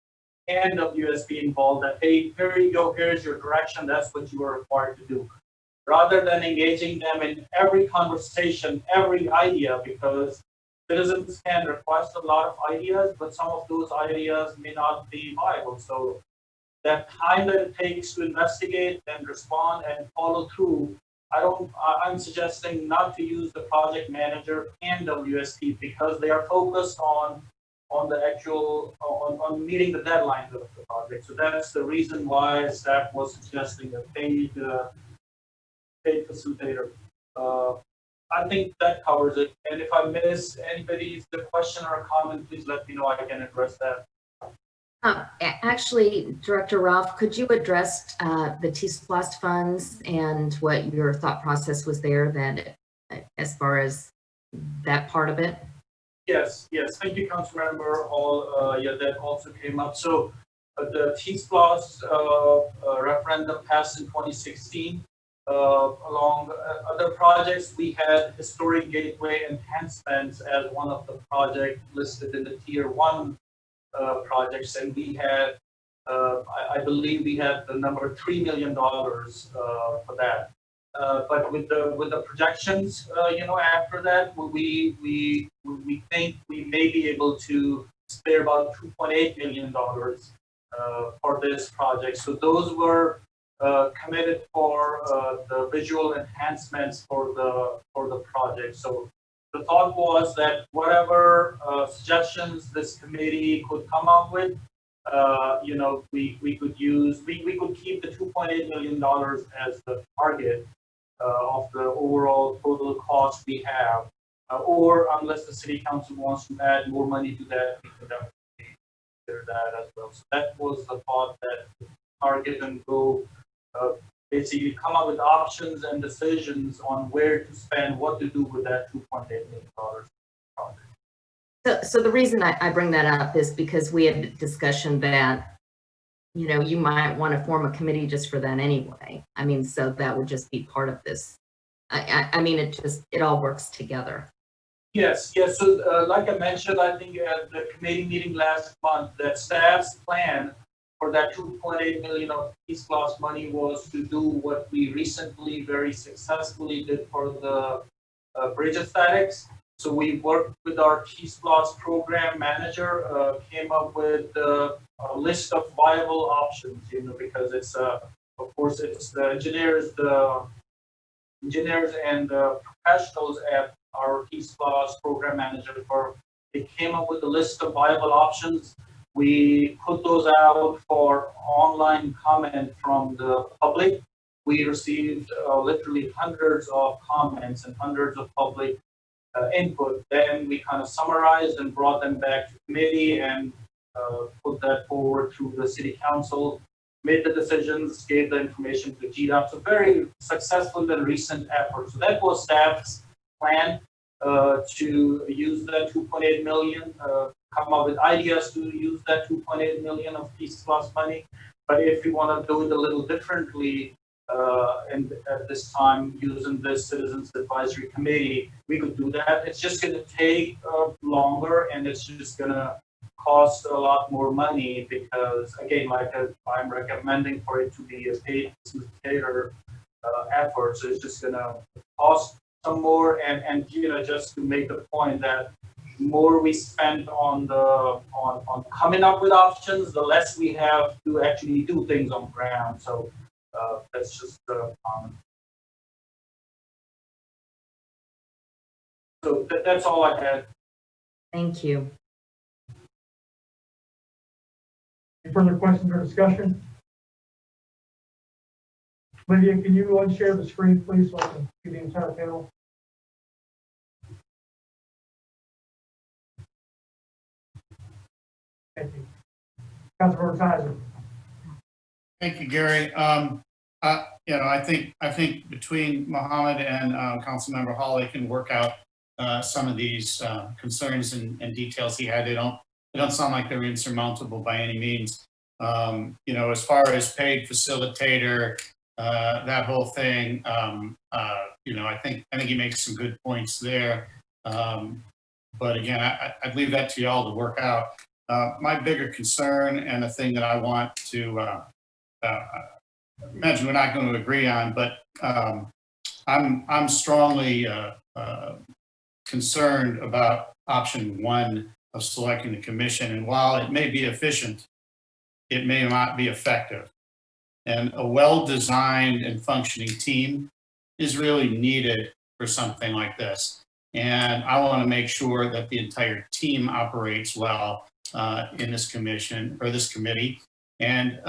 and WSP involved, that, hey, here you go, here's your direction, that's what you are required to do. Rather than engaging them in every conversation, every idea, because citizens can request a lot of ideas, but some of those ideas may not be viable. So that time that it takes to investigate and respond and follow through, I'm suggesting not to use the project manager and WSP, because they are focused on the actual, on meeting the deadlines of the project. So that's the reason why staff was suggesting a paid facilitator. I think that covers it. And if I miss anybody's question or comment, please let me know. I can address that. Actually, Director Ralph, could you address the T-SPLOST funds and what your thought process was there, that as far as that part of it? Yes. Thank you, Councilmember Hall. Yeah, that also came up. So the T-SPLOST referendum passed in 2016. Along other projects, we had Historic Gateway enhancements as one of the projects listed in the Tier 1 projects, and we had, I believe we had the number $3 million for that. But with the projections, after that, we think we may be able to spare about $2.8 million for this project. So those were committed for the visual enhancements for the project. So the thought was that whatever suggestions this committee could come up with, we could use, we could keep the $2.8 million as the target of the overall total cost we have, or unless the city council wants to add more money to that, we could consider that as well. So that was the thought, that target and go, basically come up with options and decisions on where to spend, what to do with that $2.8 million project. So the reason I bring that up is because we had a discussion that, you know, you might want to form a committee just for that anyway. I mean, so that would just be part of this. I mean, it all works together. Yes. So like I mentioned, I think at the committee meeting last month, that staff's plan for that 2.8 million of Peace Clause money was to do what we recently very successfully did for the bridge aesthetics. So we worked with our Peace Clause program manager, came up with a list of viable options, you know, because it's, of course, it's the engineers and the professionals at our Peace Clause program manager they came up with a list of viable options. We put those out for online comment from the public. We received literally hundreds of comments and hundreds of public input. Then we kind of summarized and brought them back to committee and put that forward to the city council, made the decisions, gave the information to GDOT. So very successful and recent effort. So that was staff's plan to use that 2.8 million, come up with ideas to use that 2.8 million of Peace Clause money. But if you want to do it a little differently, and at this time using this Citizens Advisory Committee, we could do that. It's just going to take longer, and it's just going to cost a lot more money because, again, like I'm recommending for it to be a paid facilitator effort, so it's just going to cost some more. And you know, just to make the point that the more we spend on coming up with options, the less we have to actually do things on the ground. So that's just the comment. So that's all I had. Thank you. Any further questions or discussion? Lydia, can you unshare the screen, please, so I can see the entire panel? Thank you. Councilmember Tizer. Thank you, Gary. You know, I think between Mohammed and Councilmember Hall, they can work out some of these concerns and details he had. They don't sound like they're insurmountable by any means. You know, as far as paid facilitator, that whole thing, you know, I think he makes some good points there. But again, I'd leave that to y'all to work out. My bigger concern, and the thing that I want to imagine we're not going to agree on, but I'm strongly concerned about option one of selecting the commission. And while it may be efficient, it may not be effective. And a well-designed and functioning team is really needed for something like this. And I want to make sure that the entire team operates well in this commission or this committee. And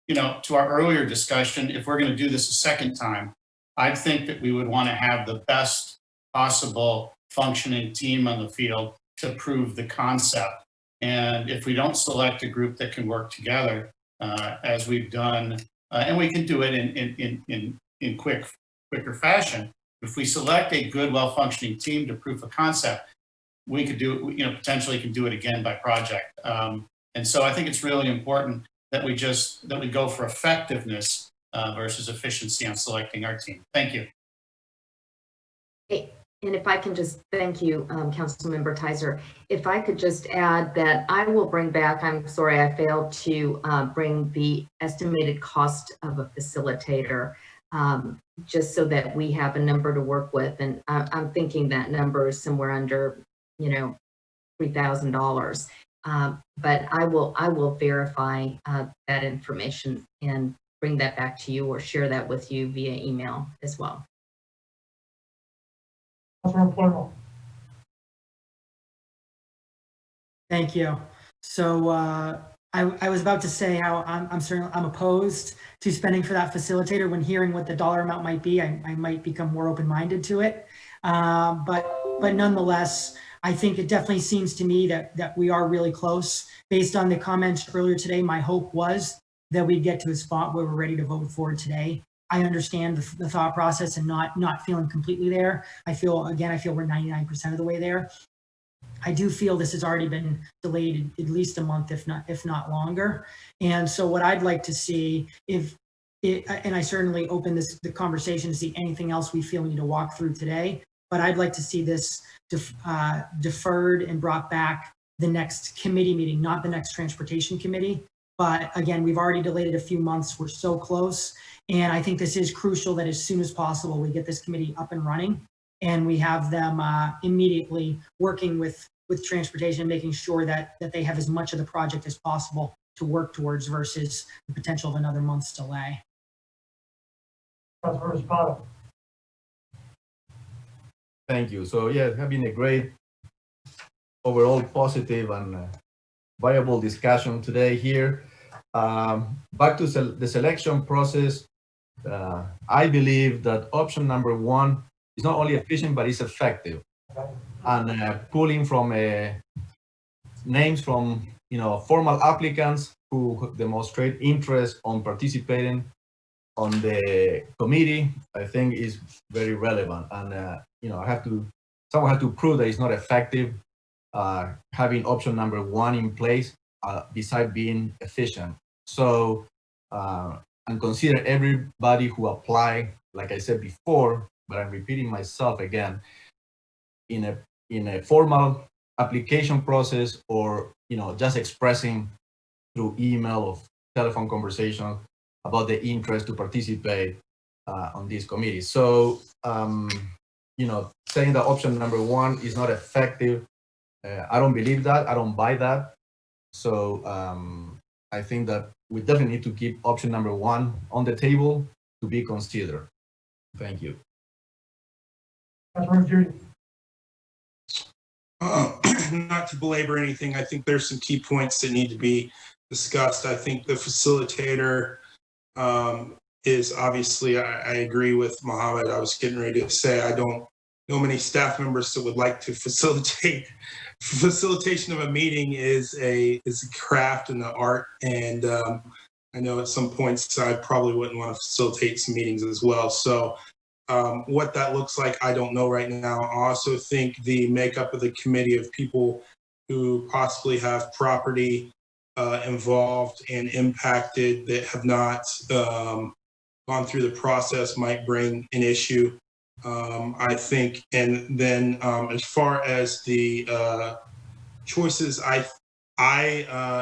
you know, to our earlier discussion, if we're going to do this a second time, I think that we would want to have the best possible functioning team on the field to prove the concept. And if we don't select a group that can work together, as we've done, and we can do it in quicker fashion, if we select a good, well-functioning team to prove a concept, we could do, you know, potentially can do it again by project. And so I think it's really important that we go for effectiveness versus efficiency on selecting our team. Thank you. Hey, and if I can just thank you, Councilmember Tizer. If I could just add that I will bring back, I'm sorry I failed to bring the estimated cost of a facilitator, just so that we have a number to work with. And I'm thinking that number is somewhere under, you know, $3,000. But I will verify that information and bring that back to you or share that with you via email as well. Thank you. So I was about to say how I'm opposed to spending for that facilitator. When hearing what the dollar amount might be, I might become more open-minded to it. But nonetheless, I think it definitely seems to me that we are really close. Based on the comments earlier today, my hope was that we'd get to a spot where we're ready to vote for it today. I understand the thought process and not feeling completely there. I feel we're 99% of the way there. I do feel this has already been delayed at least a month, if not longer. And so what I'd like to see, and I certainly open the conversation to see anything else we feel we need to walk through today, but I'd like to see this deferred and brought back the next committee meeting, not the next transportation committee. But again, we've already delayed it a few months. We're so close. And I think this is crucial that as soon as possible, we get this committee up and running and we have them immediately working with transportation, making sure that they have as much of the project as possible to work towards versus the potential of another month's delay. Councilmember Zapata. Thank you. So yeah, having a great overall positive and viable discussion today here. Back to the selection process. I believe that option number one is not only efficient, but it's effective. And pulling from names from formal applicants who demonstrate interest on participating on the committee, I think is very relevant. And someone had to prove that it's not effective. Having option number one in place, besides being efficient. So, and consider everybody who apply, like I said before, but I'm repeating myself again, in a formal application process, or just expressing through email or telephone conversation about the interest to participate on this committee. So, saying that option number one is not effective, I don't believe that. I don't buy that. So I think that we definitely need to keep option number one on the table to be considered. Thank you. Councilmember Judy. Not to belabor anything, I think there's some key points that need to be discussed. I think the facilitator is obviously, I agree with Mohammed. I was getting ready to say, I don't know many staff members that would like to facilitate. Facilitation of a meeting is a craft and an art, and I know at some points I probably wouldn't want to facilitate some meetings as well. So what that looks like, I don't know right now. I also think the makeup of the committee of people who possibly have property involved and impacted that have not gone through the process might bring an issue. I think, and then as far as the choices, I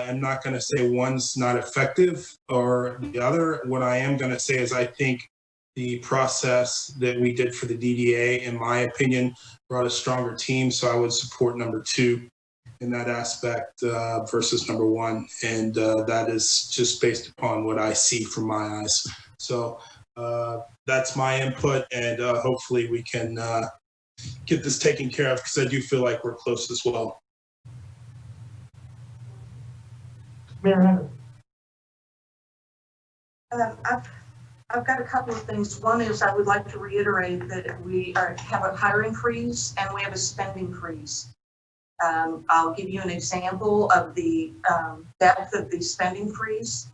am not going to say one's not effective or the other. What I am going to say is I think the process that we did for the DDA, in my opinion, brought a stronger team. So I would support number two in that aspect versus number one. And that is just based upon what I see from my eyes. So that's my input, and hopefully we can get this taken care of, because I do feel like we're close as well. Mayor Henry. I've got a couple of things. One is I would like to reiterate that we have a hiring freeze and we have a spending freeze. I'll give you an example of the depth of the spending freeze.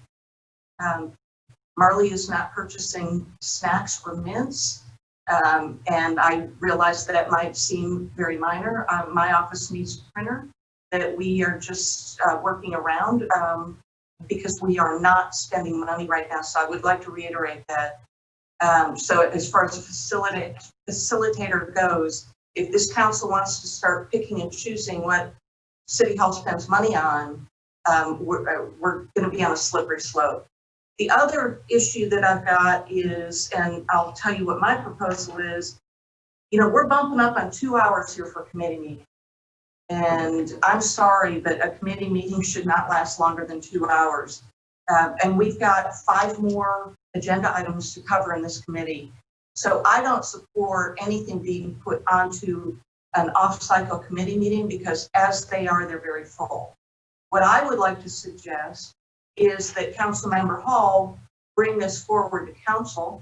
Marley is not purchasing snacks or mints, and I realize that might seem very minor. My office needs a printer that we are just working around because we are not spending money right now. So I would like to reiterate that. So as far as the facilitator goes, if this council wants to start picking and choosing what City Hall spends money on, we're going to be on a slippery slope. The other issue that I've got is, and I'll tell you what my proposal is, we're bumping up on 2 hours here for a committee meeting. And I'm sorry, but a committee meeting should not last longer than 2 hours. And we've got 5 more agenda items to cover in this committee. So I don't support anything being put onto an off-cycle committee meeting, because as they are, they're very full. What I would like to suggest is that Councilmember Hall bring this forward to council,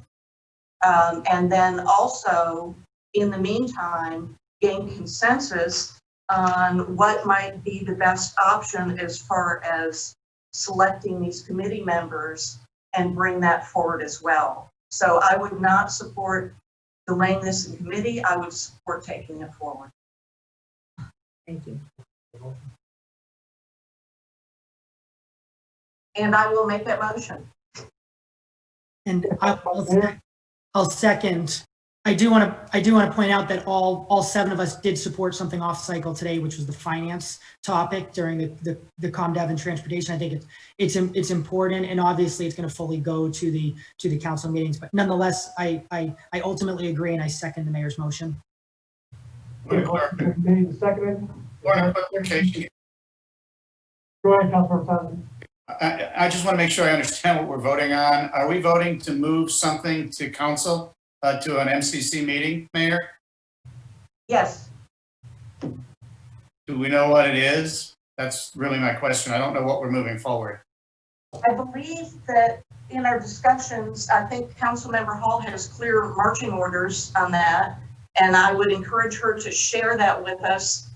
and then also, in the meantime, gain consensus on what might be the best option as far as selecting these committee members and bring that forward as well. So I would not support delaying this in committee. I would support taking it forward. Thank you. And I will make that motion. And I'll second. I do want to point out that all 7 of us did support something off cycle today, which was the finance topic during the ComDev and transportation. I think it's important, and obviously it's going to fully go to the council meetings. But nonetheless, I ultimately agree, and I second the mayor's motion. Made and seconded. Point of clarification. Go ahead, Councilmember Thompson. I just want to make sure I understand what we're voting on. Are we voting to move something to council, to an MCC meeting, Mayor? Yes. Do we know what it is? That's really my question. I don't know what we're moving forward. I believe that in our discussions, I think Councilmember Hall has clear marching orders on that. And I would encourage her to share that with us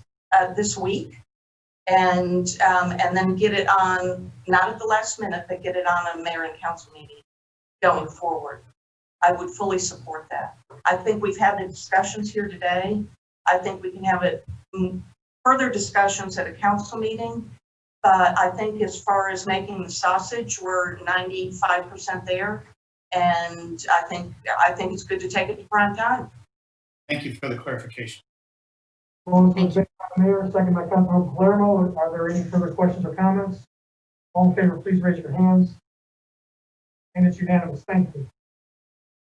this week. And then get it on, not at the last minute, but get it on a mayor and council meeting going forward. I would fully support that. I think we've had the discussions here today. I think we can have it further discussions at a council meeting. But I think as far as making the sausage, we're 95% there. And I think it's good to take it to prime time. Thank you for the clarification. Motion made by the mayor, second by Councilmember Palermo. Are there any further questions or comments? All in favor, please raise your hands. And it's unanimous. Thank you.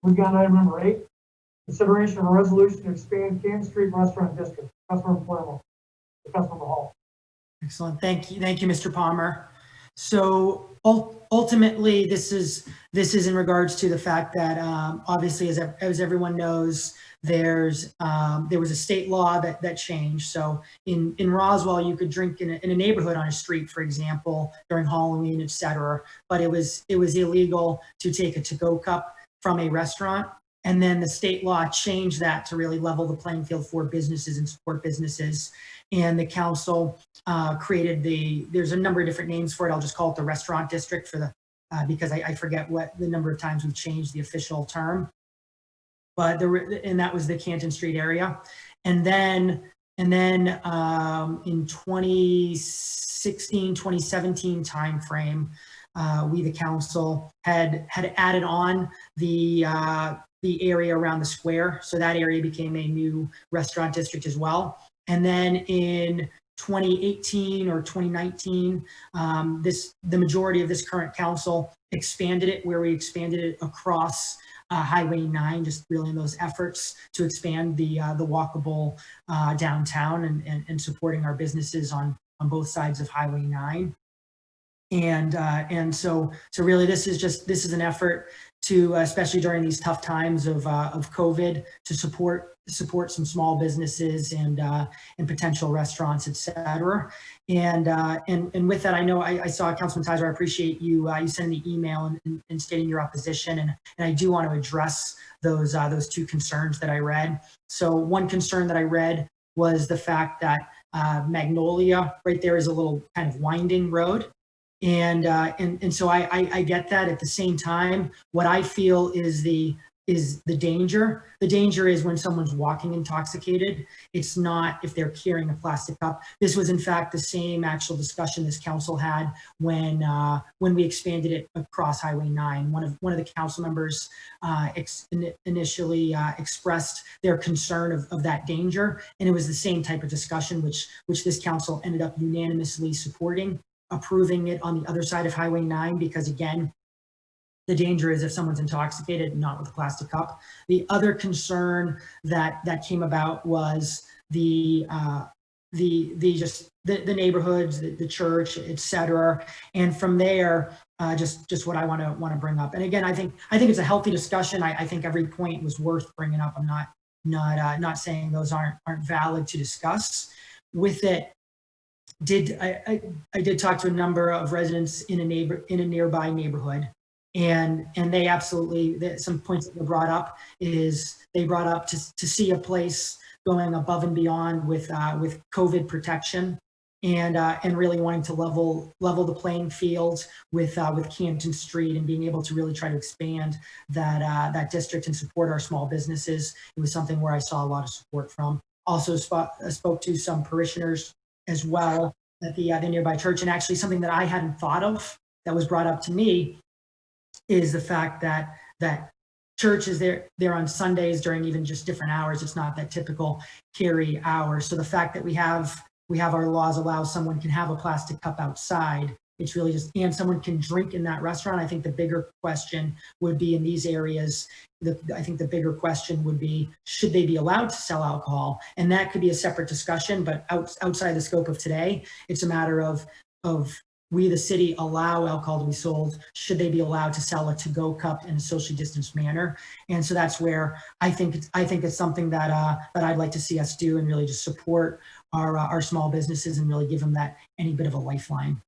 Moving on to item number 8, consideration of a resolution to expand Canton Street Restaurant District. Councilmember Palermo, Councilmember Hall. Excellent. Thank you, Mr. Palmer. So ultimately, this is in regards to the fact that obviously, as everyone knows, there was a state law that changed. So in Roswell, you could drink in a neighborhood on a street, for example, during Halloween, etc. But it was illegal to take a to-go cup from a restaurant. And then the state law changed that to really level the playing field for businesses and support businesses. And the council created there's a number of different names for it. I'll just call it the restaurant district because I forget what the number of times we've changed the official term. But and that was the Canton Street area. And then in 2016, 2017 timeframe, we, the council, had added on the area around the square. So that area became a new restaurant district as well. And then in 2018 or 2019, the majority of this current council expanded it, where we expanded it across Highway 9, just really in those efforts to expand the walkable downtown and supporting our businesses on both sides of Highway 9. And so really this is an effort to, especially during these tough times of COVID, to support some small businesses and potential restaurants, et cetera. And with that, I know I saw Councilman Tizer, I appreciate you sending the email and stating your opposition. And I do want to address those 2 concerns that I read. So one concern that I read was the fact that Magnolia right there is a little kind of winding road. And so I get that. At the same time, what I feel is the danger. The danger is when someone's walking intoxicated. It's not if they're carrying a plastic cup. This was in fact the same actual discussion this council had when we expanded it across Highway 9. One of the council members initially expressed their concern of that danger, and it was the same type of discussion which this council ended up unanimously supporting, approving it on the other side of Highway 9, because again, the danger is if someone's intoxicated, not with a plastic cup. The other concern that came about was the neighborhoods, the church, et cetera. And from there, just what I want to bring up. And again, I think it's a healthy discussion. I think every point was worth bringing up. I'm not saying those aren't valid to discuss. With it, I did talk to a number of residents in a nearby neighborhood. And they absolutely, some points that were brought up is they brought up to see a place going above and beyond with COVID protection and really wanting to level the playing field with Canton Street and being able to really try to expand that district and support our small businesses. It was something where I saw a lot of support from. Also spoke to some parishioners as well at the nearby church, and actually something that I hadn't thought of that was brought up to me is the fact that church is there on Sundays during even just different hours. It's not that typical carry hours. So the fact that we have our laws allow someone can have a plastic cup outside. It's really just, and someone can drink in that restaurant. I think the bigger question would be in these areas, I think the bigger question would be, should they be allowed to sell alcohol? And that could be a separate discussion, but outside the scope of today, it's a matter of we, the city, allow alcohol to be sold. Should they be allowed to sell a to-go cup in a socially distanced manner? And so that's where I think it's something that I'd like to see us do and really just support our small businesses and really give them that any bit of a lifeline.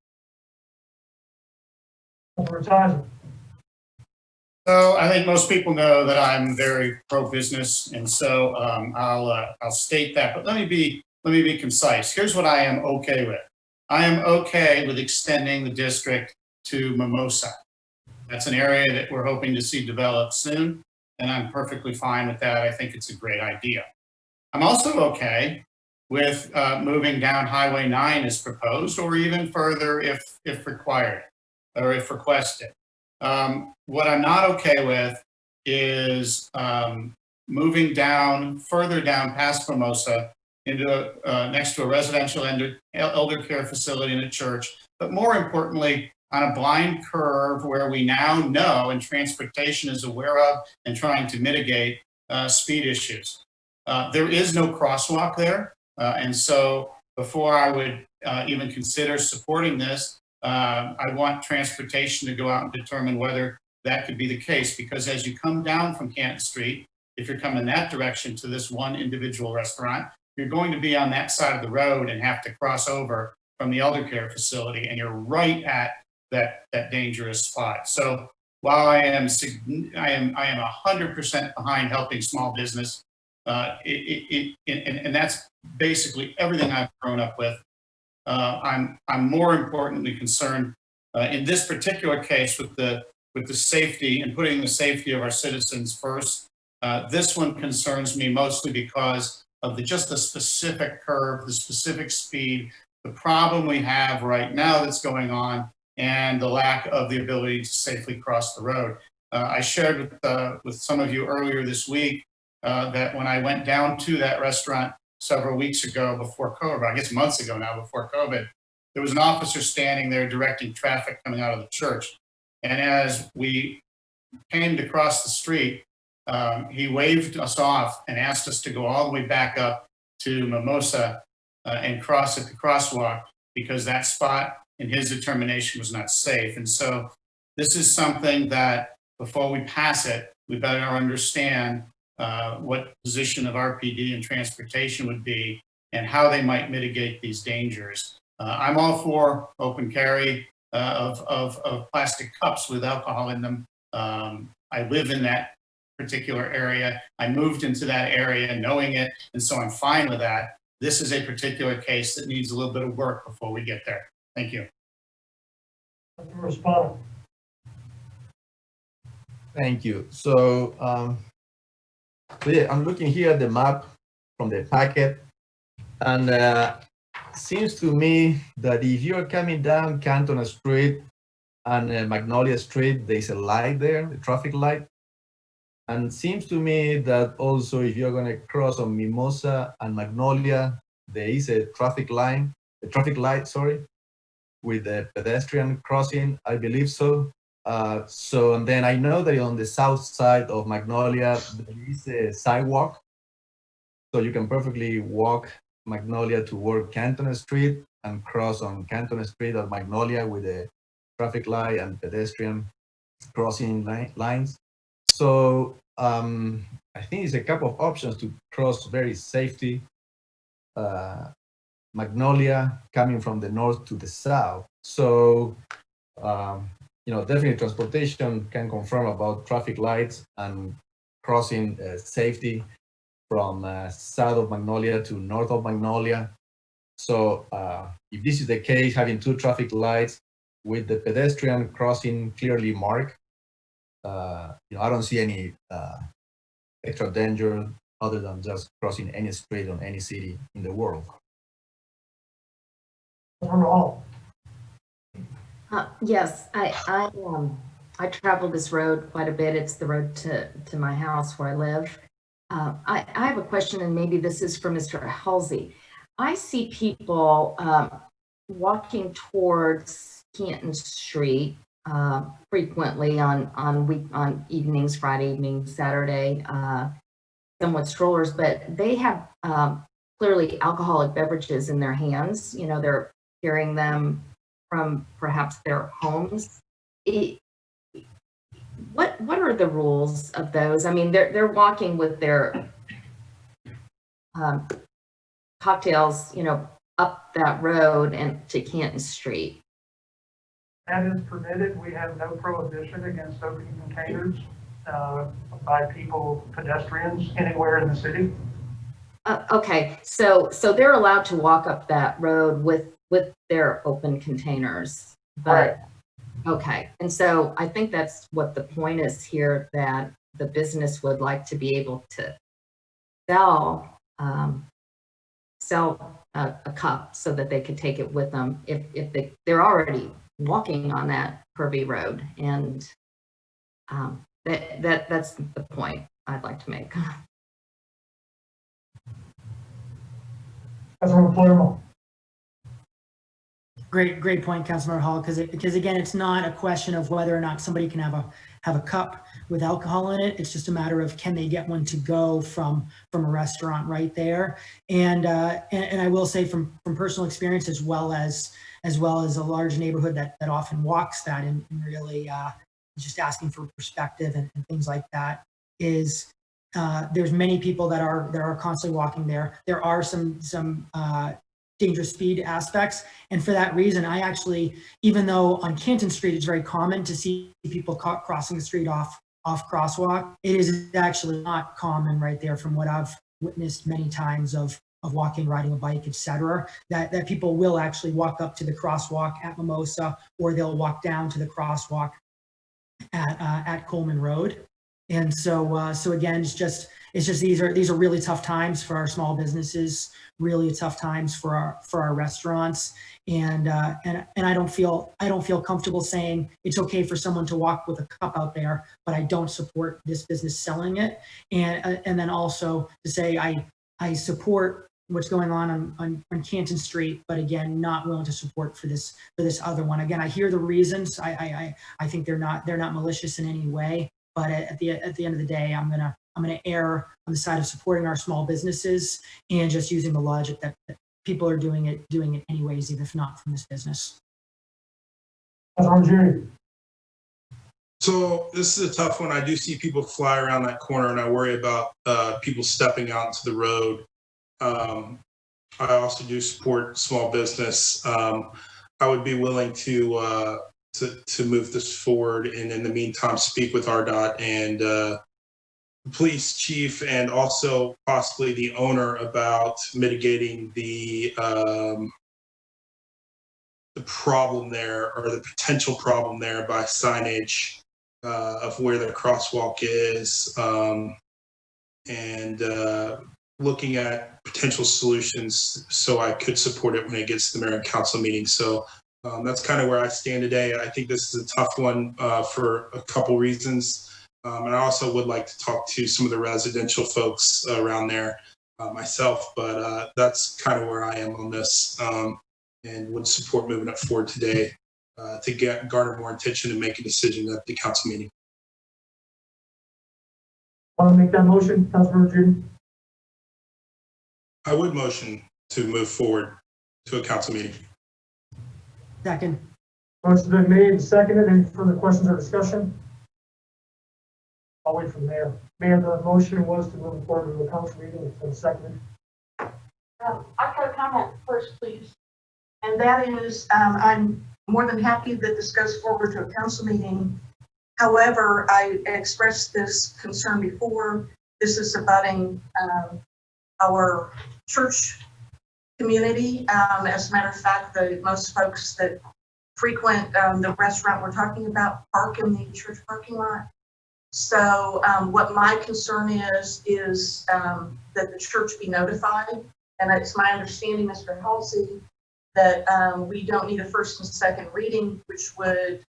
So I think most people know that I'm very pro-business, and so I'll state that. But let me be concise. Here's what I am okay with. I am okay with extending the district to Mimosa. That's an area that we're hoping to see develop soon, and I'm perfectly fine with that. I think it's a great idea. I'm also okay with moving down Highway 9 as proposed, or even further if required or if requested. What I'm not okay with is moving down, further down past Mimosa into next to a residential elder care facility and a church, but more importantly, on a blind curve where we now know and transportation is aware of and trying to mitigate speed issues. There is no crosswalk there. And so before I would even consider supporting this, I want transportation to go out and determine whether that could be the case, because as you come down from Canton Street, if you're coming that direction to this one individual restaurant, you're going to be on that side of the road and have to cross over from the elder care facility, and you're right at that dangerous spot. So while I am 100% behind helping small business, and that's basically everything I've grown up with. I'm more importantly concerned in this particular case with the safety and putting the safety of our citizens first. This one concerns me mostly because of just the specific curve, the specific speed, the problem we have right now that's going on, and the lack of the ability to safely cross the road. I shared with some of you earlier this week that when I went down to that restaurant several weeks ago before COVID, I guess months ago now before COVID, there was an officer standing there directing traffic coming out of the church. And as we came to cross the street, he waved us off and asked us to go all the way back up to Mimosa and cross at the crosswalk, because that spot in his determination was not safe. And so this is something that before we pass it, we better understand what position of RPD and transportation would be and how they might mitigate these dangers. I'm all for open carry of plastic cups with alcohol in them. I live in that particular area. I moved into that area knowing it, and so I'm fine with that. This is a particular case that needs a little bit of work before we get there. Thank you. Respond. Thank you. So, yeah, I'm looking here at the map from the packet, and seems to me that if you're coming down Canton Street and Magnolia Street, there's a light there, the traffic light. And seems to me that also if you're going to cross on Mimosa and Magnolia, there is a traffic light, with a pedestrian crossing, I believe so. And then I know that on the south side of Magnolia, there is a sidewalk. So you can perfectly walk Magnolia toward Canton Street and cross on Canton Street or Magnolia with a traffic light and pedestrian crossing lines. So I think it's a couple of options to cross very safely Magnolia coming from the north to the south. So, definitely transportation can confirm about traffic lights and crossing safety. from south of Magnolia to north of Magnolia. So if this is the case, having 2 traffic lights with the pedestrian crossing clearly marked, I don't see any extra danger other than just crossing any street on any city in the world. Yes, I travel this road quite a bit. It's the road to my house where I live. I have a question, and maybe this is for Mr. Halsey. I see people walking towards Canton Street frequently on evenings, Friday evenings, Saturday, somewhat strollers, but they have clearly alcoholic beverages in their hands. They're carrying them from perhaps their homes. What are the rules of those? I mean, they're walking with their cocktails, up that road and to Canton Street. That is permitted. We have no prohibition against opening containers by people, pedestrians, anywhere in the city. Okay, so they're allowed to walk up that road with their open containers, but Right. okay. And so I think that's what the point is here, that the business would like to be able to sell a cup so that they could take it with them if they're already walking on that curvy road. And that's the point I'd like to make. Councilmember Palermo. Great point, Councilmember Hall, because again, it's not a question of whether or not somebody can have a cup with alcohol in it. It's just a matter of, can they get one to go from a restaurant right there. And I will say from personal experience, as well as a large neighborhood that often walks that, and really just asking for perspective and things like that, is there's many people that are constantly walking there. There are some dangerous speed aspects. And for that reason, I actually, even though on Canton Street, it's very common to see people crossing the street off crosswalk, it is actually not common right there, from what I've witnessed many times of walking, riding a bike, etc., that people will actually walk up to the crosswalk at Mimosa, or they'll walk down to the crosswalk at Coleman Road. And so again, it's just these are really tough times for our small businesses, really tough times for our restaurants, and I don't feel comfortable saying it's okay for someone to walk with a cup out there, but I don't support this business selling it, and then also to say I support what's going on Canton Street, but again, not willing to support for this other one. Again, I hear the reasons. I think they're not malicious in any way. But at the end of the day, I'm gonna err on the side of supporting our small businesses and just using the logic that people are doing it anyways, even if not from this business. So this is a tough one. I do see people fly around that corner, and I worry about people stepping out into the road. I also do support small business. I would be willing to move this forward, and in the meantime, speak with RDOT and the police chief, and also possibly the owner, about mitigating the problem there, or the potential problem there, by signage of where the crosswalk is, and looking at potential solutions so I could support it when it gets to the mayor and council meeting. So that's kind of where I stand today. I think this is a tough one for a couple reasons. And I also would like to talk to some of the residential folks around there myself, but that's kind of where I am on this, and would support moving it forward today to garner more attention and make a decision at the council meeting. Want to make that motion, Councilmember Judy? I would motion to move forward to a council meeting. Second. Motion's been made and seconded. Any further questions or discussion? I'll wait for the mayor. Mayor, the motion was to move forward to the council meeting. It's been seconded. I've got a comment first, please. And that is, I'm more than happy that this goes forward to a council meeting. However, I expressed this concern before. This is abutting our church community. As a matter of fact, most folks that frequent the restaurant we're talking about park in the church parking lot. So what my concern is that the church be notified. And it's my understanding, Mr. Halsey, that we don't need a first and second reading, which would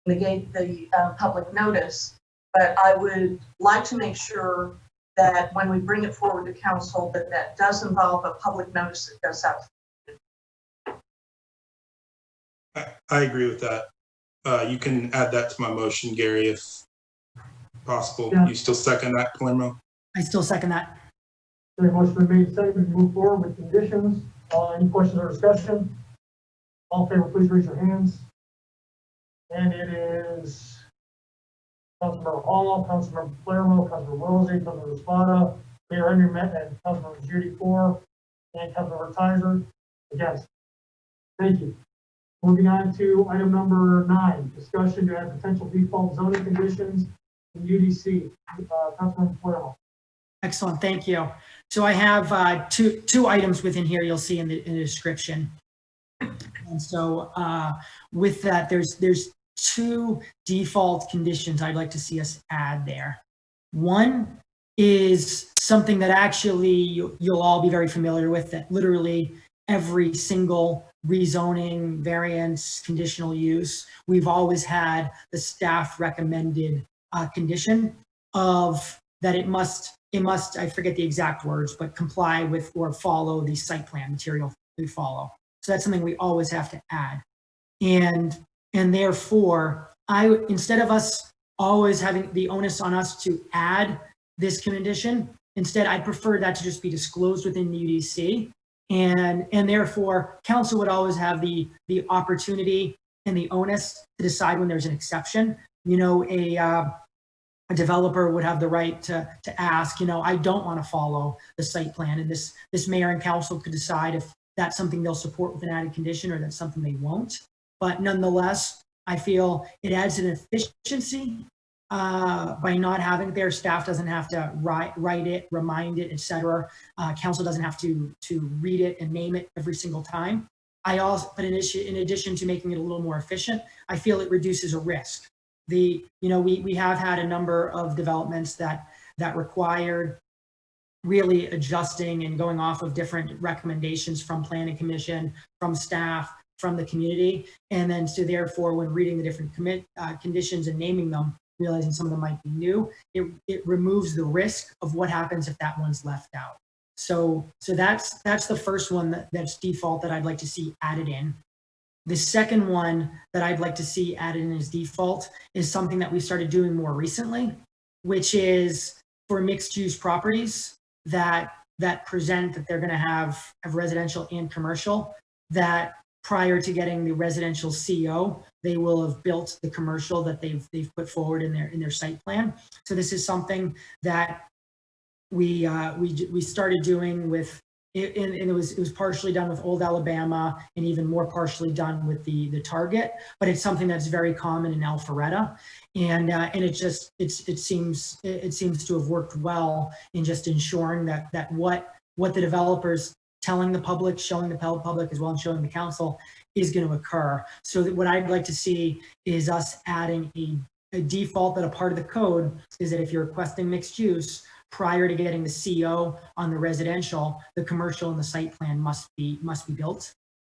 negate the public notice. But I would like to make sure that when we bring it forward to council, that does involve a public notice that goes out. I agree with that. You can add that to my motion, Gary, if possible. Yeah. You still second that, Palermo? I still second that. Okay, motion been made, seconded, to move forward with conditions. Any questions or discussion? All in favor, please raise your hands. And it is Councilmember Hall, Councilmember Palermo, Councilmember Wellesley, Councilmember Espada, Mayor Henry and Councilmember Judy for, and Councilmember Tizer against. Thank you. Moving on to item number 9, discussion to add potential default zoning conditions in UDC. Councilmember Palermo. Excellent, thank you. So I have two items within here you'll see in the description. And so with that, there's 2 default conditions I'd like to see us add there. One is something that actually you'll all be very familiar with, that literally every single rezoning, variance, conditional use, we've always had the staff recommended condition of that it must, I forget the exact words, but comply with or follow the site plan material we follow. So that's something we always have to add. And therefore, instead of us always having the onus on us to add this condition, instead I'd prefer that to just be disclosed within the UDC. And therefore, council would always have the opportunity and the onus to decide when there's an exception. You know, a developer would have the right to ask, you know, I don't want to follow the site plan, and this mayor and council could decide if that's something they'll support with an added condition or that's something they won't. But nonetheless, I feel it adds an efficiency by not having their staff doesn't have to write it, remind it, etc. Council doesn't have to read it and name it every single time. But in addition to making it a little more efficient, I feel it reduces a risk. We have had a number of developments that required really adjusting and going off of different recommendations from planning commission, from staff, from the community. And then so therefore, when reading the different conditions and naming them, realizing some of them might be new, it removes the risk of what happens if that one's left out. So that's the first one that's default that I'd like to see added in. The second one that I'd like to see added in as default is something that we started doing more recently, which is for mixed use properties that present that they're going to have residential and commercial, that prior to getting the residential CO, they will have built the commercial that they've put forward in their site plan. So this is something that we started doing with, and it was partially done with Old Alabama and even more partially done with the Target, but it's something that's very common in Alpharetta, and it seems to have worked well in just ensuring that what the developers telling the public, showing the public as well as showing the council is going to occur. So that what I'd like to see is us adding a default that a part of the code is that if you're requesting mixed use, prior to getting the CO on the residential, the commercial and the site plan must be built.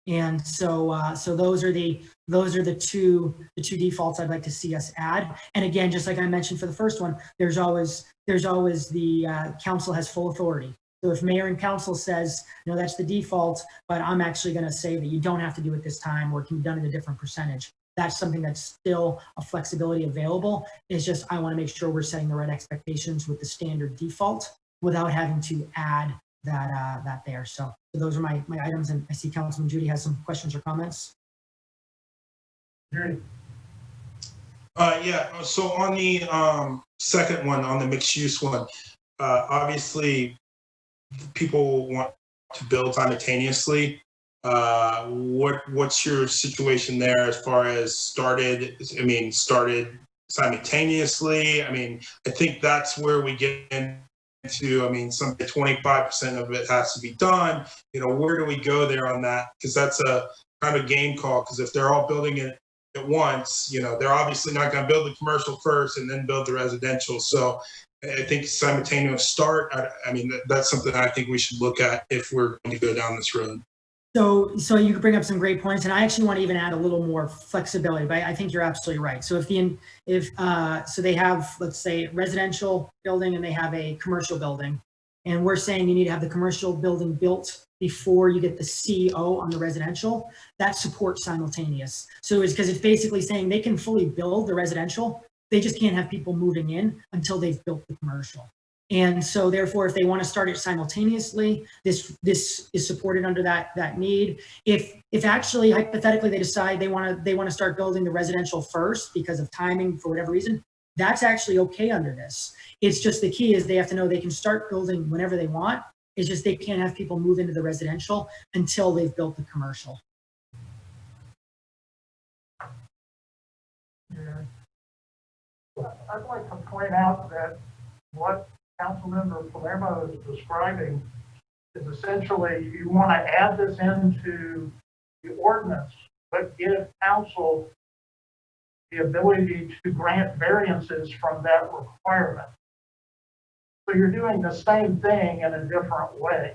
And so those are the two defaults I'd like to see us add. And again, just like I mentioned for the first one, there's always the council has full authority. So if mayor and council says, no, that's the default, but I'm actually going to say that you don't have to do it this time, or it can be done in a different percentage. That's something that's still a flexibility available. It's just, I want to make sure we're setting the right expectations with the standard default without having to add that there. So those are my items, and I see Councilman Judy has some questions or comments. Judy. Yeah, so on the second one, on the mixed use one, obviously people want to build simultaneously. What's your situation there as far as started simultaneously? I mean, I think that's where we get into to, I mean, some 25% of it has to be done. Where do we go there on that? Because that's a kind of game call. Because if they're all building it at once, they're obviously not going to build the commercial first and then build the residential. So I think simultaneous start, I mean, that's something I think we should look at if we're going to go down this road. So you bring up some great points, and I actually want to even add a little more flexibility, but I think you're absolutely right. So so they have, let's say, residential building and they have a commercial building, and we're saying you need to have the commercial building built before you get the CO on the residential. That supports simultaneous. So it's because it's basically saying they can fully build the residential, they just can't have people moving in until they've built the commercial. And so therefore, if they want to start it simultaneously, this is supported under that need. If actually hypothetically they decide they want to start building the residential first because of timing for whatever reason, that's actually okay under this. It's just the key is they have to know they can start building whenever they want. It's just they can't have people move into the residential until they've built the commercial. Yeah. I'd like to point out that what Councilmember Palermo is describing is essentially you want to add this into the ordinance, but give council the ability to grant variances from that requirement. So you're doing the same thing in a different way,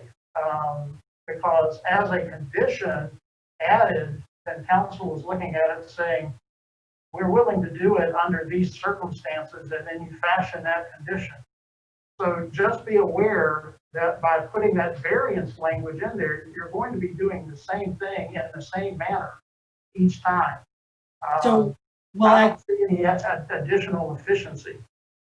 because as a condition added, then council is looking at it saying, we're willing to do it under these circumstances, and then you fashion that condition. So just be aware that by putting that variance language in there, you're going to be doing the same thing in the same manner each time. I don't see any additional efficiency.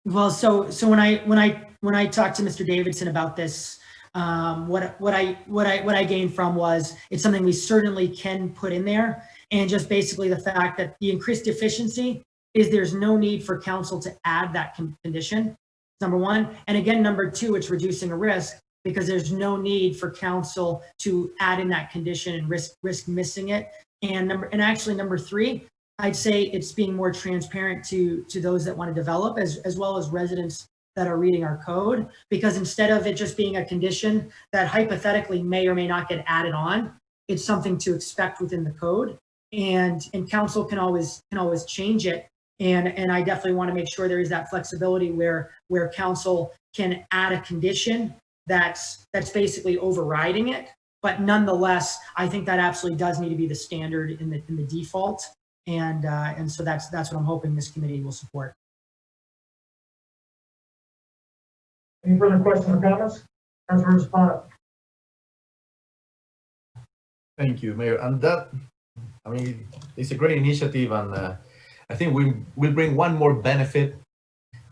Well, so when I talked to Mr. Davidson about this, what I gained from was it's something we certainly can put in there, and just basically the fact that the increased efficiency is there's no need for council to add that condition. Number one, and again, number two, it's reducing a risk because there's no need for council to add in that condition and risk missing it. And actually number three, I'd say it's being more transparent to those that want to develop as well as residents that are reading our code, because instead of it just being a condition that hypothetically may or may not get added on, it's something to expect within the code, and council can always change it. And I definitely want to make sure there is that flexibility where council can add a condition that's basically overriding it. But nonetheless, I think that absolutely does need to be the standard in the default. And so that's what I'm hoping this committee will support. Any further questions or comments? Councilor Espada. Thank you, Mayor. And that, I mean, it's a great initiative, and I think we will bring one more benefit,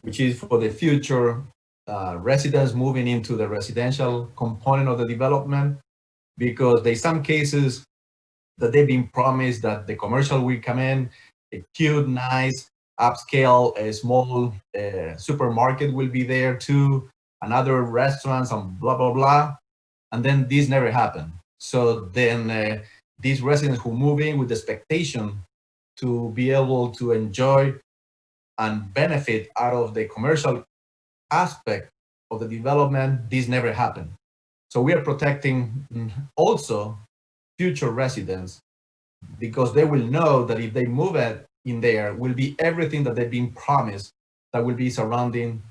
which is for the future residents moving into the residential component of the development, because there's some cases that they've been promised that the commercial will come in, a cute, nice, upscale, a small supermarket will be there too, and other restaurants and blah, blah, blah. And then this never happened. So then these residents who move in with the expectation to be able to enjoy and benefit out of the commercial aspect of the development, this never happened. So we are protecting also future residents, because they will know that if they move it in there, will be everything that they've been promised that will be surrounding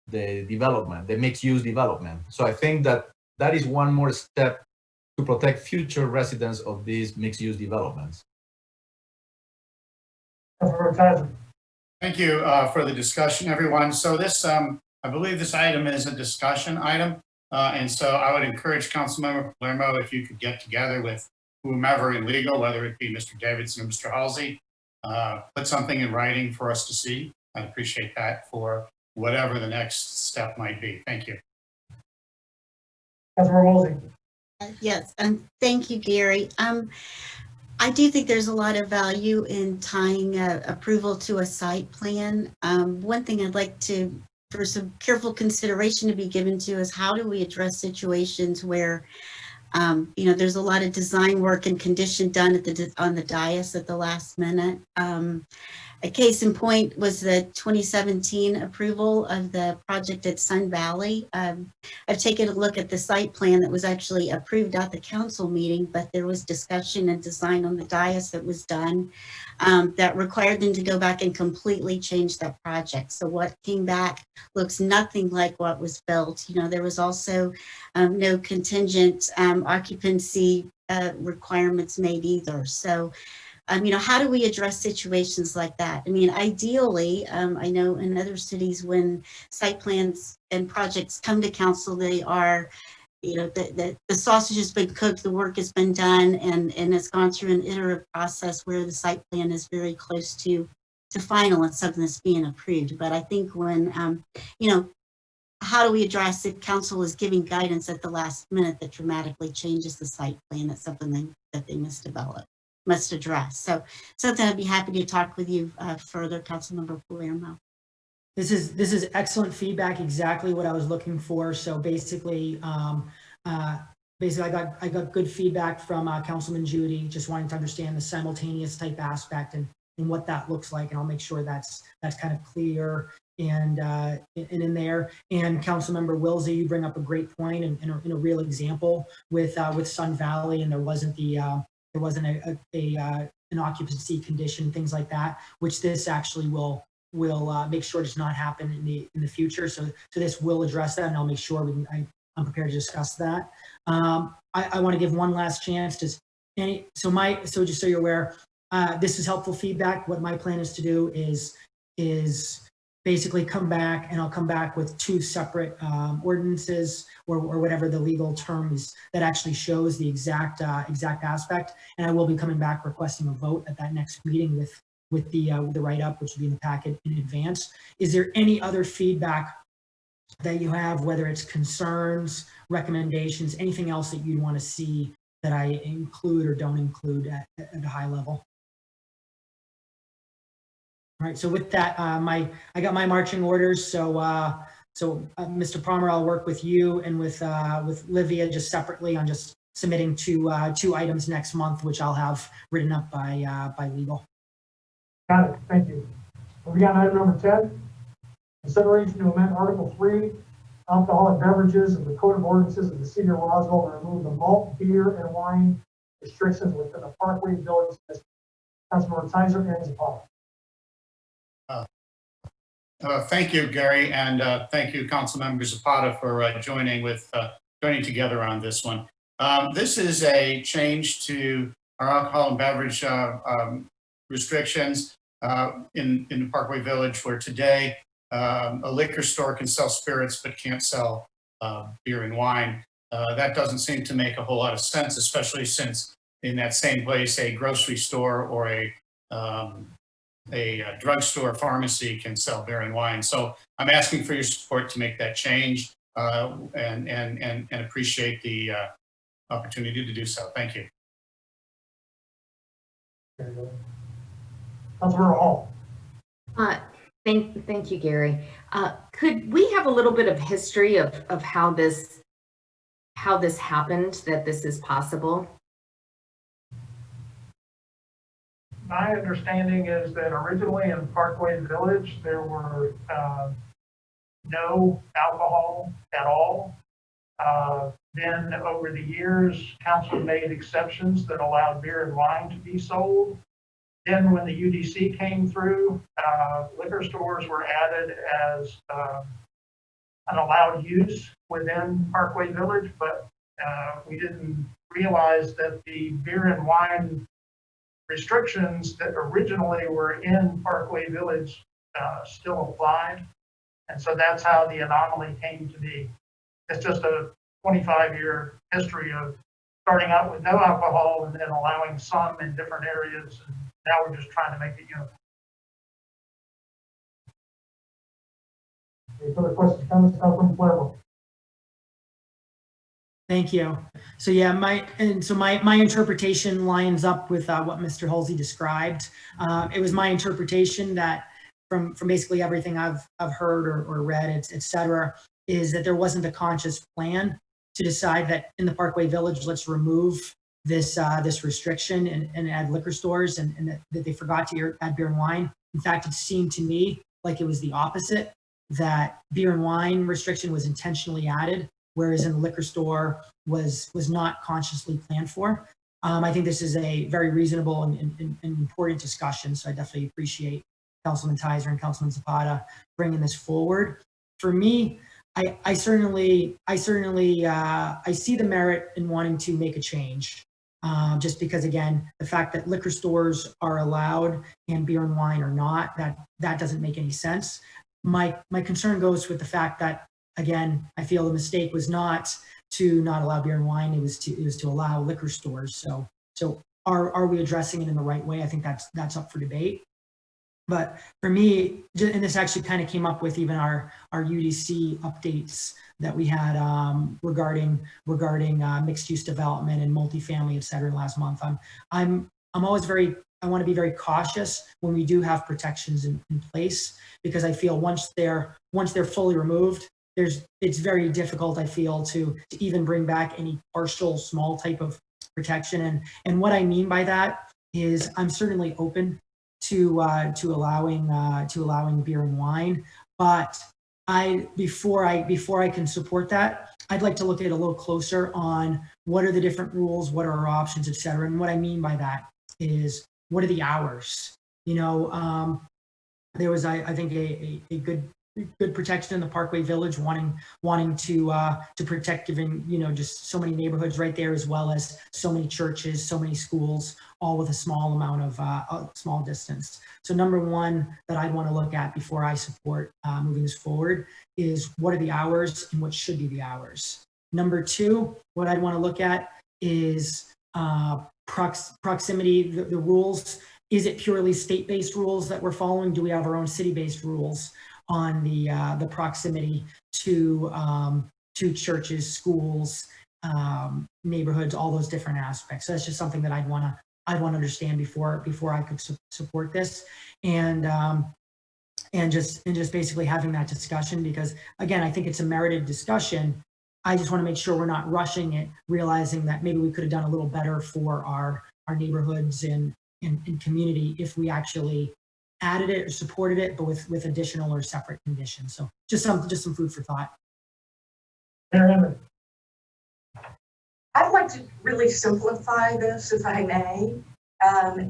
the development, the mixed-use development. So I think that that is one more step to protect future residents of these mixed-use developments. Thank you for the discussion, everyone. So this, I believe this item is a discussion item. And so I would encourage Councilmember Palermo, if you could get together with whomever in legal, whether it be Mr. Davidson or Mr. Halsey, put something in writing for us to see. I'd appreciate that for whatever the next step might be. Thank you. Councilor Halsey. Yes, and thank you, Gary. I do think there's a lot of value in tying approval to a site plan. One thing I'd like for some careful consideration to be given to is how do we address situations where There's a lot of design work and condition done on the dais at the last minute. A case in point was the 2017 approval of the project at Sun Valley. I've taken a look at the site plan that was actually approved at the council meeting, but there was discussion and design on the dais that was done that required them to go back and completely change that project. So what came back looks nothing like what was built. There was also no contingent occupancy requirements made either. So how do we address situations like that? Ideally, I know in other cities when site plans and projects come to council, they are, the sausage has been cooked, the work has been done, and it's gone through an iterative process where the site plan is very close to final and something that's being approved. But I think when, how do we address if council is giving guidance at the last minute that dramatically changes the site plan? That's something that they must address. So something I'd be happy to talk with you further, Councilmember Palermo. This is excellent feedback, exactly what I was looking for. So basically, I got good feedback from Councilman Judy, just wanting to understand the simultaneous type aspect and what that looks like, and I'll make sure that's kind of clear and in there. And Councilmember Wilsey, you bring up a great point and a real example with Sun Valley, and there wasn't an occupancy condition, things like that, which this actually will make sure does not happen in the future. So this will address that, and I'll make sure I'm prepared to discuss that. I want to give one last chance. So just so you're aware, this is helpful feedback. What my plan is to do is basically come back, and I'll come back with two separate ordinances or whatever the legal term is that actually shows the exact aspect. And I will be coming back requesting a vote at that next meeting with the write-up, which will be in the packet in advance. Is there any other feedback that you have, whether it's concerns, recommendations, anything else that you'd want to see that I include or don't include at a high level? All right, so with that, I got my marching orders. So Mr. Palmer, I'll work with you and with Livia just separately on just submitting two items next month, which I'll have written up by legal. Got it, thank you. Moving on to item number 10, consideration to amend Article 3, alcoholic beverages of the Code of Ordinances of the City of Roswell to remove the malt, beer, and wine restrictions within the Parkway Village District. Councilmember Tizer and Zapata. Thank you, Gary, and thank you, Councilmember Zapata, for joining together on this one. This is a change to our alcohol and beverage restrictions in the Parkway Village, where today a liquor store can sell spirits but can't sell beer and wine. That doesn't seem to make a whole lot of sense, especially since in that same place a grocery store or a drugstore, pharmacy can sell beer and wine. So I'm asking for your support to make that change and appreciate the opportunity to do so. Thank you. Councilmember Hall. Thank you, Gary. Could we have a little bit of history of how this happened, that this is possible? My understanding is that originally in Parkway Village, there were no alcohol at all. Then over the years, council made exceptions that allowed beer and wine to be sold. Then when the UDC came through, liquor stores were added as an allowed use within Parkway Village, but we didn't realize that the beer and wine restrictions that originally were in Parkway Village still applied. And so that's how the anomaly came to be. It's just a 25-year history of starting out with no alcohol and then allowing some in different areas. And now we're just trying to make it uniform. Any further questions, comments, Councilman Palermo? Thank you. So yeah, my interpretation lines up with what Mr. Halsey described. It was my interpretation that from basically everything I've heard or read, et cetera, is that there wasn't a conscious plan to decide that in the Parkway Village, let's remove this this restriction and add liquor stores, and that they forgot to add beer and wine. In fact, it seemed to me like it was the opposite, that beer and wine restriction was intentionally added, whereas in the liquor store was not consciously planned for. I think this is a very reasonable and important discussion, so I definitely appreciate Councilman Tizer and Councilman Zapata bringing this forward. For me, I certainly see the merit in wanting to make a change, just because, again, the fact that liquor stores are allowed and beer and wine are not, that doesn't make any sense. My concern goes with the fact that, again, I feel the mistake was not to not allow beer and wine, it was to allow liquor stores. So are we addressing it in the right way? I think that's up for debate. But for me, and this actually kind of came up with even our UDC updates that we had regarding mixed use development and multifamily, et cetera, last month. I'm always I want to be very cautious when we do have protections in place, because I feel once they're fully removed, it's very difficult, I feel, to even bring back any partial small type of protection. And what I mean by that is I'm certainly open to allowing beer and wine, but before I can support that, I'd like to look at it a little closer on what are the different rules, what are our options, et cetera. And what I mean by that is, what are the hours? There was, I think, a good protection in the Parkway Village, wanting to protect, given just so many neighborhoods right there, as well as so many churches, so many schools, all with a small amount of small distance. So number one that I'd want to look at before I support moving this forward is, what are the hours and what should be the hours? Number two, what I'd want to look at is proximity, the rules. Is it purely state-based rules that we're following? Do we have our own city-based rules on the proximity to churches, schools, neighborhoods, all those different aspects? So that's just something that I'd want to understand before I could support this, and just basically having that discussion, because again, I think it's a merited discussion. I just want to make sure we're not rushing it, realizing that maybe we could have done a little better for our neighborhoods and community if we actually added it or supported it, but with additional or separate conditions. So just some food for thought. I'd like to really simplify this, if I may.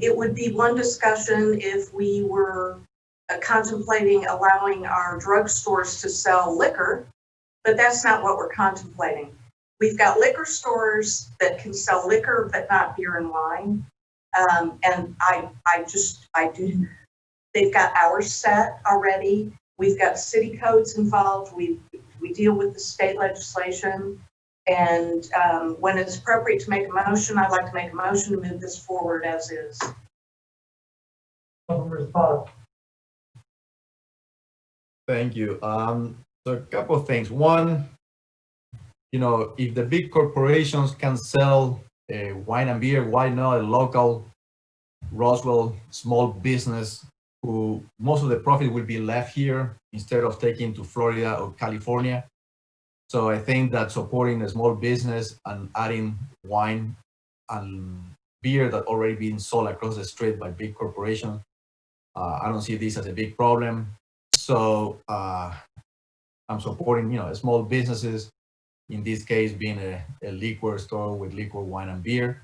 It would be one discussion if we were contemplating allowing our drugstores to sell liquor, but that's not what we're contemplating. We've got liquor stores that can sell liquor, but not beer and wine. And they've got hours set already. We've got city codes involved. We deal with the state legislation. And when it's appropriate to make a motion, I'd like to make a motion to move this forward as is. Thank you. So a couple of things. One, if the big corporations can sell wine and beer, why not a local Roswell small business who most of the profit will be left here instead of taking to Florida or California? So I think that supporting a small business and adding wine and beer that already being sold across the street by big corporations, I don't see this as a big problem. So I'm supporting, small businesses, in this case being a liquor store with liquor, wine, and beer.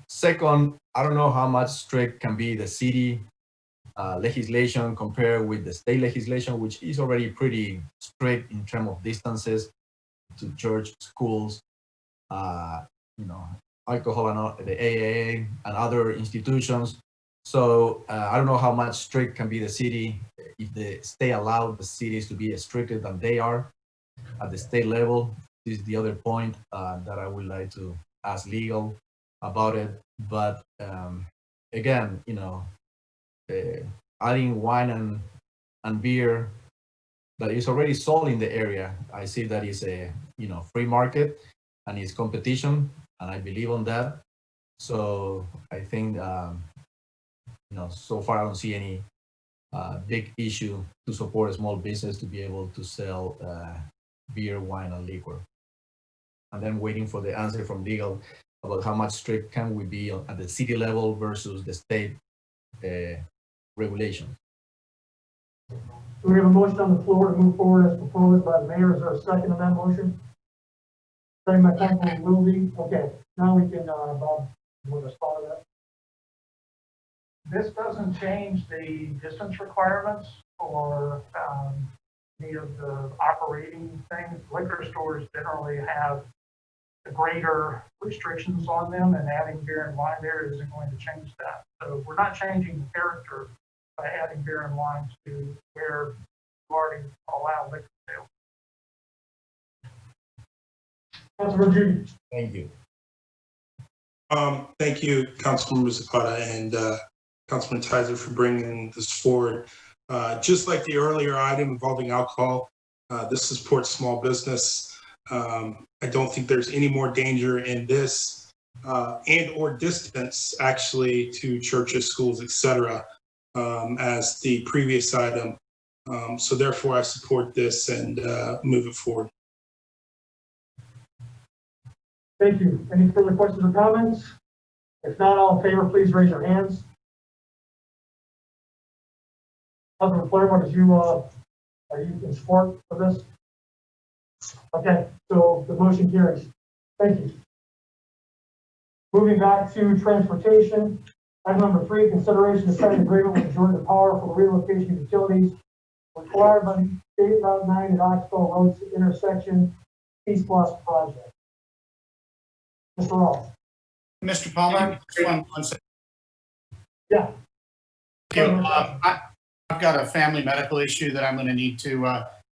Second, I don't know how much strict can be the city legislation compared with the state legislation, which is already pretty strict in terms of distances to church, schools, alcohol and the AAA and other institutions. So I don't know how much strict can be the city if the state allowed the cities to be stricter than they are at the state level. This is the other point that I would like to ask legal about it. But again, adding wine and beer that is already sold in the area, I see that is a free market and it's competition, and I believe on that. So I think so far I don't see any big issue to support a small business to be able to sell beer, wine, and liquor. and then waiting for the answer from legal about how much strict can we be at the city level versus the state regulation. So we have a motion on the floor to move forward as proposed by the mayor. Is there a second on that motion? Second by Councilman Willoughby. Okay, now we can, Bob, you want to respond to that? This doesn't change the distance requirements or any of the operating things. Liquor stores generally have the greater restrictions on them, and adding beer and wine there isn't going to change that. So we're not changing the character by adding beer and wine to where you already allow liquor sales. Councilman Judy. Thank you. Thank you, Councilmember Zapata and Councilman Tizer for bringing this forward. Just like the earlier item involving alcohol, this supports small business. I don't think there's any more danger in this and or distance actually to churches, schools, etc. As the previous item. So therefore I support this and move it forward. Thank you. Any further questions or comments? If not, all in favor, please raise your hands. Councilman Claremont, are you in support of this? Okay, so the motion carries. Thank you. Moving back to transportation. Item number 3, consideration to sign an agreement with Georgia Power for the relocation of utilities required by the State Route 9 at Oxbow Road intersection Peace Plus project. Mr. Ross. Mr. Palmer, one second. Yeah. Thank you. I've got a family medical issue that I'm going to need to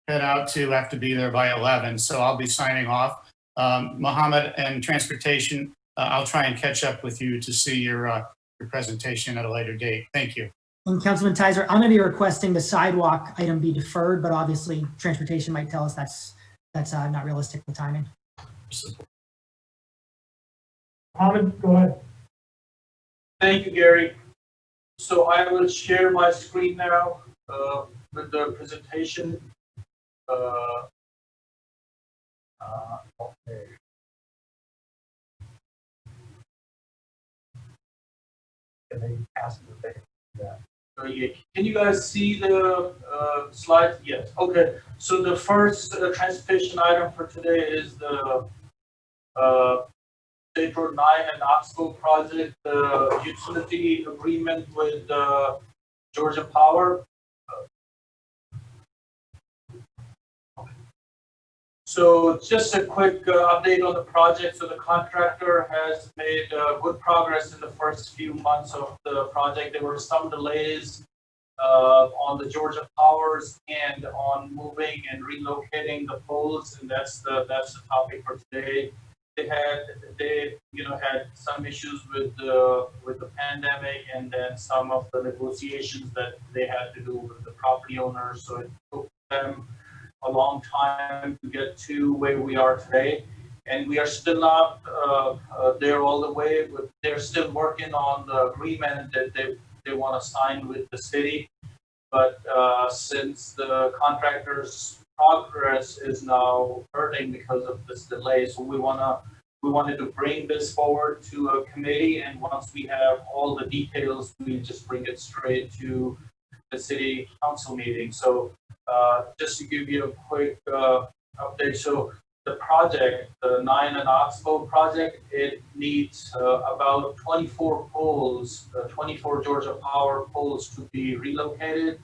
head out to. I have to be there by 11, so I'll be signing off. Mohammed and transportation, I'll try and catch up with you to see your presentation at a later date. Thank you. And Councilman Tizer, I'm going to be requesting the sidewalk item be deferred, but obviously transportation might tell us that's not realistic with timing. Mohammed, go ahead. Thank you, Gary. So I will share my screen now with the presentation. Okay. Can they pass it? Yeah. Can you guys see the slides? Yes. Okay. So the first transportation item for today is the State Road 9 and Oxbow project, the utility agreement with Georgia Power. So just a quick update on the project. So the contractor has made good progress in the first few months of the project. There were some delays on the Georgia Powers and on moving and relocating the poles, and that's the topic for today. They had some issues with the pandemic, and then some of the negotiations that they had to do with the property owners. So it took them a long time to get to where we are today, and we are still not there all the way. But they're still working on the agreement that they want to sign with the city. But since the contractor's progress is now hurting because of this delay, so we wanted to bring this forward to a committee, and once we have all the details, we just bring it straight to the city council meeting. So just to give you a quick update, so the project, the 9 and Oxbow project, it needs about 24 poles, 24 Georgia Power poles to be relocated.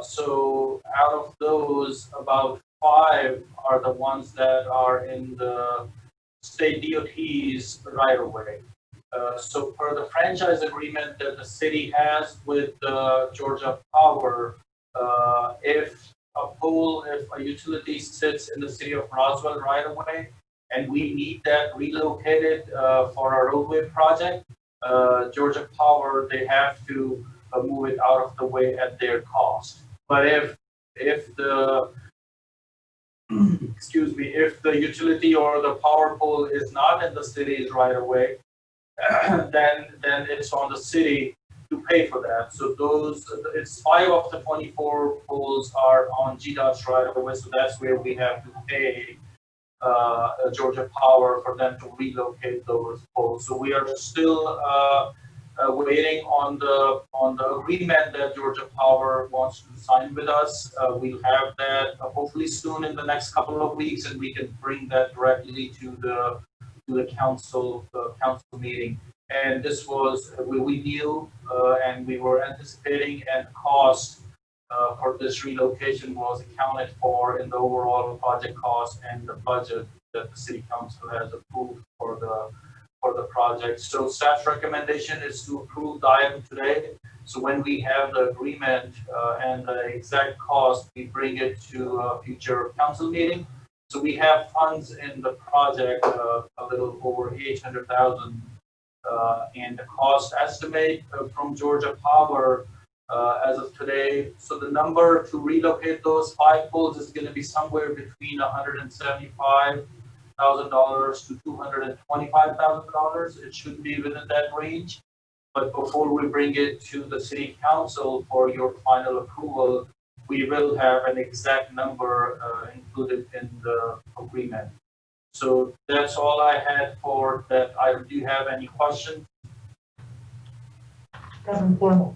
So out of those, about 5 are the ones that are in the state DOT's right of way. So per the franchise agreement that the city has with Georgia Power, if a utility sits in the city of Roswell right away, and we need that relocated for our roadway project, Georgia Power, they have to move it out of the way at their cost. But if the if the utility or the power pole is not in the city's right away, then it's on the city to pay for that. So it's 5 of the 24 poles are on GDOT's right away, so that's where we have to pay Georgia Power for them to relocate those poles. So we are still waiting on the agreement that Georgia Power wants to sign with us. We'll have that hopefully soon in the next couple of weeks, and we can bring that directly to the council meeting. And this was we knew and we were anticipating, and cost for this relocation was accounted for in the overall project cost and the budget that the city council has approved for the project. So staff's recommendation is to approve the item today. So when we have the agreement and the exact cost, we bring it to a future council meeting. So we have funds in the project, a little over 800,000, and the cost estimate from Georgia Power as of today. So the number to relocate those 5 poles is going to be somewhere between $175,000 to $225,000. It should be within that range. But before we bring it to the city council for your final approval, we will have an exact number included in the agreement. So that's all I had for that. Do you have any questions? Councilman Palermo.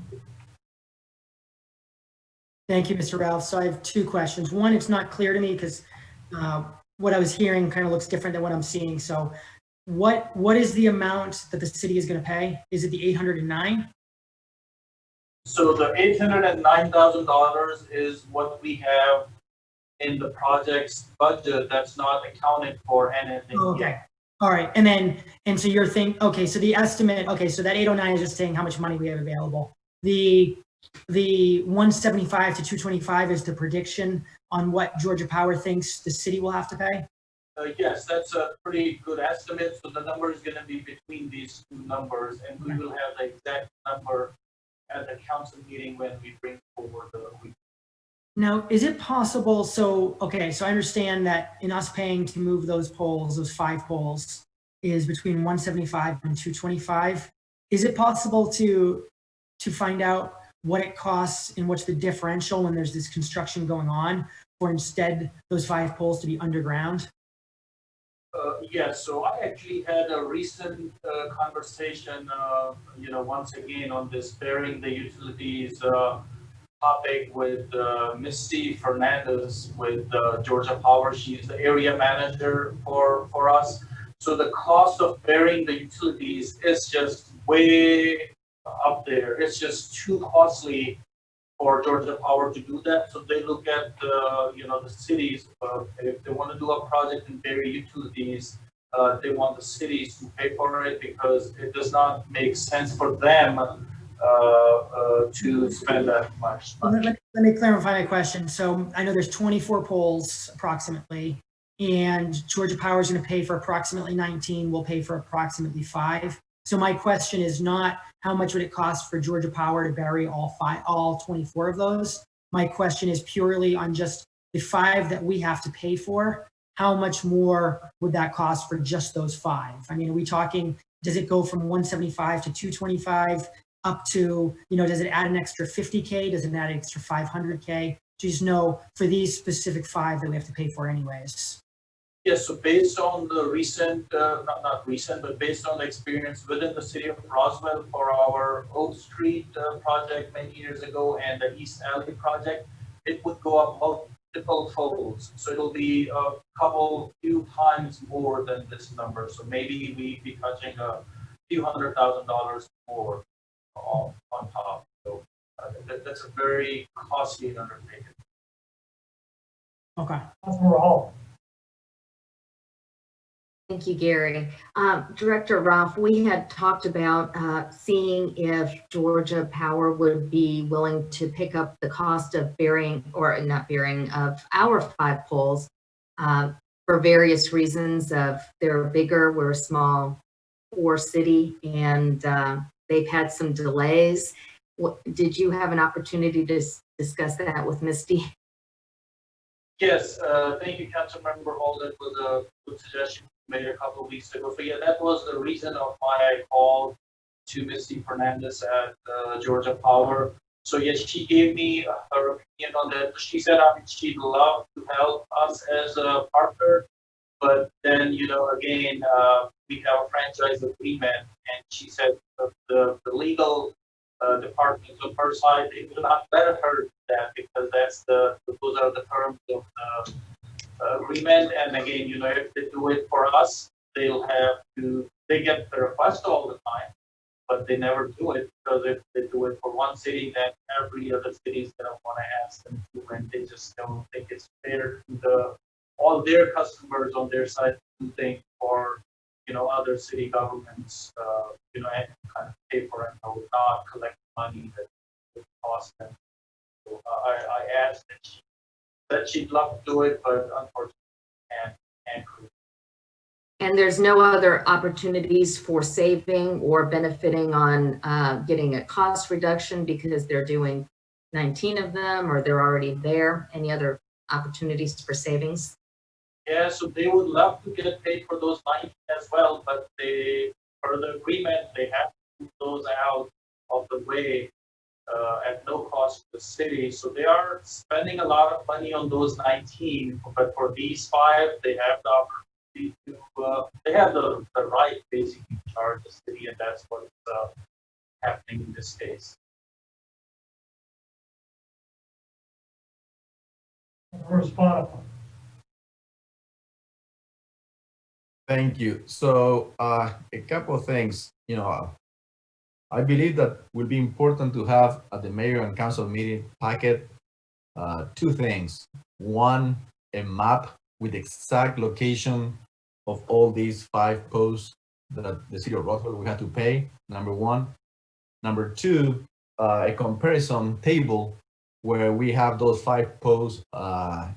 Thank you, Mr. Ralph. So I have 2 questions. One, it's not clear to me because what I was hearing kind of looks different than what I'm seeing. So what is the amount that the city is going to pay? Is it the 809? So the $809,000 is what we have in the project's budget. That's not accounted for anything Okay. yet. All right. And so you're thinking, okay, so the estimate, okay, so that 809 is just saying how much money we have available. The 175 to 225 is the prediction on what Georgia Power thinks the city will have to pay? Yes, that's a pretty good estimate. So the number is going to be between these 2 numbers, and we will have the exact number at the council meeting when we bring forward the agreement. Now, is it possible, so I understand that in us paying to move those poles, those 5 poles, is between 175 and 225. Is it possible to find out what it costs and what's the differential when there's this construction going on, or instead those 5 poles to be underground? Yes, so I actually had a recent conversation, once again on this burying the utilities topic with Misty Fernandez with Georgia Power. She's the area manager for us. So the cost of burying the utilities is just way up there. It's just too costly for Georgia Power to do that. So they look at the cities. If they want to do a project and bury utilities, they want the cities to pay for it because it does not make sense for them to spend that much money. Let me clarify my question. So I know there's 24 poles approximately, and Georgia Power is going to pay for approximately 19. We'll pay for approximately 5. So my question is not how much would it cost for Georgia Power to bury all 24 of those. My question is purely on just the 5 that we have to pay for. How much more would that cost for just those 5? I mean, are we talking, does it go from 175 to 225 up to, does it add an extra 50K? Does it add an extra 500K? Just know for these specific 5 that we have to pay for anyways. Yes, so based on the recent, not recent, but based on the experience within the city of Roswell for our Oak Street project many years ago and the East Alley project, it would go up multiple folds. So it'll be a few times more than this number. So maybe we'd be touching a few $100,000 more on top. So that's a very costly undertaking. Okay. Councilman Hall. Thank you, Gary. Director Ralph, we had talked about seeing if Georgia Power would be willing to pick up the cost of of our 5 poles for various reasons. They're bigger, we're a small, poor city, and they've had some delays. Did you have an opportunity to discuss that with Misty? Yes, thank you, Councilmember Hall. That was a good suggestion made a couple of weeks ago. So yeah, that was the reason of why I called to Misty Fernandez at Georgia Power. So yes, she gave me her opinion on that. She said she'd love to help us as a partner But then, again, we have a franchise agreement, and she said the legal department of her side, they will not let her do that because those are the terms of the agreement. And again, if they do it for us, they get the request all the time, but they never do it because if they do it for one city, then every other city is going to want to ask them to, and they just don't think it's fair to all their customers on their side to do things for, other city governments, and kind of pay for it and not collect money that would cost them. So I asked that she'd love to do it, but unfortunately can't. And there's no other opportunities for saving or benefiting on getting a cost reduction because they're doing 19 of them or they're already there? Any other opportunities for savings? Yeah, so they would love to get paid for those 19 as well, but per the agreement, they have to move those out of the way at no cost to the city. So they are spending a lot of money on those 19, but for these 5, they have the opportunity to, they have the right basically to charge the city, and that's what's happening in this case. Respond. Thank you. So a couple of things, I believe that will be important to have at the mayor and council meeting packet 2 things. One, a map with the exact location of all these 5 posts that the city of Roswell will have to pay, number 1. Number 2, a comparison table where we have those 5 posts,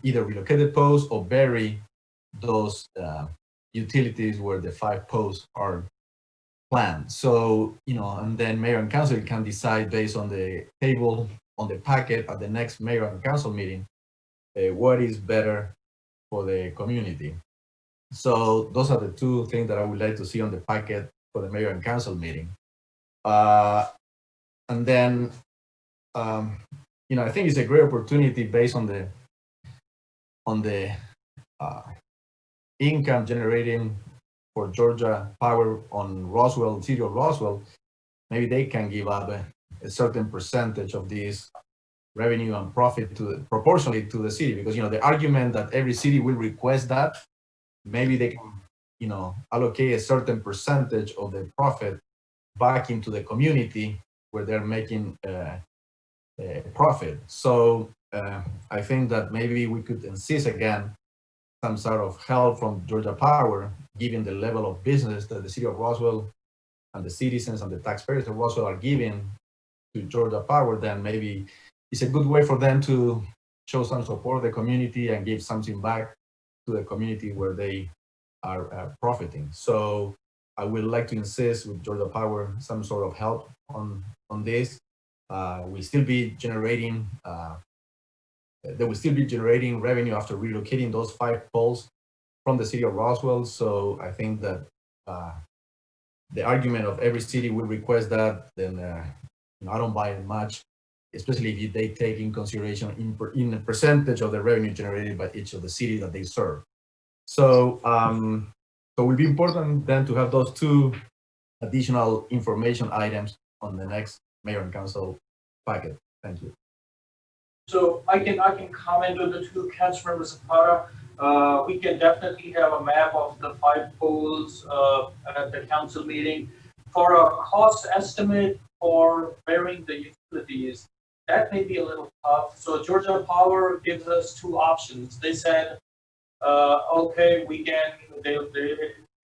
either relocated posts or bury those utilities where the 5 posts are planned. So, and then mayor and council can decide based on the table on the packet at the next mayor and council meeting, what is better for the community. So those are the 2 things that I would like to see on the packet for the mayor and council meeting. And then, I think it's a great opportunity based on the income generating for Georgia Power on Roswell, city of Roswell. Maybe they can give up a certain percentage of this revenue and profit proportionally to the city, because the argument that every city will request that, maybe they can allocate a certain percentage of the profit back into the community where they're making a profit. So I think that maybe we could insist again some sort of help from Georgia Power, given the level of business that the city of Roswell and the citizens and the taxpayers of Roswell are giving to Georgia Power. Then maybe it's a good way for them to show some support to the community and give something back to the community where they are profiting. So I would like to insist with Georgia Power some sort of help on this. We still be generating they will still be generating revenue after relocating those 5 poles from the city of Roswell. So I think that the argument of every city will request that, then I don't buy it much, especially if they take in consideration in a percentage of the revenue generated by each of the cities that they serve. So so it will be important then to have those 2 additional information items on the next mayor and council packet. Thank you. So I can comment on the 2, Councilmember Zapata. We can definitely have a map of the 5 poles at the council meeting. For a cost estimate for burying the utilities, that may be a little tough. So Georgia Power gives us 2 options. They said, okay, they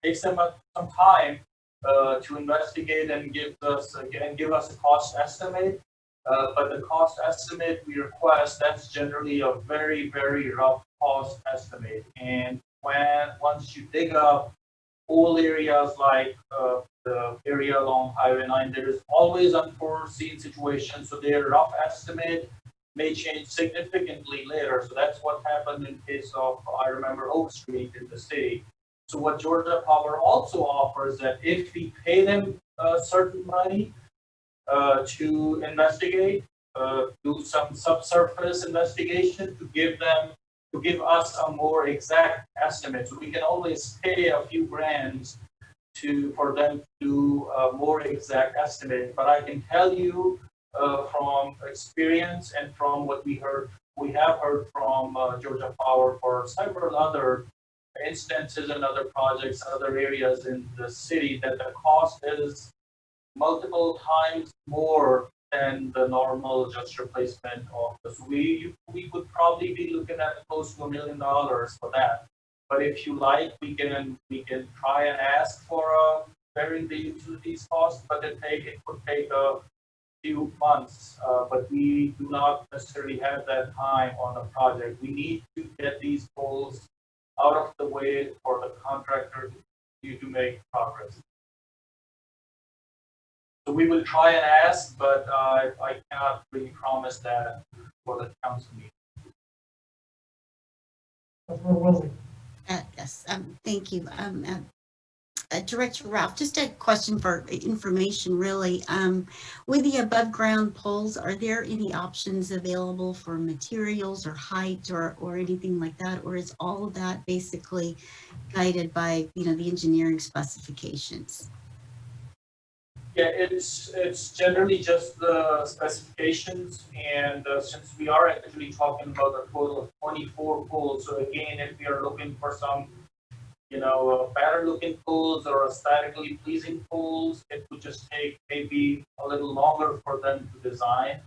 takes them some time to investigate and give us a cost estimate. But the cost estimate we request, that's generally a very, very rough cost estimate. And once you dig up whole areas like the area along Highway 9, there is always unforeseen situations. So their rough estimate may change significantly later. So that's what happened in case of, I remember, Oak Street in the city. So what Georgia Power also offers that if we pay them certain money, to investigate, do some subsurface investigation to give them to give us a more exact estimate. So we can always pay a few grand for them to do a more exact estimate. But I can tell you from experience and from what we have heard from Georgia Power for several other instances and other projects, other areas in the city, that the cost is multiple times more than the normal just replacement of this. We would probably be looking at close to $1 million for that. But if you like, we can try and ask for bearing the utilities cost, but it could take a few months. But we do not necessarily have that time on the project. We need to get these poles out of the way for the contractor to make progress. So we will try and ask, but I cannot really promise that for the council meeting. Councilmember Wilson. Yes, thank you. Director Ralph, just a question for information, really. With the above ground poles, are there any options available for materials or height or anything like that? Or is all of that basically guided by, the engineering specifications? Yeah, it's generally just the specifications, and since we are actually talking about a total of 24 poles, so again, if we are looking for some, better looking poles or aesthetically pleasing poles, it would just take maybe a little longer for them to design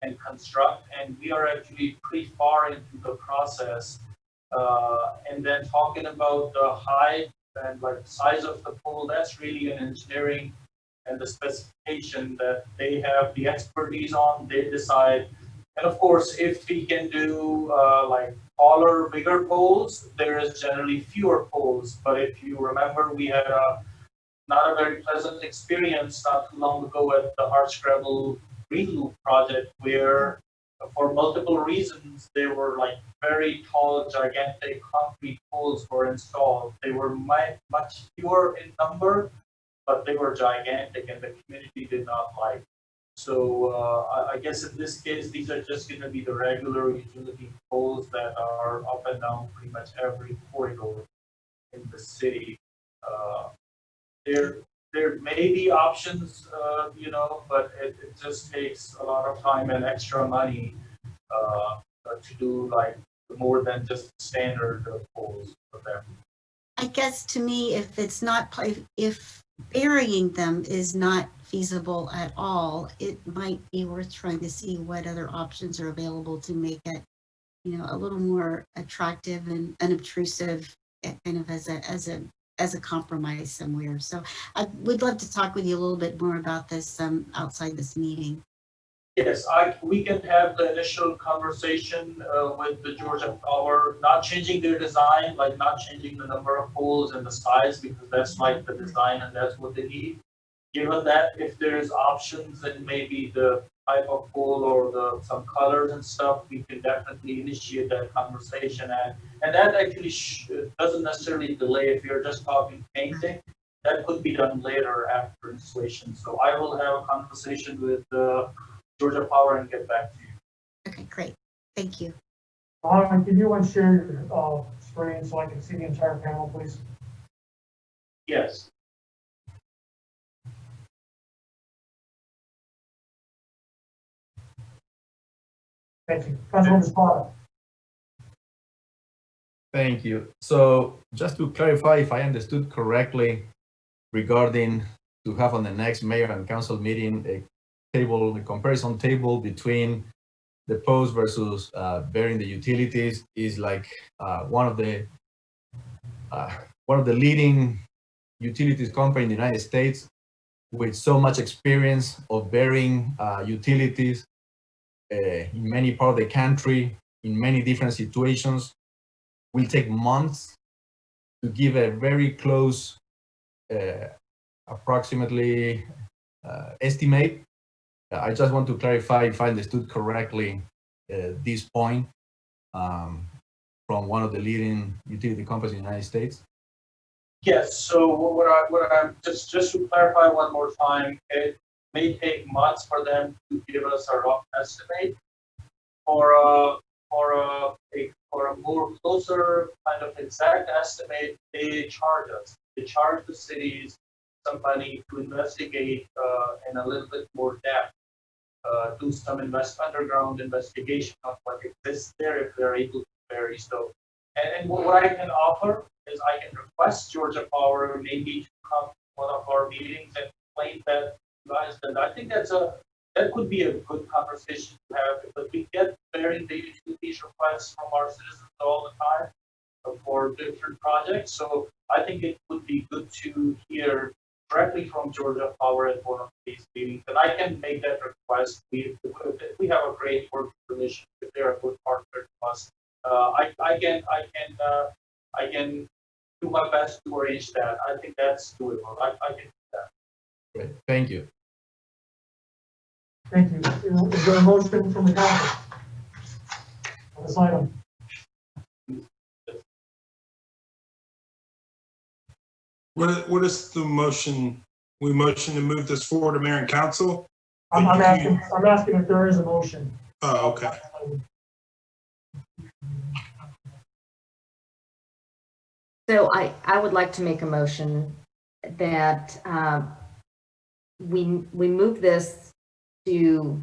and construct, and we are actually pretty far into the process. And then talking about the height and like the size of the pole, that's really an engineering and the specification that they have the expertise on, they decide. And of course, if we can do like taller, bigger poles, there is generally fewer poles. But if you remember, we had not a very pleasant experience not too long ago at the Hardscrabble Green Loop project, where for multiple reasons, they were like very tall, gigantic concrete poles were installed. They were much fewer in number, but they were gigantic and the community did not like. So I guess in this case, these are just going to be the regular utility poles that are up and down pretty much every corridor in the city. There may be options, but it just takes a lot of time and extra money to do like more than just standard poles for them. I guess to me, if burying them is not feasible at all, it might be worth trying to see what other options are available to make it, a little more attractive and unobtrusive, kind of as a compromise somewhere. So I would love to talk with you a little bit more about this outside this meeting. Yes, we can have the initial conversation with the Georgia Power, not changing their design, like not changing the number of poles and the size, because that's like the design and that's what they need. Given that, if there's options and maybe the type of pole or some colors and stuff, we can definitely initiate that conversation. And that actually doesn't necessarily delay if you're just talking painting. That could be done later after installation. So I will have a conversation with Georgia Power and get back to you. Okay, great. Thank you. Can you share your screen so I can see the entire panel, please? Yes. Thank you. Councilmember Spada. Thank you. So just to clarify, if I understood correctly, regarding to have on the next mayor and council meeting a comparison table between the post versus bearing the utilities is like one of the leading utilities company in the United States with so much experience of bearing utilities in many parts of the country in many different situations. Will take months to give a very close approximately estimate. I just want to clarify if I understood correctly this point from one of the leading utility companies in the United States. Yes. So what I'm just to clarify one more time, it may take months for them to give us a rough estimate for for a more closer kind of exact estimate, they charge us. They charge the cities some money to investigate in a little bit more depth, do some underground investigation of what exists there if they're able to vary. So, and what I can offer is I can request Georgia Power maybe to come to one of our meetings and explain that to guys. And I think that could be a good conversation to have, because we get very big utilities requests from our citizens all the time for different projects. So I think it would be good to hear directly from Georgia Power at one of these meetings, and I can make that request. We have a great working relationship. They're a good partner to us. I can do my best to arrange that. I think that's doable. I can do that. Great, thank you. Thank you. Is there a motion from the council on this item? What is the motion? We motion to move this forward to mayor and council? I'm asking if there is a motion. Oh, okay. So I would like to make a motion that we move this to,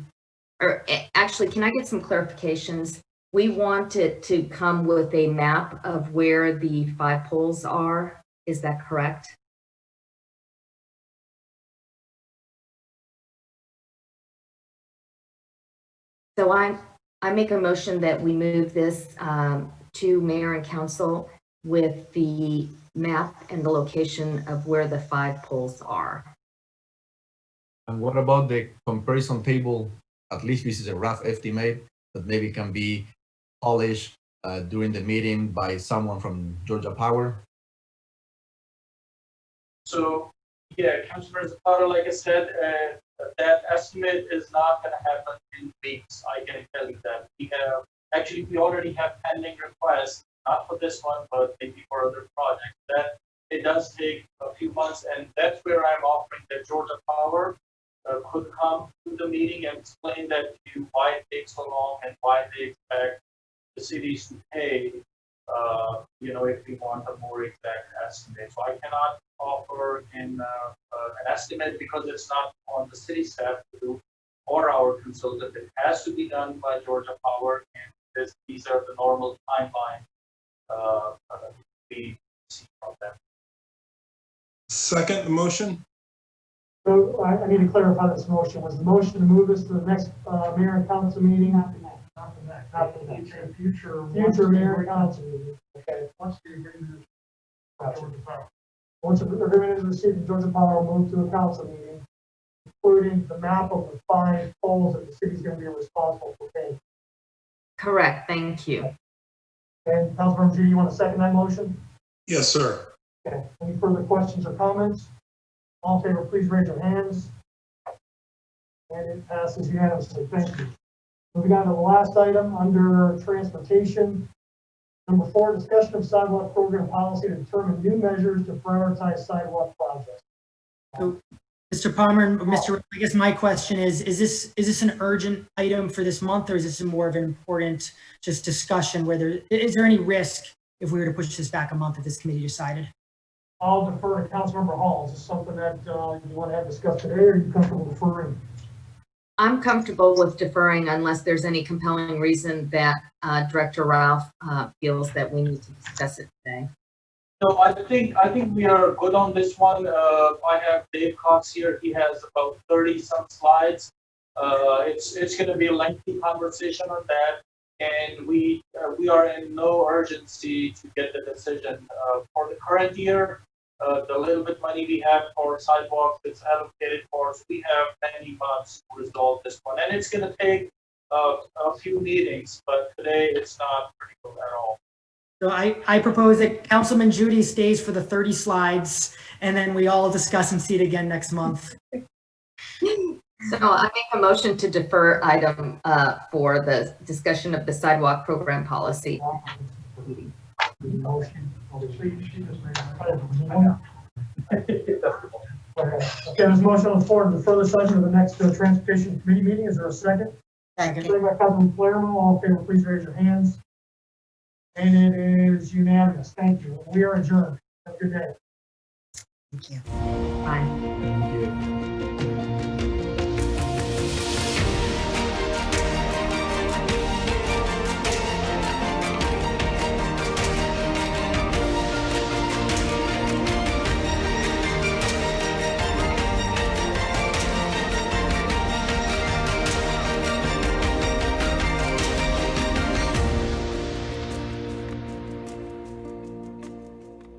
or actually, can I get some clarifications? We want it to come with a map of where the 5 poles are. Is that correct? So I make a motion that we move this to mayor and council with the map and the location of where the 5 poles are. And what about the comparison table? At least this is a rough estimate that maybe can be polished during the meeting by someone from Georgia Power. So, yeah, Councilor Zapata, like I said, that estimate is not going to happen in weeks. I can tell you that. We already have pending requests, not for this one, but maybe for other projects. That it does take a few months, and that's where I'm offering that Georgia Power could come to the meeting and explain that to you, why it takes so long and why they expect the cities to pay, if we want a more exact estimate. So I cannot offer an estimate because it's not on the city staff to do or our consultant. It has to be done by Georgia Power, and these are the normal timeline we see from them. Second motion? So I need to clarify this motion. Was the motion to move this to the next mayor and council meeting? Not the next. Future mayor and council meeting. Okay. Once the agreement is received in Georgia Power, will move to a council meeting, including the map of the 5 poles that the city's going to be responsible for paying. Correct, thank you. And Councilmember Judy, you want to second that motion? Yes, sir. Okay. Any further questions or comments? All in favor, please raise your hands. And it passes unanimously. Thank you. Moving on to the last item under transportation. Number 4, discussion of sidewalk program policy to determine new measures to prioritize sidewalk projects. So, Mr. Palmer and Mr. I guess my question is this an urgent item for this month, or is this a more of an important just discussion is there any risk if we were to push this back a month if this committee decided? I'll defer to Councilmember Hall. Is this something that you want to have discussed today, or are you comfortable deferring? I'm comfortable with deferring unless there's any compelling reason that Director Ralph feels that we need to discuss it today. No, I think we are good on this one. I have Dave Cox here. He has about 30 some slides. It's going to be a lengthy conversation on that, and we are in no urgency to get the decision for the current year. The little bit money we have for sidewalks is allocated for us. We have many months to resolve this one, and it's going to take a few meetings, but today it's not critical at all. So I propose that Councilman Judy stays for the 30 slides, and then we all discuss and see it again next month. So I make a motion to defer item for the discussion of the sidewalk program policy. Okay, there's a motion on the floor to defer the session of the next transportation committee meeting. Is there a second? Second. Second by Councilman Palermo. All in favor, please raise your hands. And it is unanimous. Thank you. We are adjourned. Have a good day. Thank you. Bye. Thank you.